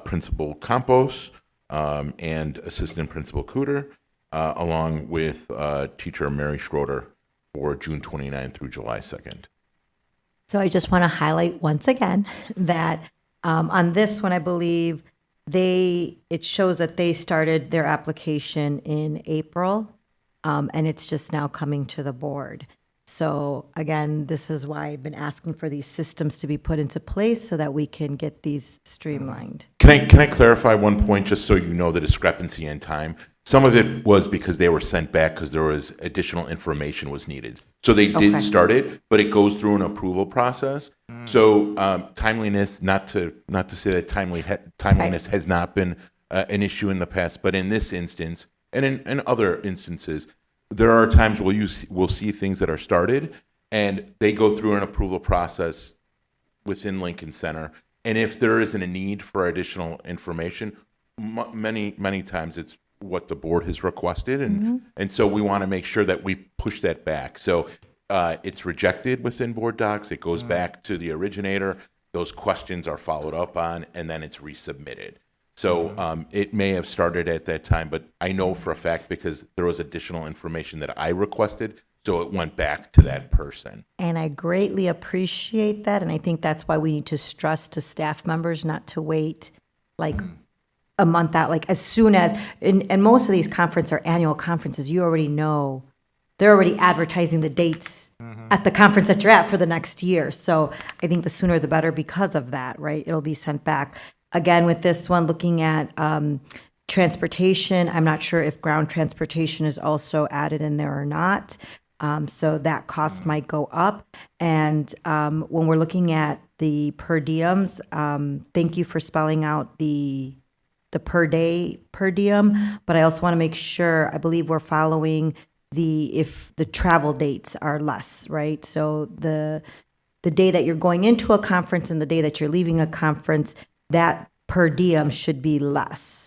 Principal Campos and Assistant Principal Cooter, along with Teacher Mary Schroeder for June 29th through July 2nd. So I just want to highlight once again that on this one, I believe it shows that they started their application in April, and it's just now coming to the board. So again, this is why I've been asking for these systems to be put into place so that we can get these streamlined. Can I clarify one point, just so you know the discrepancy in time? Some of it was because they were sent back because there was additional information was needed. So they did Okay. start it, but it goes through an approval process. So timeliness, not to say that timeliness has not been an issue in the past, but in this instance and in other instances, there are times where we'll see things that are started and they go through an approval process within Lincoln Center. And if there isn't a need for additional information, many times it's what the board has requested. And so we want to make sure that we push that back. So it's rejected within board docs. It goes back to the originator. Those questions are followed up on, and then it's resubmitted. So it may have started at that time, but I know for a fact because there was additional information that I requested, so it went back to that person. And I greatly appreciate that, and I think that's why we need to stress to staff members not to wait like a month out, like as soon as, and most of these conferences are annual conferences, you already know, they're already advertising the dates at the conference that you're at for the next year. So I think the sooner the better because of that, right? It'll be sent back. Again, with this one, looking at Transportation, I'm not sure if ground transportation is also added in there or not. So that cost might go up. And when we're looking at the per diems, thank you for spelling out the per day per diem. But I also want to make sure, I believe we're following if the travel dates are less, right? So the day that you're going into a conference and the day that you're leaving a conference, that per diem should be less.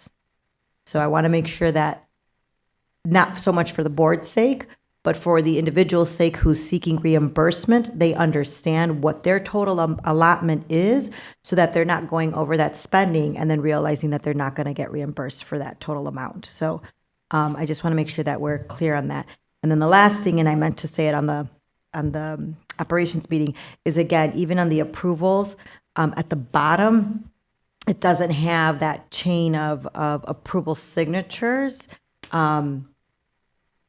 So I want to make sure that, not so much for the board's sake, but for the individual's sake who's seeking reimbursement, they understand what their total allotment is so that they're not going over that spending and then realizing that they're not going to get reimbursed for that total amount. So I just want to make sure that we're clear on that. And then the last thing, and I meant to say it on the operations meeting, is again, even on the approvals, at the bottom, it doesn't have that chain of approval signatures,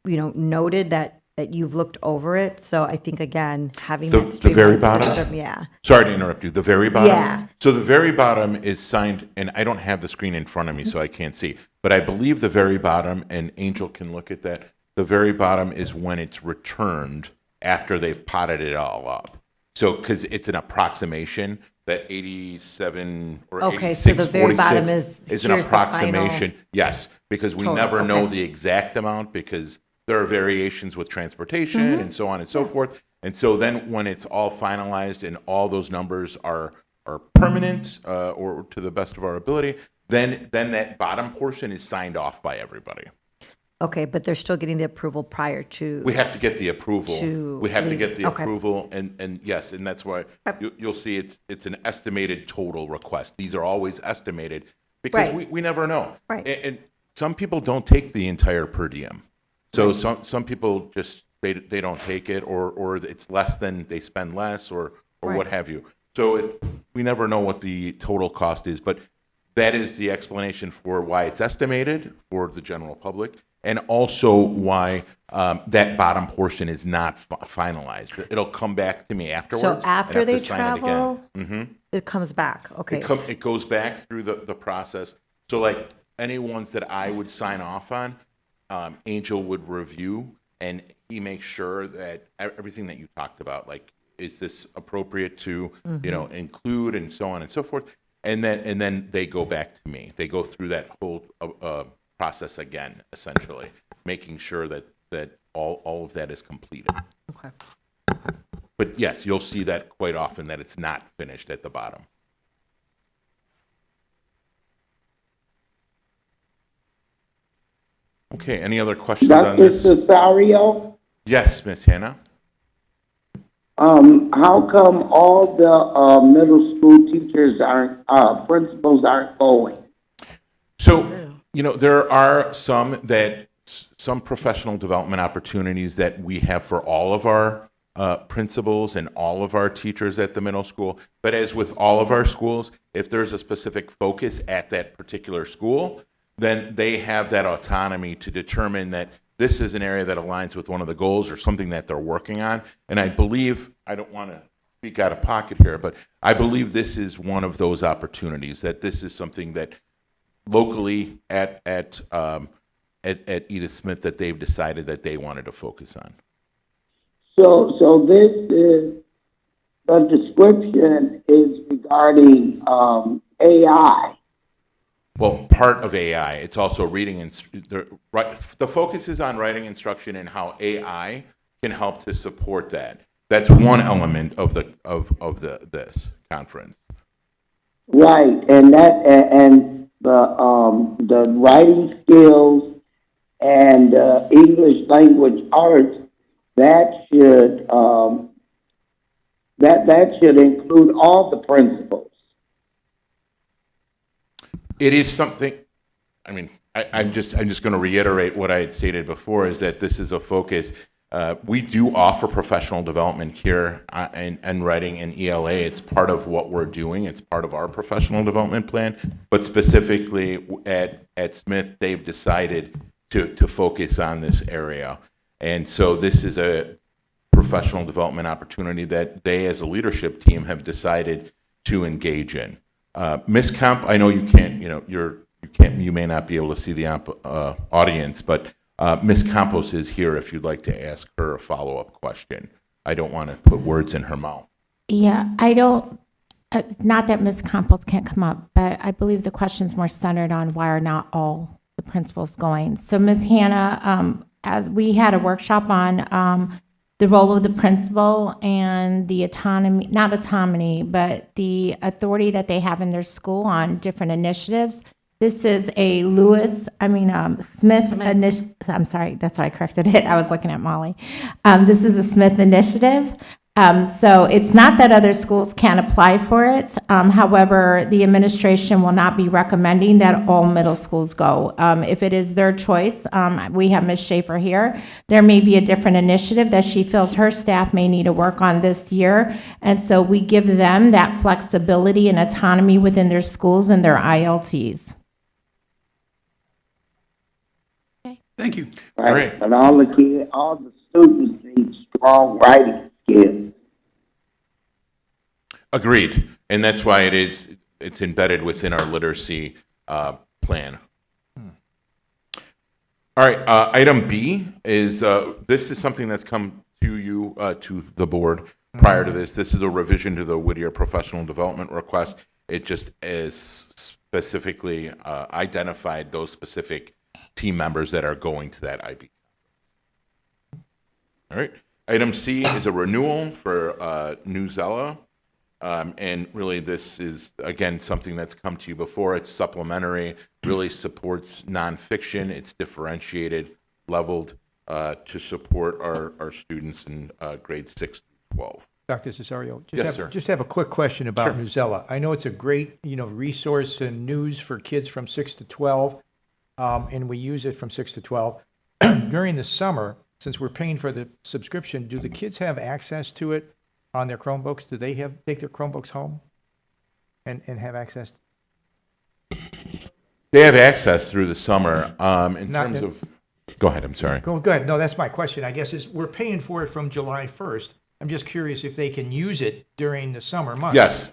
noted that you've looked over it. So I think, again, having that The very streamlined bottom? system, yeah. Sorry to interrupt you. The very bottom? Yeah. So the very bottom is signed, and I don't have the screen in front of me, so I can't see. But I believe the very bottom, and Angel can look at that, the very bottom is when it's returned after they've potted it all up. So, because it's an approximation, that 87 or Okay, so 86, the very 46 bottom is an here's the final approximation. Yes, because we total, never know okay. the exact amount because there are variations with transportation Mm-hmm. and so on and so forth. And so then when it's all finalized and all those numbers are permanent or to the best of our ability, then that bottom portion is signed off by everybody. Okay, but they're still getting the approval prior to. We have to get the approval. To We have to leave. get the Okay. approval, and yes, and that's why you'll see it's an estimated total request. These are always estimated because Right. we never know. Right. And some people don't take the entire per diem. So some people just they don't take it, or it's less than they spend less, or what Right. have you. So we never know what the total cost is, but that is the explanation for why it's estimated for the general public. And also why that bottom portion is not finalized. It'll come back to me afterwards. So after and I they have to sign it again. travel, Mhm. it comes back, okay. It goes back through the process. So like any ones that I would sign off on, Angel would review, and he makes sure that everything that you talked about, like, is this appropriate to, include and so on and so forth. And then they go back to me. They go through that whole process again, essentially, making sure that all of that is completed. Okay. But yes, you'll see that quite often, that it's not finished at the bottom. Okay, any other questions on Dr. this? Cesario, Yes, Miss Hannah? how come all the middle school teachers principals aren't going? So, there are some professional development opportunities that we have for all of our principals and all of our teachers at the middle school. But as with all of our schools, if there's a specific focus at that particular school, then they have that autonomy to determine that this is an area that aligns with one of the goals or something that they're working on. And I believe, I don't want to speak out of pocket here, but I believe this is one of those opportunities, that this is something that locally at Edith Smith that they've decided that they wanted to focus on. So this is, the description is regarding AI. Well, part of AI, it's also reading the focus is on writing instruction and how AI can help to support that. That's one element of this conference. Right, and the writing skills and English language arts, that should include all the principals. It is something, I mean, I'm just going to reiterate what I had stated before, is that this is a focus. We do offer professional development here and writing in ELA. It's part of what we're doing. It's part of our professional development plan. But specifically at Smith, they've decided to focus on this area. And so this is a professional development opportunity that they as a leadership team have decided to engage in. Ms. Kemp, I know you can't, you're you may not be able to see the audience, but Ms. Campos is here if you'd like to ask her a follow-up question. I don't want to put words in her mouth. Yeah, I don't, not that Ms. Campos can't come up, but I believe the question's more centered on why are not all the principals going. So Ms. Hannah, as we had a workshop on the role of the principal and the autonomy, not autonomy, but the authority that they have in their school on different initiatives. This is a Smith initiative. I'm sorry, that's why I corrected it. I was looking at Molly. This is a Smith initiative. So it's not that other schools can't apply for it. However, the administration will not be recommending that all middle schools go. If it is their choice, we have Ms. Schaefer here. There may be a different initiative that she feels her staff may need to work on this year. And so we give them that flexibility and autonomy within their schools and their ILTs. Thank you. Right. And all the students need strong writing skills. Agreed, and that's why it's embedded within our literacy plan. All right, item B is, this is something that's come to you, to the board prior to this. This is a revision to the Whittier Professional Development request. It just is specifically identified those specific team members that are going to that IB. All right. Item C is a renewal for Newsella. And really, this is, again, something that's come to you before. It's supplementary, really supports nonfiction. It's differentiated, leveled to support our students in grades 6 through 12. Dr. Cesario, Yes, sir. just have a quick question about Sure. Newsella. I know it's a great, resource and news for kids from 6 to 12, and we use it from 6 to 12. During the summer, since we're paying for the subscription, do the kids have access to it on their Chromebooks? Do they take their Chromebooks home and have access? They have access through the summer. In Not terms in- of, go ahead. I'm sorry. Go ahead. No, that's my question. I guess is we're paying for it from July 1st. I'm just curious if they can use it during the summer months. Yes.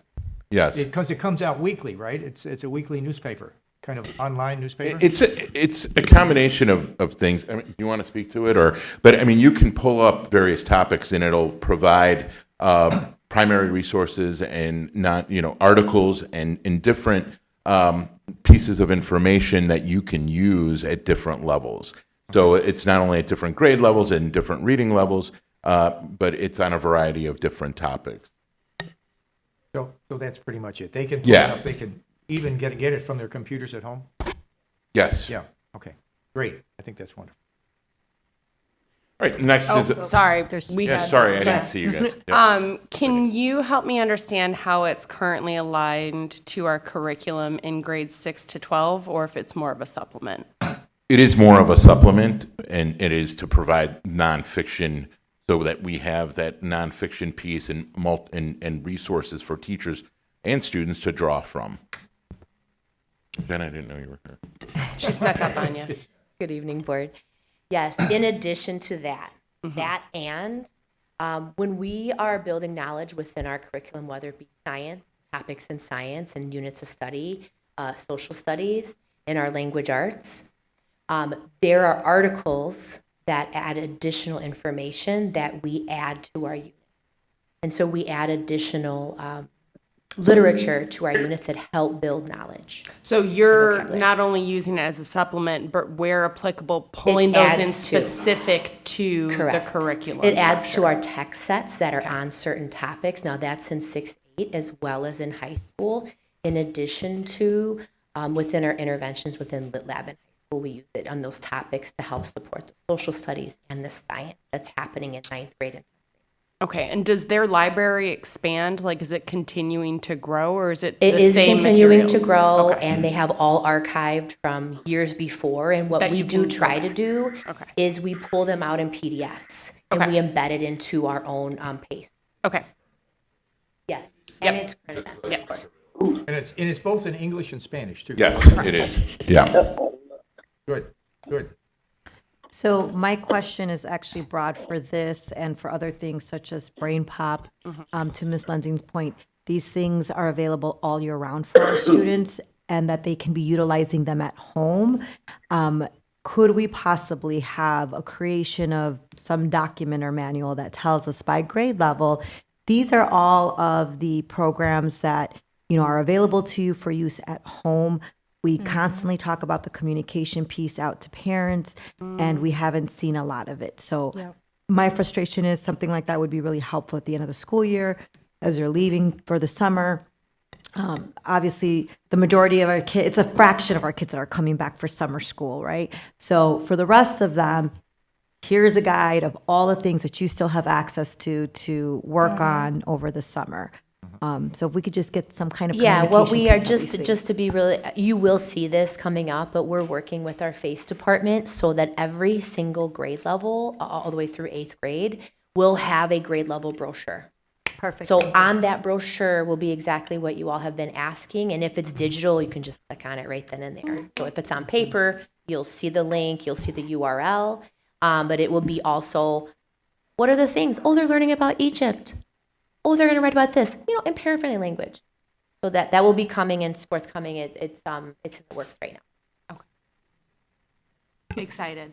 Yes. Because it comes out weekly, right? It's a weekly newspaper, kind of online newspaper. It's a combination of things. I mean, do you want to speak to it, but I mean, you can pull up various topics and it'll provide primary resources and articles and different pieces of information that you can use at different levels. So it's not only at different grade levels and different reading levels, but it's on a variety of different topics. So that's pretty much it. They can pull it Yeah. up. They can even get it from their computers at home. Yes. Yeah. Okay. Great. I think that's wonderful. All right. Next is. Sorry, Sorry, I didn't see you guys. Yep. Can you help me understand how it's currently aligned to our curriculum in grades 6 to 12, or if it's more of a supplement? It is more of a supplement, and it is to provide nonfiction so that we have that nonfiction piece and resources for teachers and students to draw from. Jen, I didn't know you were here. She snuck up on you. Good evening, board. Yes, in addition to that, when we are building knowledge within our curriculum, whether it be science, topics in science and units of study, social studies, and our language arts, there are articles that add additional information that we add to our units. And so we add additional literature to our units that help build knowledge. So you're not only using it as a supplement, but where applicable, pulling those in specific to the curriculum. It adds to our text sets that are on certain topics. Now that's in 6-8 as well as in high school. In addition to within our interventions within Lit Lab in high school, we use it on those topics to help support the social studies and the science that's happening in 9th grade and Okay, and does their library expand? Like, is it continuing to grow, or is it It the is same continuing materials? to grow, Okay. and they have all archived from years before. And what That we you do can- try to do is we pull them out in PDFs and we embed it into our own pace. Okay. Yes, and it's current events, of course. And it's both in English and Spanish too. Yes, it is. Yeah. Good. Good. So my question is actually broad for this and for other things such as Brain Pop. To Ms. Lenzing's point, these things are available all year round for our students. and that they can be utilizing them at home. Could we possibly have a creation of some document or manual that tells us by grade level, these are all of the programs that, are available to you for use at home. We constantly talk about the communication piece out to parents, and we haven't seen a lot of it. So my frustration is something like that would be really helpful at the end of the school year as you're leaving for the summer. Obviously, the majority of our kids, it's a fraction of our kids that are coming back for summer school, right? So for the rest of them, here's a guide of all the things that you still have access to work on over the summer. So if we could just get some kind of What we are, piece at least. just to be really, you will see this coming up, but we're working with our FACE department so that every single grade level, all the way through 8th grade, will have a grade level brochure. Perfect. So on that brochure will be exactly what you all have been asking, and if it's digital, you can just click on it right then and there. So if it's on paper, you'll see the link, you'll see the URL, but it will be also, what are the things? Oh, they're learning about Egypt. Oh, they're going to write about this, in parent-friendly language. So that will be coming and forthcoming. It's in the works right now. Excited.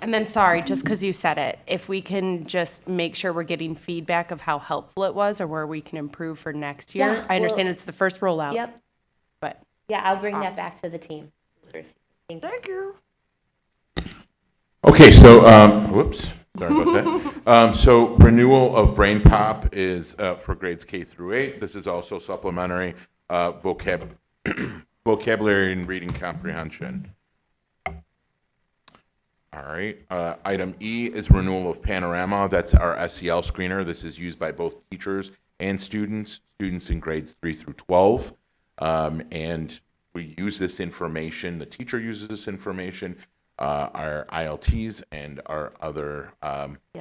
And then, sorry, just because you said it, if we can just make sure we're getting feedback of how helpful it was or where we can improve for next year. Yeah, I understand well, it's the first rollout. Yep. But Yeah, I'll bring Awesome. that back to the team. Thank you. Okay, so, whoops, sorry about that. So renewal of Brain Pop is for grades K through 8. This is also supplementary vocabulary and reading comprehension. All right, item E is renewal of Panorama. That's our SEL screener. This is used by both teachers and students in grades 3 through 12. And we use this information, the teacher uses this information, our ILTs and our other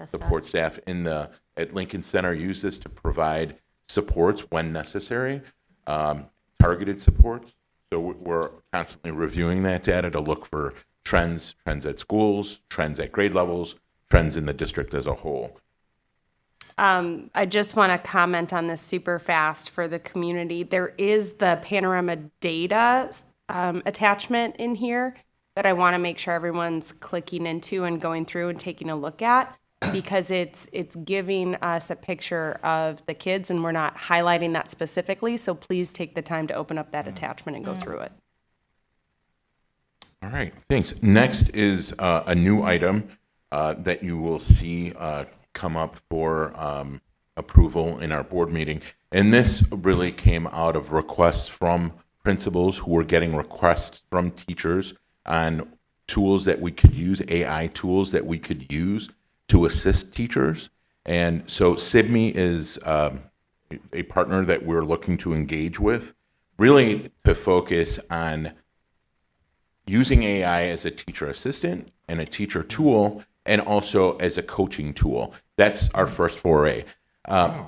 support staff at Lincoln Center use this to provide supports when necessary, targeted supports. So we're constantly reviewing that data to look for trends at schools, trends at grade levels, trends in the district as a whole. I just want to comment on this super fast for the community. There is the Panorama data attachment in here that I want to make sure everyone's clicking into and going through and taking a look at, because it's giving us a picture of the kids, and we're not highlighting that specifically. So please take the time to open up that attachment and go through it. All right, thanks. Next is a new item that you will see come up for approval in our board meeting. And this really came out of requests from principals who were getting requests from teachers on tools that we could use, AI tools that we could use to assist teachers. And so SIBME is a partner that we're looking to engage with, really to focus on using AI as a teacher assistant and a teacher tool, and also as a coaching tool. That's our first foray.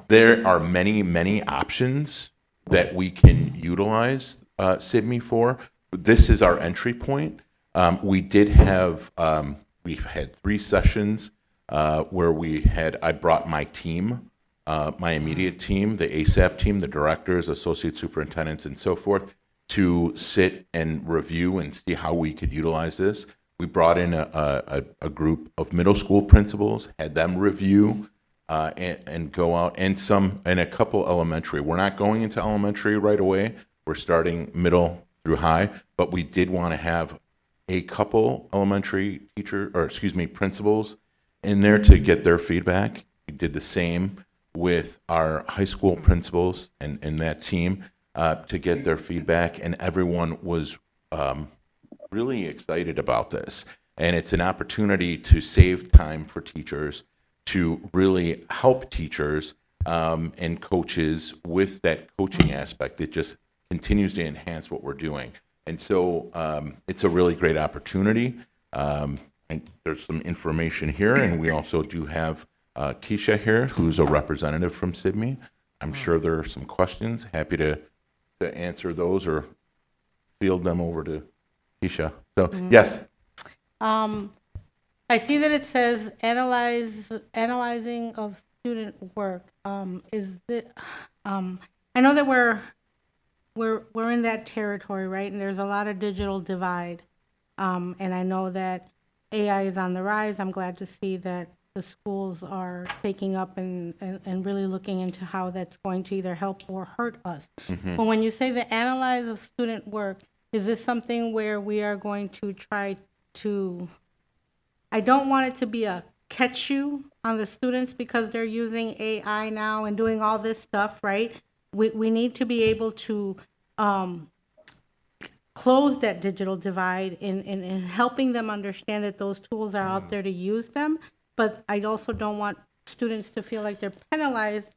There are many, many options that we can utilize SIBME for. This is our entry point. We've had 3 sessions where I brought my team, my immediate team, the ASAP team, the directors, associate superintendents, and so forth, to sit and review and see how we could utilize this. We brought in a group of middle school principals, had them review and go out, and a couple elementary. We're not going into elementary right away. We're starting middle through high, but we did want to have a couple elementary principals in there to get their feedback. We did the same with our high school principals and that team to get their feedback, and everyone was really excited about this. And it's an opportunity to save time for teachers, to really help teachers and coaches with that coaching aspect. It just continues to enhance what we're doing. And so it's a really great opportunity. And there's some information here, and we also do have Keisha here, who's a representative from SIBME. I'm sure there are some questions. Happy to answer those or field them over to Keisha. So, yes. I see that it says analyzing of student work. I know that we're in that territory, right? And there's a lot of digital divide. And I know that AI is on the rise. I'm glad to see that the schools are taking up and really looking into how that's going to either help or hurt us. Mhm. But when you say the analyze of student work, is this something where we are going to try to, I don't want it to be a catch you on the students because they're using AI now and doing all this stuff, right? We need to be able to close that digital divide in helping them understand that those tools are out there to use them. But I also don't want students to feel like they're penalized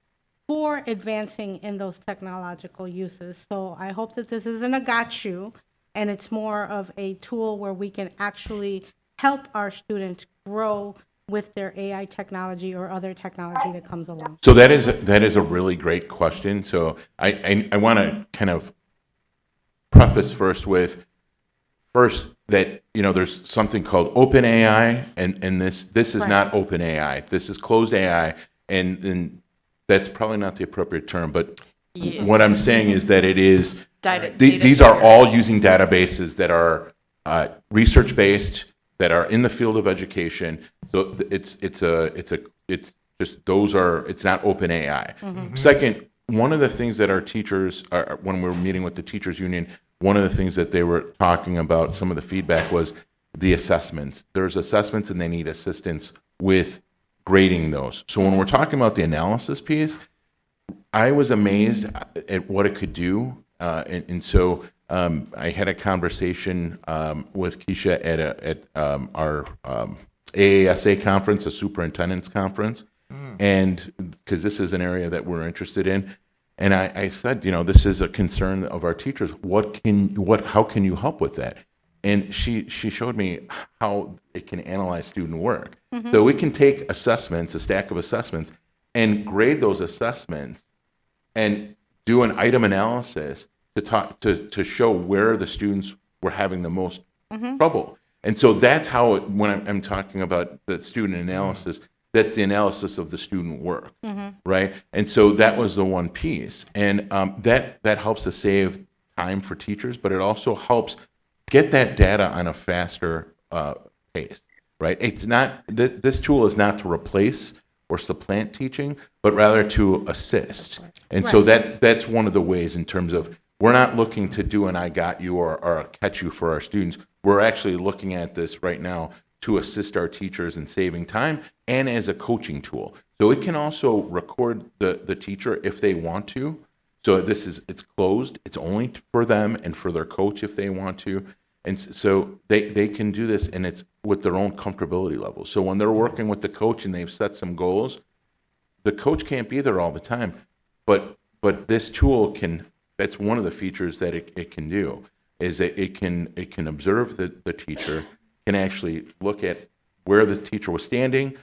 for advancing in those technological uses. So I hope that this isn't a got you, and it's more of a tool where we can actually help our students grow with their AI technology or other technology that comes along. So that is a really great question. So I want to kind of preface first that, you know, there's something called OpenAI, and this is Right. not OpenAI. This is closed AI, and that's probably not the appropriate term, but Yeah. what I'm saying is that it is, Data these are center. all using databases that are research-based, that are in the field of education. So it's just, it's not OpenAI. Second, one of the things that our teachers, when we were meeting with the teachers union, one of the things that they were talking about, some of the feedback was the assessments. There's assessments and they need assistance with grading those. So when we're talking about the analysis piece, I was amazed at what it could do. And so I had a conversation with Keisha at our AASA conference, a superintendent's conference, and because this is an area that we're interested in. And I said, you know, this is a concern of our teachers. How can you help with that? And she showed me how it can analyze student work. So we can take assessments, a stack of assessments, and grade those assessments and do an item analysis to show where the students were having the most trouble. And so that's how, when I'm talking about the student analysis, that's the analysis of the student work, right? And so that was the one piece. And that helps to save time for teachers, but it also helps get that data on a faster pace, right? It's not, this tool is not to replace or supplant teaching, but rather to assist. And so that's one of the ways in terms of, we're not looking to do an I got you or a catch you for our students. We're actually looking at this right now to assist our teachers in saving time and as a coaching tool. So it can also record the teacher if they want to. So it's closed. It's only for them and for their coach if they want to. And so they can do this, and it's with their own comfortability level. So when they're working with the coach and they've set some goals, the coach can't be there all the time. But this tool can, that's one of the features that it can do, is that it can observe the teacher, can actually look at where the teacher was standing,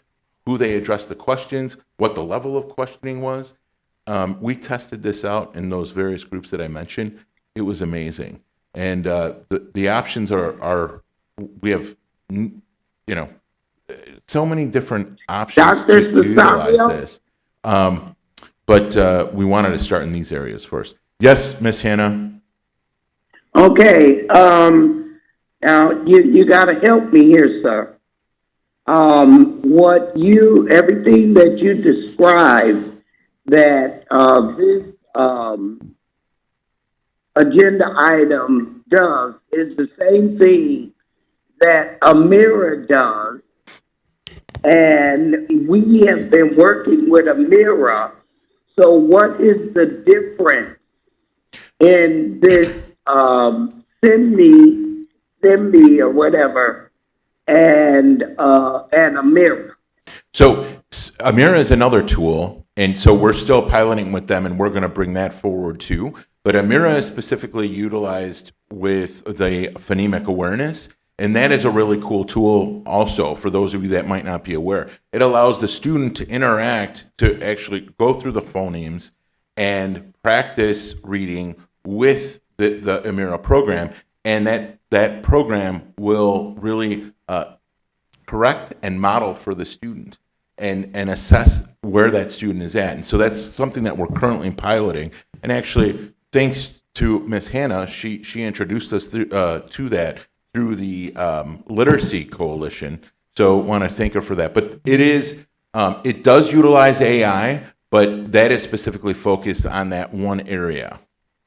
who they addressed the questions, what the level of questioning was. We tested this out in those various groups that I mentioned. It was amazing. And the options are we have, you know, so many different options Dr. to utilize Cesario? this. But we wanted to start in these areas first. Yes, Miss Hannah? Okay, now you gotta help me here, sir. Everything that you described, that this agenda item does is the same thing that Amira does. And we have been working with Amira. So what is the difference in this SIMBI or whatever and Amira? So Amira is another tool, and so we're still piloting with them, and we're going to bring that forward too. But Amira is specifically utilized with the phonemic awareness, and that is a really cool tool also for those of you that might not be aware. It allows the student to interact, to actually go through the phonemes and practice reading with the Amira program, and that program will really correct and model for the student and assess where that student is at. And so that's something that we're currently piloting. And actually, thanks to Miss Hannah, she introduced us to that through the Literacy Coalition. So want to thank her for that. But it does utilize AI, but that is specifically focused on that one area.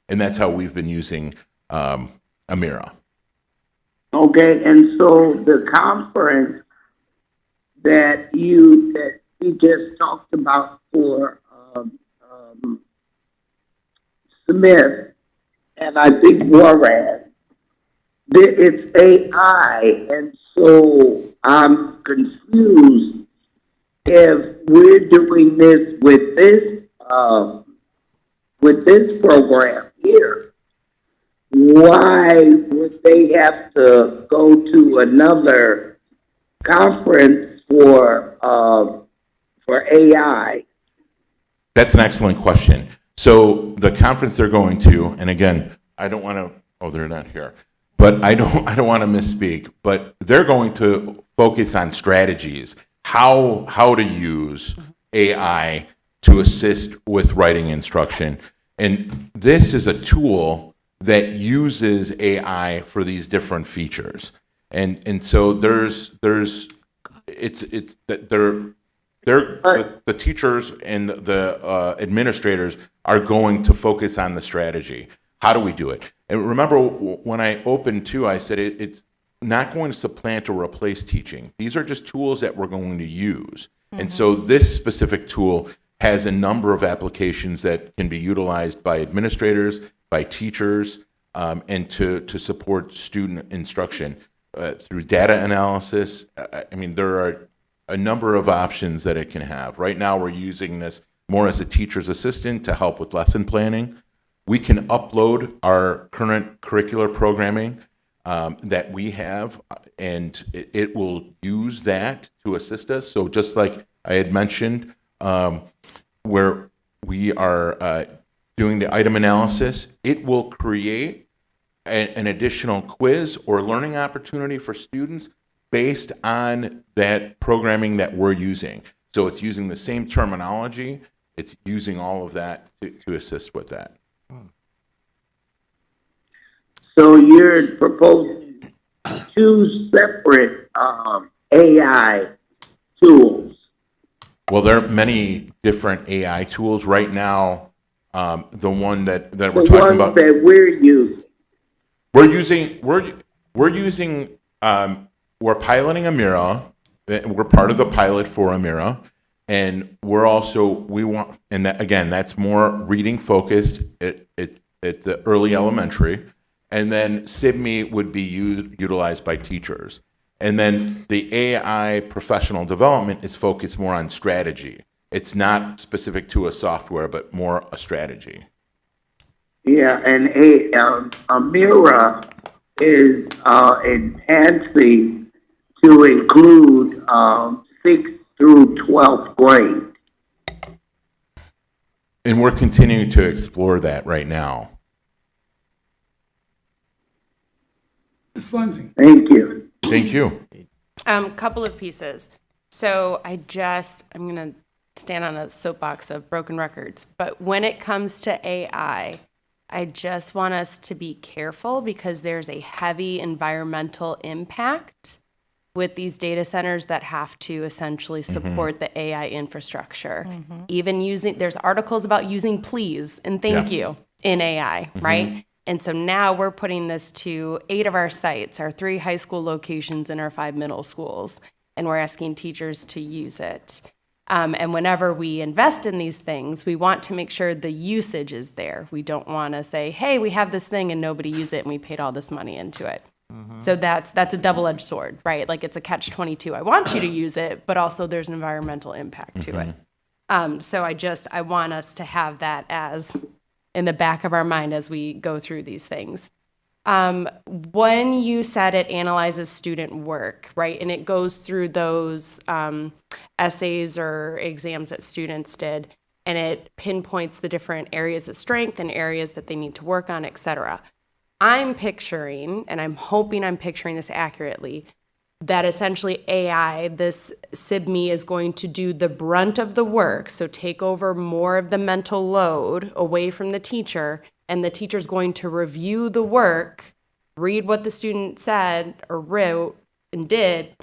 And that's how we've been using Amira. Okay, and so the conference that you just talked about for Smith and I think Warren, it's AI, and so I'm confused if we're doing this with this program here. Why would they have to go to another conference for AI? That's an excellent question. So the conference they're going to, and again, I don't want to, oh, they're not here, but I don't want to misspeak, but they're going to focus on strategies, how to use AI to assist with writing instruction. And this is a tool that uses AI for these different features. And so the teachers and the administrators are going to focus on the strategy. How do we do it? And remember, when I opened too, I said it's not going to supplant or replace teaching. These are just tools that we're going to use. And so this specific tool has a number of applications that can be utilized by administrators, by teachers, and to support student instruction through data analysis. I mean, there are a number of options that it can have. Right now, we're using this more as a teacher's assistant to help with lesson planning. We can upload our current curricular programming that we have, and it will use that to assist us. So just like I had mentioned, where we are doing the item analysis, it will create an additional quiz or learning opportunity for students based on that programming that we're using. So it's using the same terminology, it's using all of that to assist with that. So you're proposing two separate AI tools. Well, there are many different AI tools right now. The one that we're talking about, that we're using. We're piloting Amira. We're part of the pilot for Amira, and that's more reading focused at the early elementary, and then SIBME would be utilized by teachers. And then the AI professional development is focused more on strategy. It's not specific to a software, but more a strategy. Yeah, and Amira is enhancing to include 6th through 12th grade. And we're continuing to explore that right now. Ms. Lindsay. Thank you. Thank you. Couple of pieces. So I'm going to stand on a soapbox of broken records, but when it comes to AI, I just want us to be careful because there's a heavy environmental impact with these data centers that have to essentially support the AI infrastructure. Even there's articles about using please and thank you in AI, right? And so now we're putting this to 8 of our sites, our 3 high school locations and our 5 middle schools, and we're asking teachers to use it. And whenever we invest in these things, we want to make sure the usage is there. We don't want to say, hey, we have this thing and nobody used it and we paid all this money into it. So that's a double-edged sword, right? Like it's a catch-22. I want you to use it, but also there's an environmental impact to it. So I want us to have that as in the back of our mind as we go through these things. When you said it analyzes student work, right, and it goes through those essays or exams that students did, and it pinpoints the different areas of strength and areas that they need to work on, et cetera. I'm picturing, and I'm hoping I'm picturing this accurately, that essentially AI, this SIBME, is going to do the brunt of the work, so take over more of the mental load away from the teacher, and the teacher's going to review the work, read what the student said or wrote and did,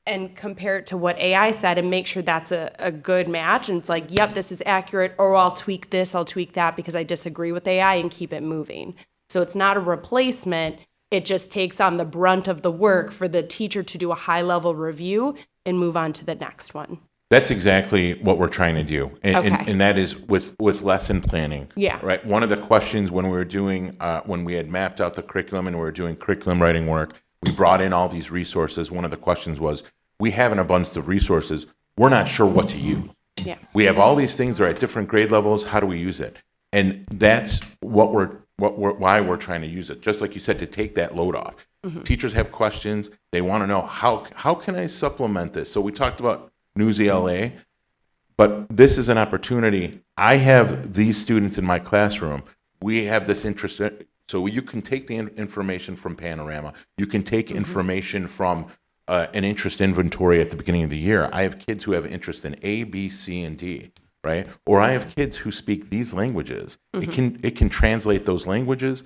and compare it to what AI said and make sure that's a good match. And it's like, yep, this is accurate, or I'll tweak this, I'll tweak that because I disagree with AI, and keep it moving. So it's not a replacement. It just takes on the brunt of the work for the teacher to do a high-level review and move on to the next one. That's exactly what we're trying to do, Okay. and that is with lesson planning. Yeah. Right. One of the questions when we were doing when we had mapped out the curriculum and we were doing curriculum writing work, we brought in all these resources. One of the questions was, we have an abundance of resources. We're not sure what to use. Yeah. We have all these things that are at different grade levels. How do we use it? And that's why we're trying to use it. Just like you said, to take that load off. Mm-hmm. Teachers have questions. They want to know how can I supplement this? So we talked about Newsy LA, but this is an opportunity. I have these students in my classroom. We have this interest. So you can take the information from Panorama. You can take information from an interest inventory at the beginning of the year. I have kids who have interest in A, B, C, and D, right? Or I have kids who speak these languages. It can translate those languages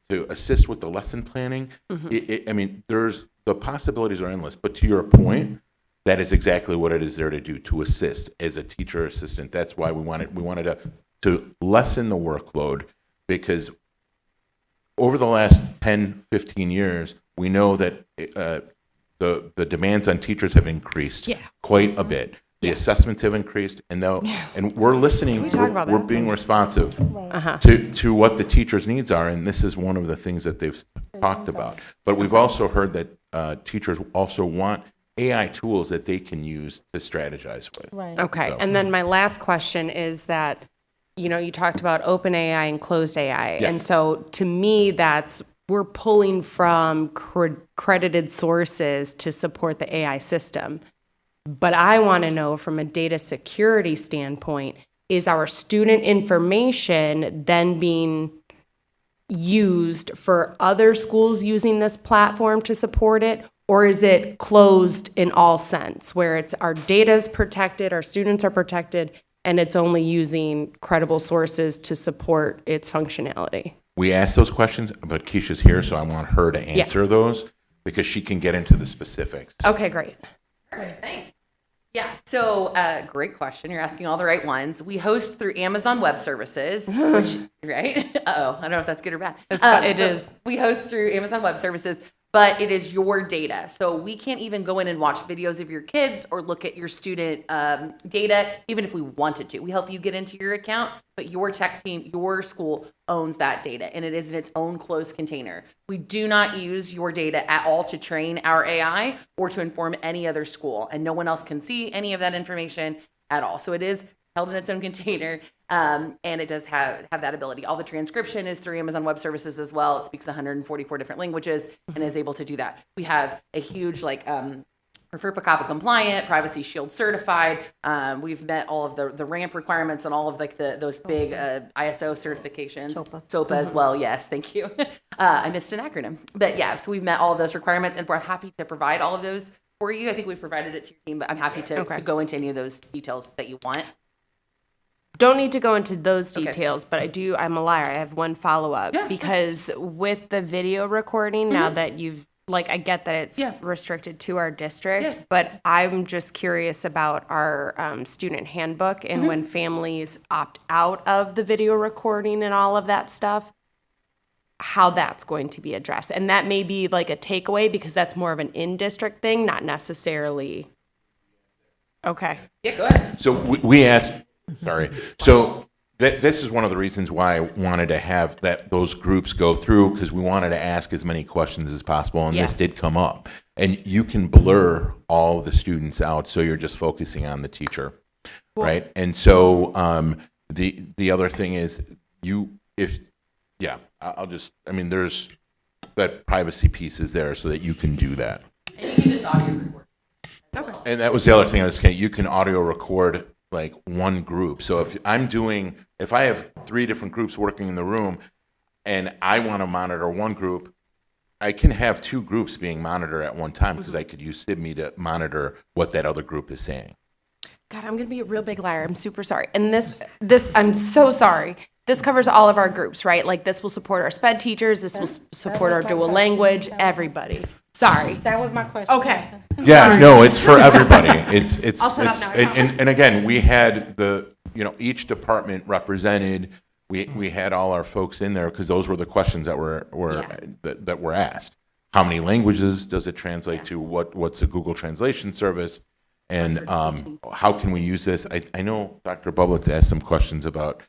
to assist with the lesson planning. I mean, the possibilities are endless. But to your point, that is exactly what it is there to do, to assist as a teacher assistant. That's why we wanted to lessen the workload, because over the last 10, 15 years, we know that the demands on teachers have increased quite a bit. The assessments have increased, and we're listening. We're being responsive to what the teachers' needs are, and this is one of the things that they've talked about. But we've also heard that teachers also want AI tools that they can use to strategize with. Right. Okay, and then my last question is that, you talked about open AI and closed AI. Yes. And so to me, we're pulling from credited sources to support the AI system. But I want to know from a data security standpoint, is our student information then being used for other schools using this platform to support it? Or is it closed in all sense, where it's our data is protected, our students are protected, and it's only using credible sources to support its functionality? We asked those questions, but Keisha's here, so I want her to answer those because she can get into the specifics. Okay, great. Perfect, thanks. Yeah, so great question. You're asking all the right ones. We host through Amazon Web Services, which, right? Uh-oh, I don't know if that's good or bad. It is. We host through Amazon Web Services, but it is your data. So we can't even go in and watch videos of your kids or look at your student data, even if we wanted to. We help you get into your account, but your tech team, your school owns that data, and it is in its own closed container. We do not use your data at all to train our AI or to inform any other school, and no one else can see any of that information at all. So it is held in its own container, and it does have that ability. All the transcription is through Amazon Web Services as well. It speaks 144 different languages and is able to do that. We have a huge FERPA COPPA compliant, Privacy Shield certified. We've met all of the RAMP requirements and all of those big ISO certifications. SOPA as well. Yes, thank you. I missed an acronym, but yeah. So we've met all of those requirements, and we're happy to provide all of those for you. I think we've provided it to your team, but I'm happy to go into any of those details that you want. Don't need to go into those details, but I'm a liar. I have one follow-up because with the video recording, now that I get that it's restricted to our district, but I'm just curious about our student handbook and when families opt out of the video recording and all of that stuff, how that's going to be addressed. And that may be like a takeaway because that's more of an in-district thing, not necessarily. Okay. Yeah, go ahead. So we asked, sorry. So this is one of the reasons why I wanted to have those groups go through, because we wanted to ask as many questions as possible, and this did come up. And you can blur all the students out, so you're just focusing on the teacher, right? And so the other thing is there's that privacy piece is there so that you can do that. And you can just audio record. Okay. And that was the other thing I was saying. You can audio record like one group. So if I have 3 different groups working in the room and I want to monitor one group, I can have 2 groups being monitored at one time because I could use SIBME to monitor what that other group is saying. God, I'm going to be a real big liar. I'm super sorry. And this I'm so sorry. This covers all of our groups, right? Like this will support our SPED teachers, this will support our dual language, everybody. Sorry. That was my question. Okay. Yeah, no, it's for everybody. It's, I'll shut up now, I and again, we had each department represented. We had all our folks in there because those were the questions that were asked. How many languages does it translate to? What's a Google Translation service? And how can we use this? I know Dr. Bublitz asked some questions about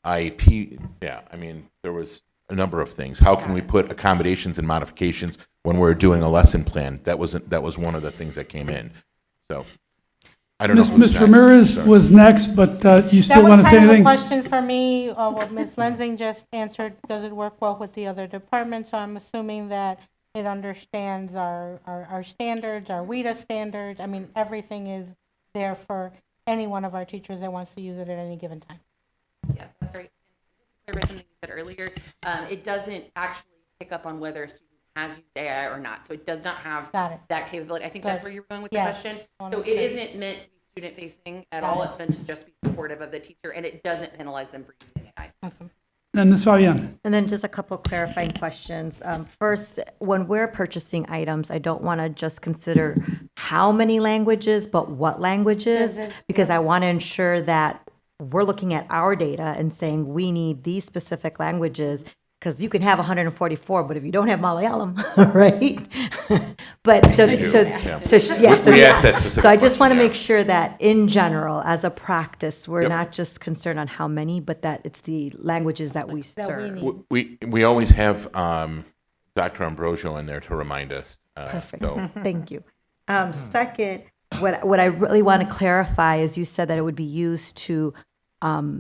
IEP. Yeah, I mean, there was a number of things. How can we put accommodations and modifications when we're doing a lesson plan? That was one of the things that came in. So I don't know. who's Mr. next. Ramirez Sorry. was next, but you still That want was to say kind of a anything? question for me, what Ms. Lenzing just answered. Does it work well with the other departments? So I'm assuming that it understands our standards, our WIDA standards. I mean, everything is there for any one of our teachers that wants to use it at any given time. Yeah, that's right. And just to clarify something you said earlier, it doesn't actually pick up on whether a student has used AI or not. So it does not have that capability. I think that's where you were going with the question. So it isn't meant to be student facing at all. It's meant to just be supportive of the teacher, and it doesn't penalize them for using AI. Awesome. And Ms. Fabian? And then just a couple clarifying questions. First, when we're purchasing items, I don't want to just consider how many languages, but what languages, because I want to ensure that we're looking at our data and saying we need these specific languages, because you can have 144, but if you don't have Malayalam, right? But We asked that specific so I just question, want to yeah. make sure that in general, as a practice, we're not just concerned on how many, but that it's the languages that we serve. We always have Dr. Ambrosio in there to remind us. Perfect. So Thank you. Second, what I really want to clarify is you said that it would be used to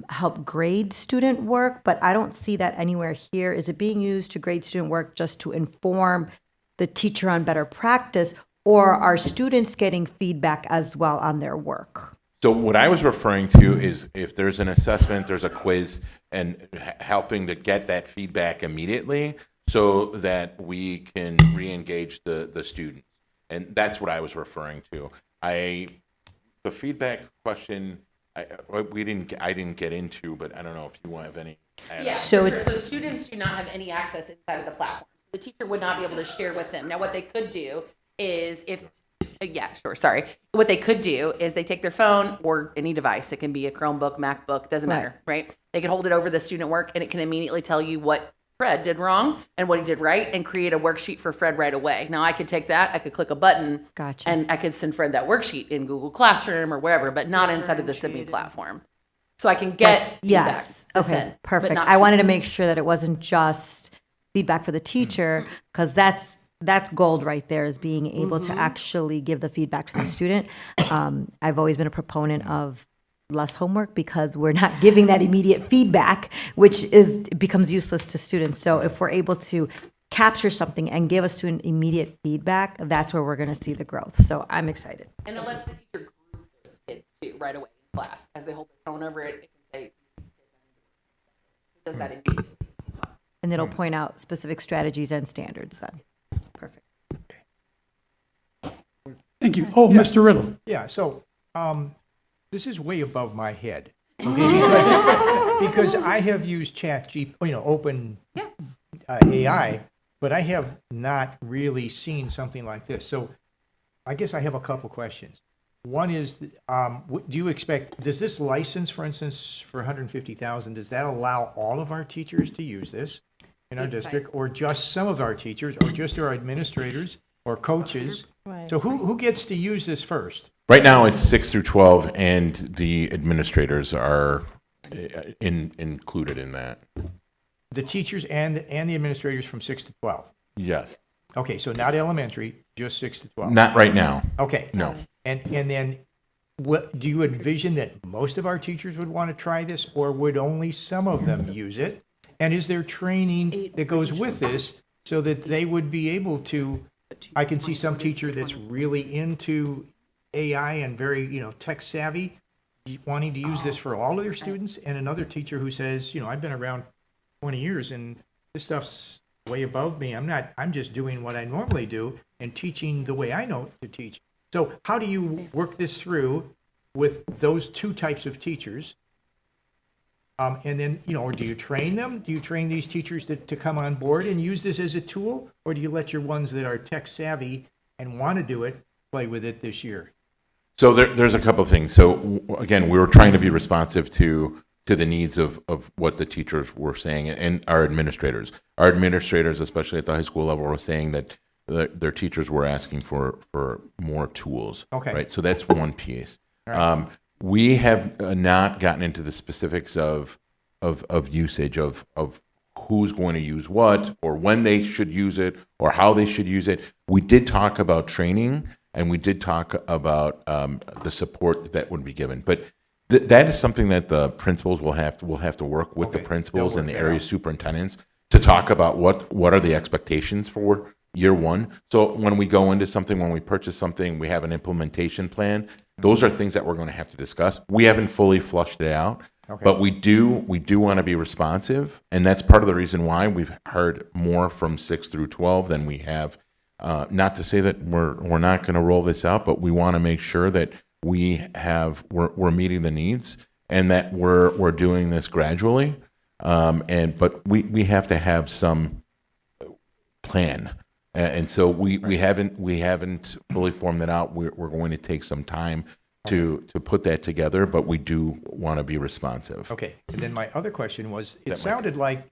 help grade student work, but I don't see that anywhere here. Is it being used to grade student work just to inform the teacher on better practice, or are students getting feedback as well on their work? So what I was referring to is if there's an assessment, there's a quiz, and helping to get that feedback immediately so that we can re-engage the students. And that's what I was referring to. The feedback question, I didn't get into, but I don't know if you want to have any. Yeah, so students do not have any access inside of the platform. The teacher would not be able to share with them. Now, what they could do is what they could do is they take their phone or any device. It can be a Chromebook, MacBook, doesn't matter, right? They can hold it over the student work, and it can immediately tell you what Fred did wrong and what he did right, and create a worksheet for Fred right away. Now, I could take that, I could click a button, and I could send Fred that worksheet in Google Classroom or wherever, but not inside of the Sibme platform. So I can get feedback. Yes. to Okay. send, but Perfect. not I to- wanted to make sure that it wasn't just feedback for the teacher, because that's gold right there, is being able to actually give the feedback to the student. I've always been a proponent of less homework because we're not giving that immediate feedback, which becomes useless to students. So if we're able to capture something and give a student immediate feedback, that's where we're going to see the growth. So I'm excited. And it lets the teacher group those kids too right away in class. As they hold their phone over it, it can say, it does that immediately. And it'll point out specific strategies and standards then. Perfect. Thank you. Oh, Mr. Riddle. Yeah, so this is way above my head. Okay, because I have used Open AI, but I have not really seen something like this. So I guess I have a couple questions. One is, does this license, for instance, for $150,000, does that allow all of our teachers to use this in our district, or just some of our teachers, or just our administrators or coaches? Right. So who gets to use this first? right now it's 6 through 12, and the administrators are included in that. The teachers and the administrators from 6 to 12? Yes. Okay, so not elementary, just 6 to 12? Not right now. Okay. No. And then, what do you envision that most of our teachers would want to try this, or would only some of them use it? And is there training that goes with this so that they would be able to? I can see some teacher that's really into AI and very, tech savvy, wanting to use this for all of their students, and another teacher who says, I've been around 20 years and this stuff's way above me. I'm just doing what I normally do and teaching the way I know to teach. So how do you work this through with those two types of teachers? And then, or do you train them? Do you train these teachers to come on board and use this as a tool? Or do you let your ones that are tech savvy and want to do it play with it this year? So there's a couple of things. So again, we were trying to be responsive to the needs of what the teachers were saying and our administrators. Our administrators, especially at the high school level, were saying that their teachers were asking for more tools. Okay. Right. So that's one piece. All right. We have not gotten into the specifics of usage of who's going to use what or when they should use it or how they should use it. We did talk about training and we did talk about the support that would be given. But that is something that the principals will have to work with the principals and the area superintendents to talk about what are the expectations for year one. So when we go into something, when we purchase something, we have an implementation plan. Those are things that we're going to have to discuss. We haven't fully flushed it out, but we do want to be responsive, and that's part of the reason why we've heard more from 6 through 12 than we have. Not to say that we're not going to roll this out, but we want to make sure that we're meeting the needs and that we're doing this gradually. But we have to have some plan. And so we haven't fully formed that out. We're going to take some time to put that together, but we do want to be responsive. Okay. And then my other question was, it sounded like,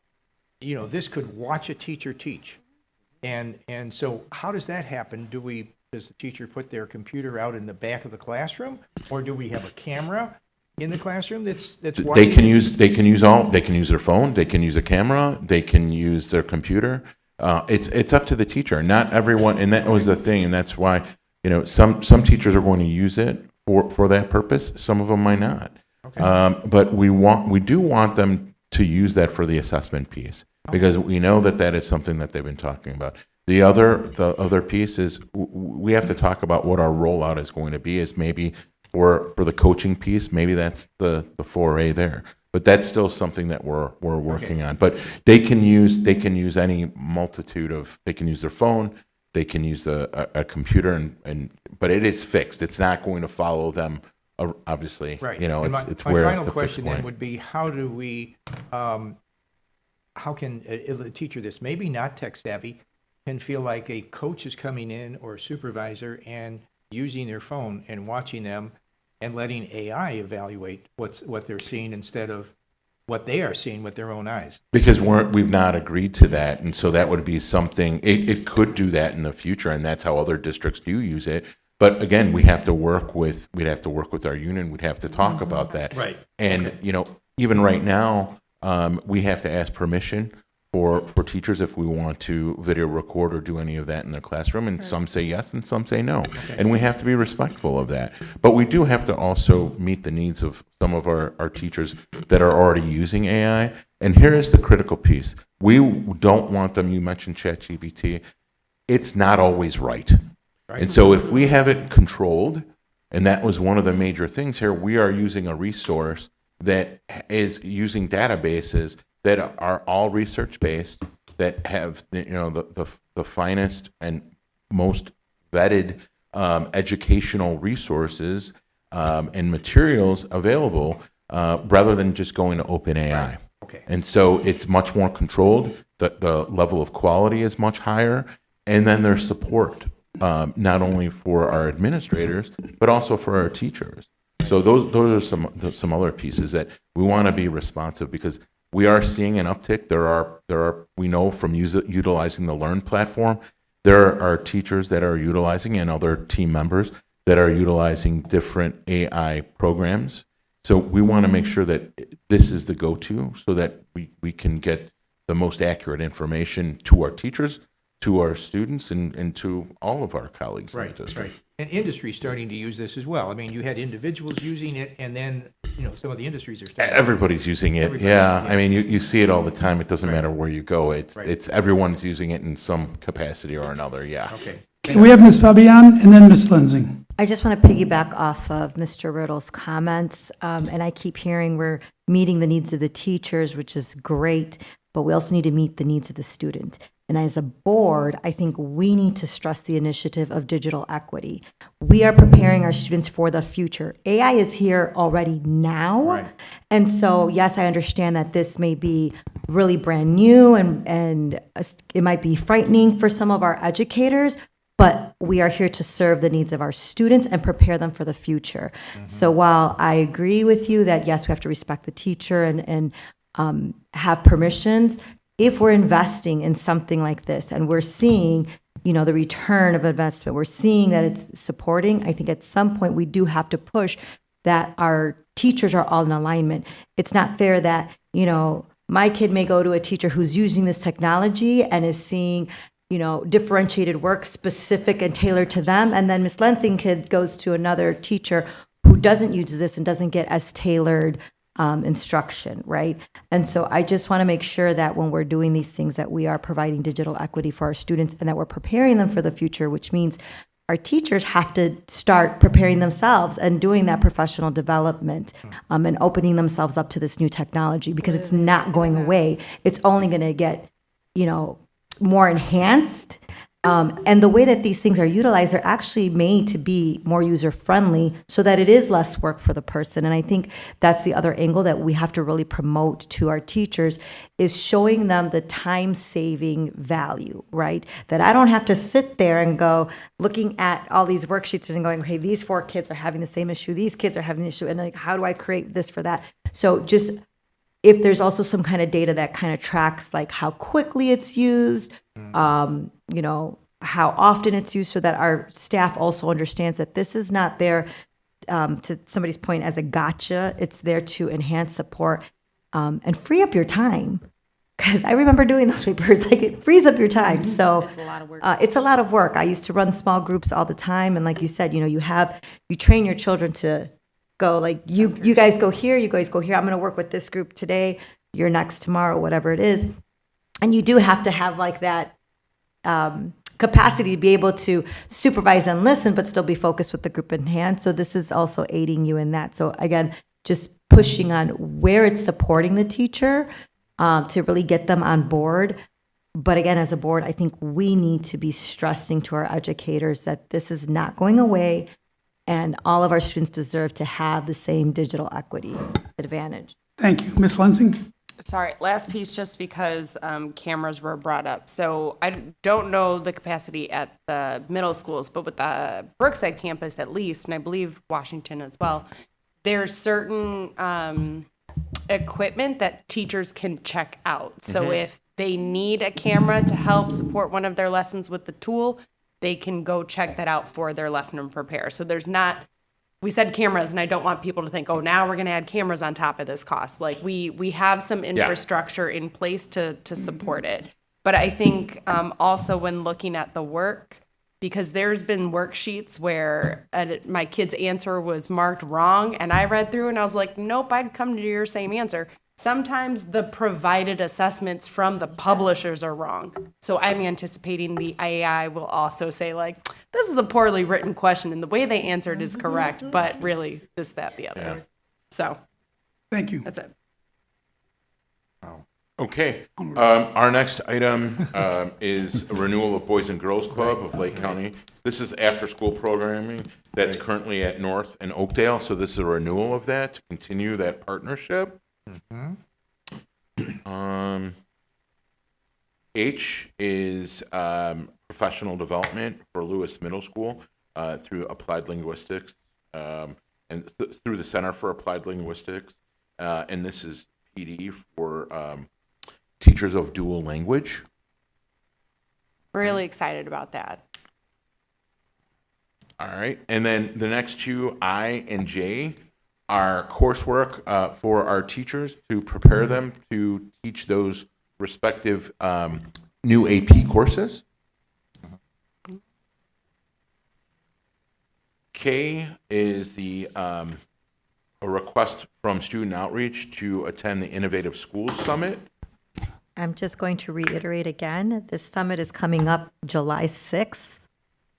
this could watch a teacher teach. And so how does that happen? Does the teacher put their computer out in the back of the classroom, or do we have a camera in the classroom that's watching? They can use their phone, they can use a camera, they can use their computer. It's up to the teacher. Not everyone, and that was the thing, and that's why some teachers are going to use it for that purpose. Some of them might not. Okay. But we do want them to use that for the assessment piece because we know that is something that they've been talking about. The other piece is we have to talk about what our rollout is going to be. Is maybe for the coaching piece, maybe that's the foray there. But that's still something that we're working on. But they can use any multitude of. They can use their phone. They can use a computer, but it is fixed. It's not going to follow them. Obviously, right. It's my where final it's a question fixed then point. would be, how can a teacher that's maybe not tech savvy can feel like a coach is coming in or a supervisor and using their phone and watching them and letting AI evaluate what they're seeing instead of what they are seeing with their own eyes? Because we've not agreed to that, and so that would be something, it could do that in the future, and that's how other districts do use it. But again, we'd have to work with our union, we'd have to talk about that. Right. And, even right now, we have to ask permission for teachers if we want to video record or do any of that in their classroom, and some say yes and some say no. And we have to be respectful of that. But we do have to also meet the needs of some of our teachers that are already using AI. And here is the critical piece. We don't want them, you mentioned ChatGPT, it's not always right. And so if we have it controlled, and that was one of the major things here, we are using a resource that is using databases that are all research-based, that have the finest and most vetted educational resources and materials available, rather than just going to OpenAI. Right. Okay. And so it's much more controlled. The level of quality is much higher, and then there's support not only for our administrators but also for our teachers. So those are some other pieces that we want to be responsive, because we are seeing an uptick. There are we know from utilizing the Learn platform, there are teachers that are utilizing and other team members that are utilizing different AI programs. So we want to make sure that this is the go-to so that we can get the most accurate information to our teachers, to our students, and to all of our colleagues in the district. Right. And industry's starting to use this as well. I mean, you had individuals using it, and then, some of the industries are starting. Everybody's using it. I mean, you see it all the time. It doesn't matter where you go. It's everyone's using it in some capacity or another. Yeah. Okay. Can we have Ms. Fabian and then Ms. Lindsay? I just want to piggyback off of Mr. Riddle's comments, and I keep hearing we're meeting the needs of the teachers, which is great, but we also need to meet the needs of the student. And as a board, I think we need to stress the initiative of digital equity. We are preparing our students for the future. AI is here already now, And so, yes, I understand that this may be really brand new and it might be frightening for some of our educators, but we are here to serve the needs of our students and prepare them for the future. So while I agree with you that, yes, we have to respect the teacher and have permissions, if we're investing in something like this and we're seeing, you know, the return of investment, we're seeing that it's supporting, I think at some point we do have to push that our teachers are all in alignment. It's not fair that, you know, my kid may go to a teacher who's using this technology and is seeing, you know, differentiated work specific and tailored to them. And then Miss Lensing kid goes to another teacher who doesn't use this and doesn't get as tailored instruction, right? And so I just want to make sure that when we're doing these things that we are providing digital equity for our students and that we're preparing them for the future, which means our teachers have to start preparing themselves and doing that professional development and opening themselves up to this new technology because it's not going away. It's only going to get, you know, more enhanced. And the way that these things are utilized, they're actually made to be more user-friendly so that it is less work for the person. And I think that's the other angle that we have to really promote to our teachers is showing them the time-saving value, right? That I don't have to sit there and go looking at all these worksheets and going, hey, these 4 kids are having the same issue, these kids are having the issue, and like, how do I create this for that? So just if there's also some kind of data that kind of tracks like how quickly it's used, you know, how often it's used so that our staff also understands that this is not there to somebody's point as a gotcha. It's there to enhance support and free up your time. Because I remember doing those papers, like it frees up your time. So It's a lot of work. it's a lot of work. I used to run small groups all the time. And like you said, you know, you train your children to go like, you guys go here, you guys go here. I'm going to work with this group today, you're next tomorrow, whatever it is. And you do have to have like that capacity to be able to supervise and listen, but still be focused with the group in hand. So this is also aiding you in that. So again, just pushing on where it's supporting the teacher to really get them on board. But again, as a board, I think we need to be stressing to our educators that this is not going away and all of our students deserve to have the same digital equity advantage. Thank you. Ms. Lensing? Sorry, last piece, just because cameras were brought up. So I don't know the capacity at the middle schools, but with the Brookside campus at least, and I believe Washington as well, there's certain equipment that teachers can check out. So if they need a camera to help support one of their lessons with the tool, they can go check that out for their lesson and prepare. So there's not, we said cameras, and I don't want people to think, oh, now we're going to add cameras on top of this cost. Like we have some infrastructure in place to support it. But I think also when looking at the work, because there's been worksheets where my kid's answer was marked wrong, and I read through and I was like, nope, I'd come to your same answer. Sometimes the provided assessments from the publishers are wrong. So I'm anticipating the AI will also say like, this is a poorly written question and the way they answered is correct, but really this, that, the other. Yeah. So Thank you. that's it. Okay. Our next item is a renewal of Boys and Girls Club of Lake County. This is after-school programming that's currently at North and Oakdale, so this is a renewal of that to continue that partnership. H is professional development for Lewis Middle School through Applied Linguistics and through the Center for Applied Linguistics. And this is PD for teachers of dual language. Really excited about that. All right. And then the next two, I and J, are coursework for our teachers to prepare them to teach those respective new AP courses. K is the a request from Student Outreach to attend the Innovative Schools Summit. I'm just going to reiterate again, this summit is coming up July 6th.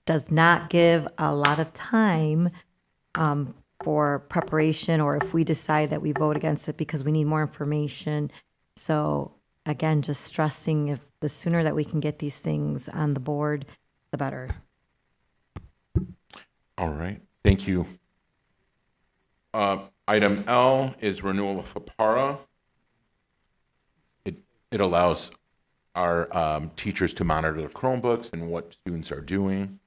Does not give a lot of time for preparation, or if we decide that we vote against it because we need more information. So again, just stressing, if the sooner that we can get these things on the board, the better. All right. Thank you. Item L is renewal of FAPARA. It allows our teachers to monitor their Chromebooks and what students are doing.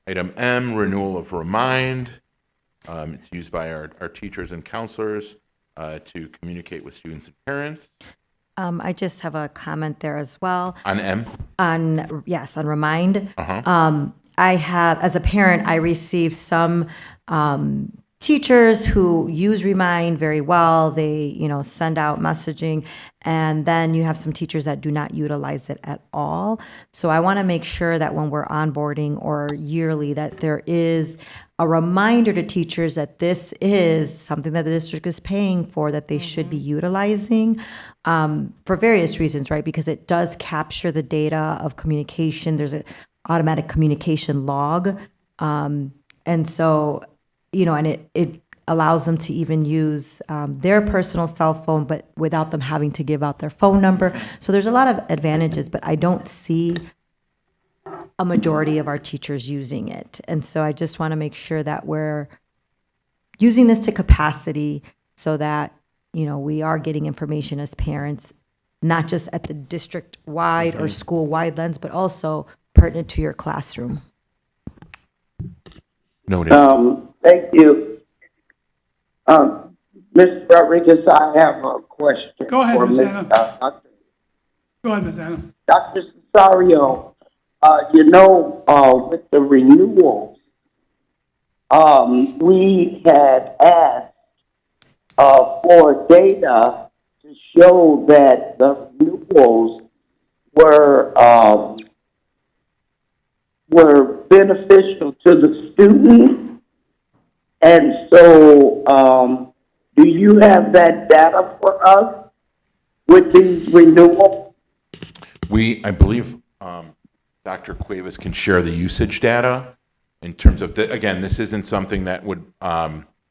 Item M, renewal of Remind. It's used by our teachers and counselors to communicate with students and parents. I just have a comment there as well. On M? On Remind. I have, as a parent, I received some teachers who use Remind very well. They, send out messaging, and then you have some teachers that do not utilize it at all. So I want to make sure that when we're onboarding or yearly, that there is a reminder to teachers that this is something that the district is paying for, that they should be utilizing for various reasons, right? Because it does capture the data of communication. There's an automatic communication log. And so, and it allows them to even use their personal cell phone, but without them having to give out their phone number. So there's a lot of advantages, but I don't see a majority of our teachers using it. And so I just want to make sure that we're using this to capacity so that, we are getting information as parents, not just at the district-wide or school-wide lens, but also pertinent to your classroom. Noted. Thank you. Mr. Rodriguez, I have a question. Go ahead, for Ms. Ms. Anna. Dr. Go ahead, Ms. Anna. Dr. Cesario, with the renewals, we had asked for data to show that the renewals were beneficial to the student. And so, do you have that data for us with these renewals? I believe Dr. Cuevas can share the usage data in terms of, again, this isn't something that would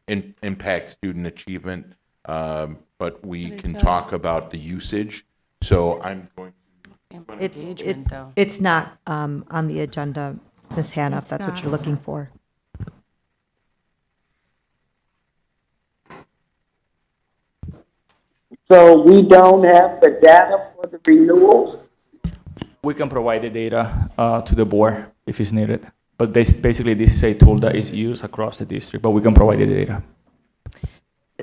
impact student achievement, but we can talk about the usage. So I'm going to. It's not on the agenda, Ms. Hannah, if that's what you're looking for. So we don't have the data for the renewals? We can provide the data to the board if it's needed. But basically, this is a tool that is used across the district, but we can provide the data.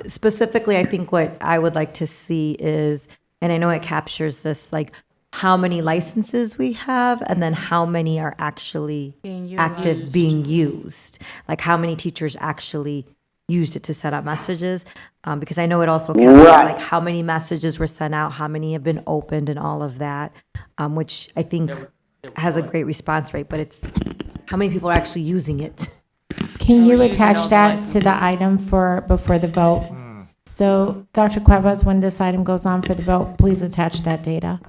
Specifically, I think what I would like to see is, and I know it captures this, like how many licenses we have, and then how many are actually active being used. Like how many teachers actually used it to send out messages. Because I know it also captures like how many messages were sent out, how many have been opened, and all of that, which I think has a great response rate, but it's how many people are actually using it. Can you attach that to the item before the vote? So, Dr. Cuevas, when this item goes on for the vote, please attach that data.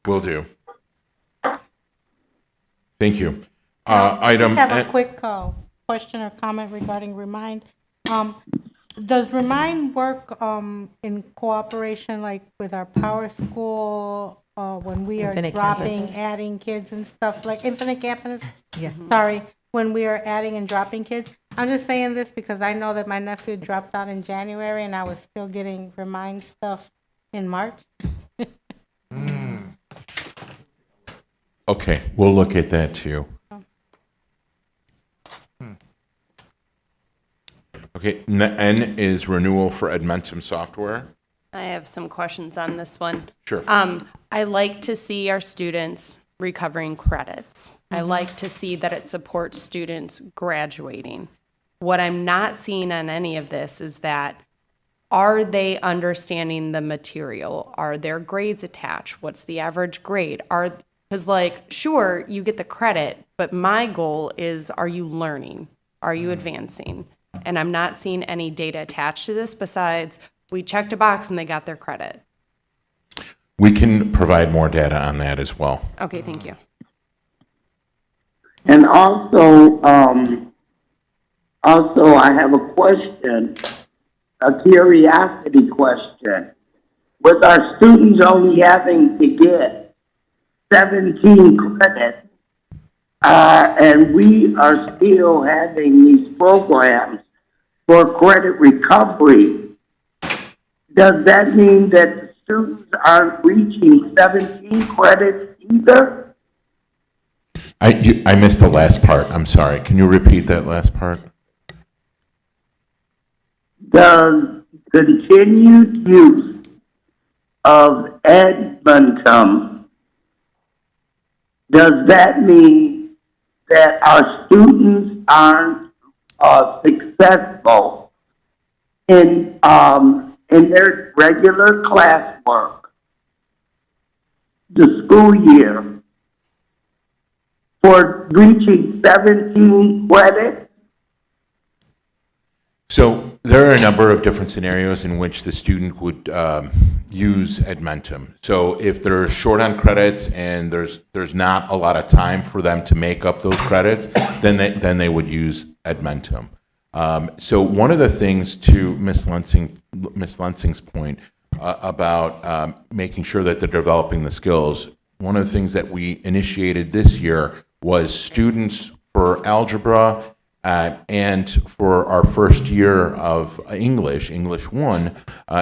Will do. Thank you. I just have a quick question or comment regarding Remind. Does Remind work in cooperation, like with our Power School, when we are Infinite dropping, Campus. adding kids and stuff, like Infinite Campus? Yeah. Sorry, when we are adding and dropping kids? I'm just saying this because I know that my nephew dropped out in January and I was still getting Remind stuff in March. Okay, we'll look at that too. Okay, N is renewal for Edmentum software. I have some questions on this one. Sure. I like to see our students recovering credits. I like to see that it supports students graduating. What I'm not seeing on any of this is that, are they understanding the material? Are their grades attached? What's the average grade? Because sure, you get the credit, but my goal is, are you learning? Are you advancing? And I'm not seeing any data attached to this besides we checked a box and they got their credit. We can provide more data on that as well. Okay, thank you. And also, I have a question, a curiosity question. With our students only having to get 17 credits, and we are still having these programs for credit recovery, does that mean that the students aren't reaching 17 credits either? I missed the last part. I'm sorry. Can you repeat that last part? Does continued use of Edmonton, does that mean that our students aren't successful in their regular classwork, the school year, for reaching 17 credits? So there are a number of different scenarios in which the student would use Edmentum. So if they're short on credits and there's not a lot of time for them to make up those credits, then they would use Edmentum. So one of the things, to Ms. Lensing's point about making sure that they're developing the skills, one of the things that we initiated this year was students for algebra and for our first year of English 1,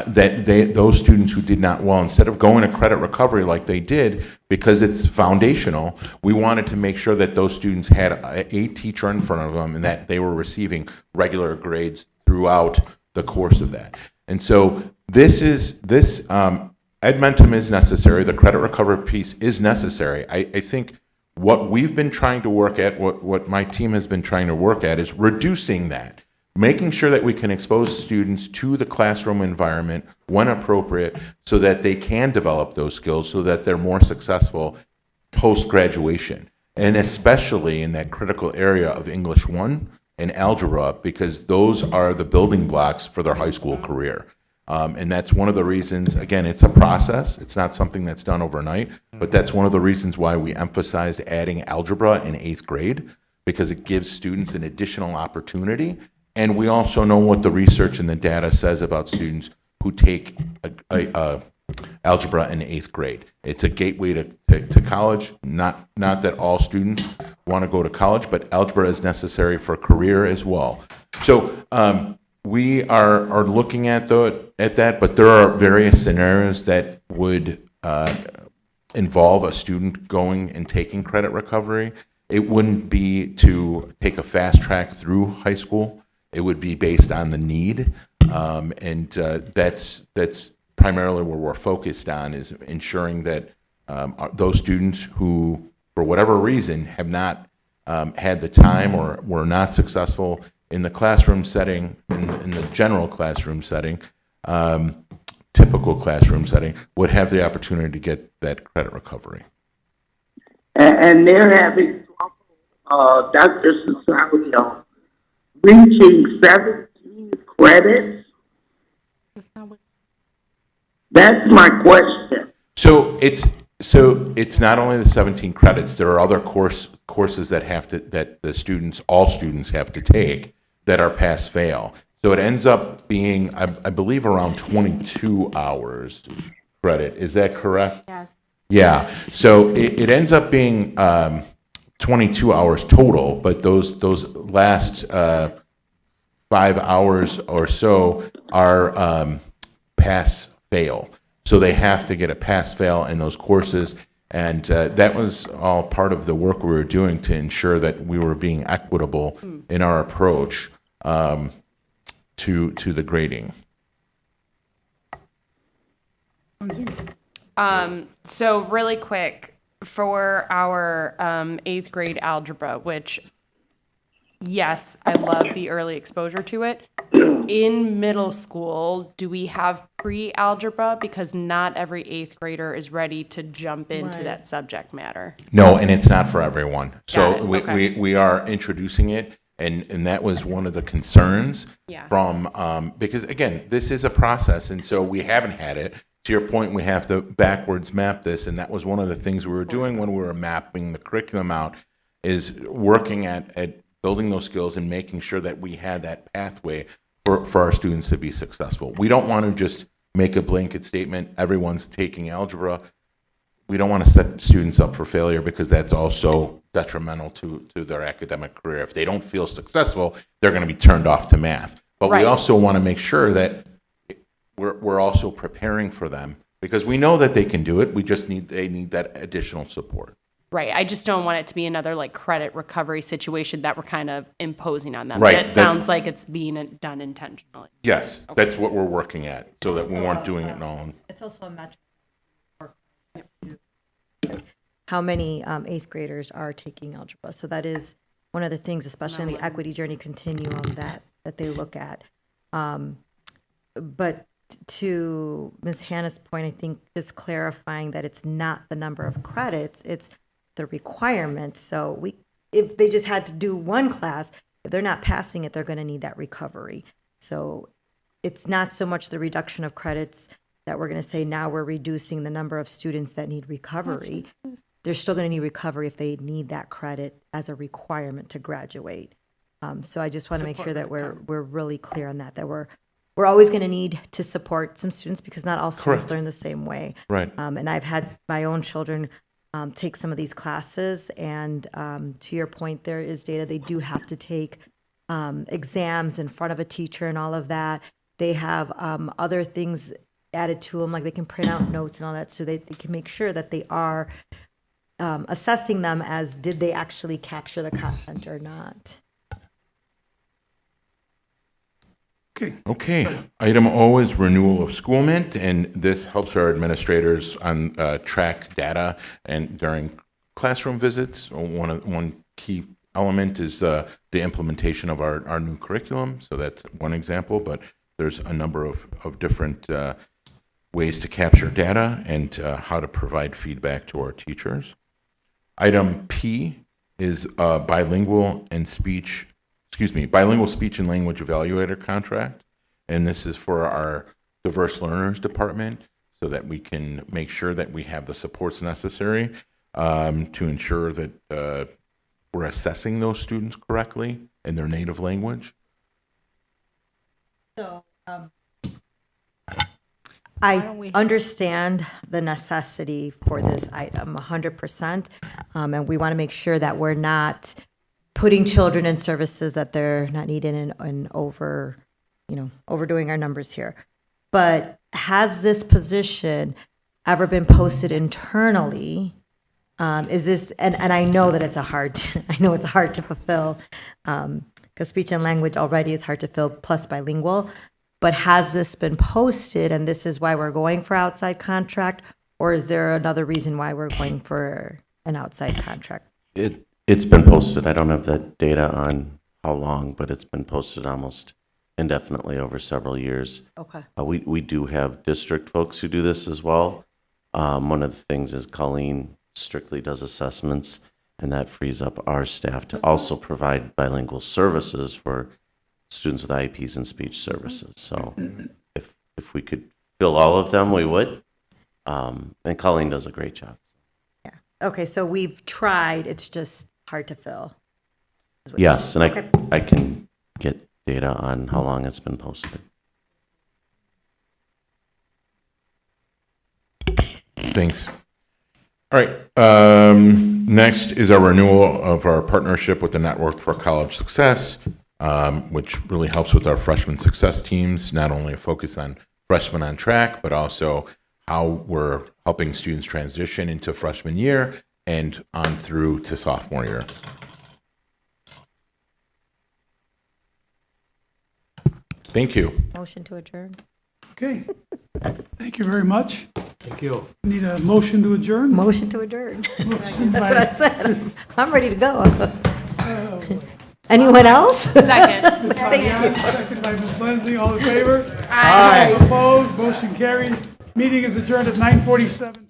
those students who did not well, instead of going to credit recovery like they did, because it's foundational, we wanted to make sure that those students had a teacher in front of them and that they were receiving regular grades throughout the course of that. And so Edmentum is necessary. The credit recovery piece is necessary. I think what we've been trying to work at, what my team has been trying to work at, is reducing that, making sure that we can expose students to the classroom environment when appropriate so that they can develop those skills so that they're more successful post-graduation, and especially in that critical area of English 1 and algebra, because those are the building blocks for their high school career. And that's one of the reasons, again, it's a process. It's not something that's done overnight, but that's one of the reasons why we emphasized adding algebra in 8th grade, because it gives students an additional opportunity. And we also know what the research and the data says about students who take algebra in 8th grade. It's a gateway to college. Not that all students want to go to college, but algebra is necessary for career as well. So, we are looking at that, but there are various scenarios that would involve a student going and taking credit recovery. It wouldn't be to take a fast track through high school. It would be based on the need, and that's primarily where we're focused on, is ensuring that those students who, for whatever reason, have not had the time or were not successful in the classroom setting, in the general classroom setting, typical classroom setting, would have the opportunity to get that credit recovery. And they're having trouble, Dr. Cesario, reaching 17 credits? That's my question. So it's not only the 17 credits. There are other courses that all students have to take that are pass-fail. So it ends up being, I believe, around 22 hours credit. Is that correct? Yes. Yeah. So it ends up being 22 hours total, but those last 5 hours or so are pass-fail. So they have to get a pass-fail in those courses. And that was all part of the work we were doing to ensure that we were being equitable in our approach to the grading. So really quick, for our 8th grade algebra, which, yes, I love the early exposure to it. In middle school, do we have pre-algebra? Because not every 8th grader is ready to jump into that subject matter. No, and it's not for everyone. So Okay. we are introducing it, and that was one of the concerns from, because again, this is a process, and so we haven't had it. To your point, we have to backwards map this, and that was one of the things we were doing when we were mapping the curriculum out, is working at building those skills and making sure that we had that pathway for our students to be successful. We don't want to just make a blanket statement, everyone's taking algebra. we don't want to set students up for failure because that's also detrimental to their academic career. If they don't feel successful, they're going to be turned off to math. But we Right. also want to make sure that we're also preparing for them because we know that they can do it. We just they need that additional support. Right. I just don't want it to be another like credit recovery situation that we're kind of imposing on them. Right. But it sounds like it's being done intentionally. Yes, that's what we're working at, so that we weren't doing it alone. It's also a metric. How many eighth graders are taking algebra? So that is one of the things, especially in the equity journey continuum, that they look at. But to Ms. Hannah's point, I think just clarifying that it's not the number of credits, it's the requirement. So if they just had to do one class, if they're not passing it, they're going to need that recovery. So it's not so much the reduction of credits that we're going to say now we're reducing the number of students that need recovery. They're still going to need recovery if they need that credit as a requirement to graduate. So I just want to make sure that we're really clear on that we're always going to need to support some students because not all students Correct. learn the same way. Right. And I've had my own children take some of these classes, and to your point, there is data. They do have to take exams in front of a teacher and all of that. They have other things added to them, like they can print out notes and all that, so they can make sure that they are assessing them as did they actually capture the content or not. Okay. Item O is renewal of Schoolmint, and this helps our administrators on track data and during classroom visits. One key element is the implementation of our new curriculum. So that's one example, but there's a number of different ways to capture data and how to provide feedback to our teachers. Item P is bilingual speech and language evaluator contract. And this is for our diverse learners department so that we can make sure that we have the supports necessary to ensure that we're assessing those students correctly in their native language. So I understand the necessity for this item 100%, and we want to make sure that we're not putting children in services that they're not needing and overdoing our numbers here. But has this position ever been posted internally? Is this, and I know that it's hard to fulfill, because speech and language already is hard to fill, plus bilingual. But has this been posted, and this is why we're going for outside contract, or is there another reason why we're going for an outside contract? It's been posted. I don't have the data on how long, but it's been posted almost indefinitely over several years. Okay. We do have district folks who do this as well. One of the things is Colleen strictly does assessments, and that frees up our staff to also provide bilingual services for students with IEPs and speech services. So if we could fill all of them, we would. And Colleen does a great job. Yeah. Okay, so we've tried, it's just hard to fill. Yes, and Okay. I can get data on how long it's been posted. Thanks. All right. Next is our renewal of our partnership with the Network for College Success, which really helps with our freshman success teams, not only a focus on freshmen on track, but also how we're helping students transition into freshman year and on through to sophomore year. Thank you. Motion to adjourn. Okay. Thank you very much. Thank you. Need a motion to adjourn? Motion to adjourn. Motion That's by- what I said. I'm ready to go. Anyone else? Second. Thank you. Second by Ms. Lindsay, all in favor? Aye. Opposed, motion carries. Meeting is adjourned at 9:47.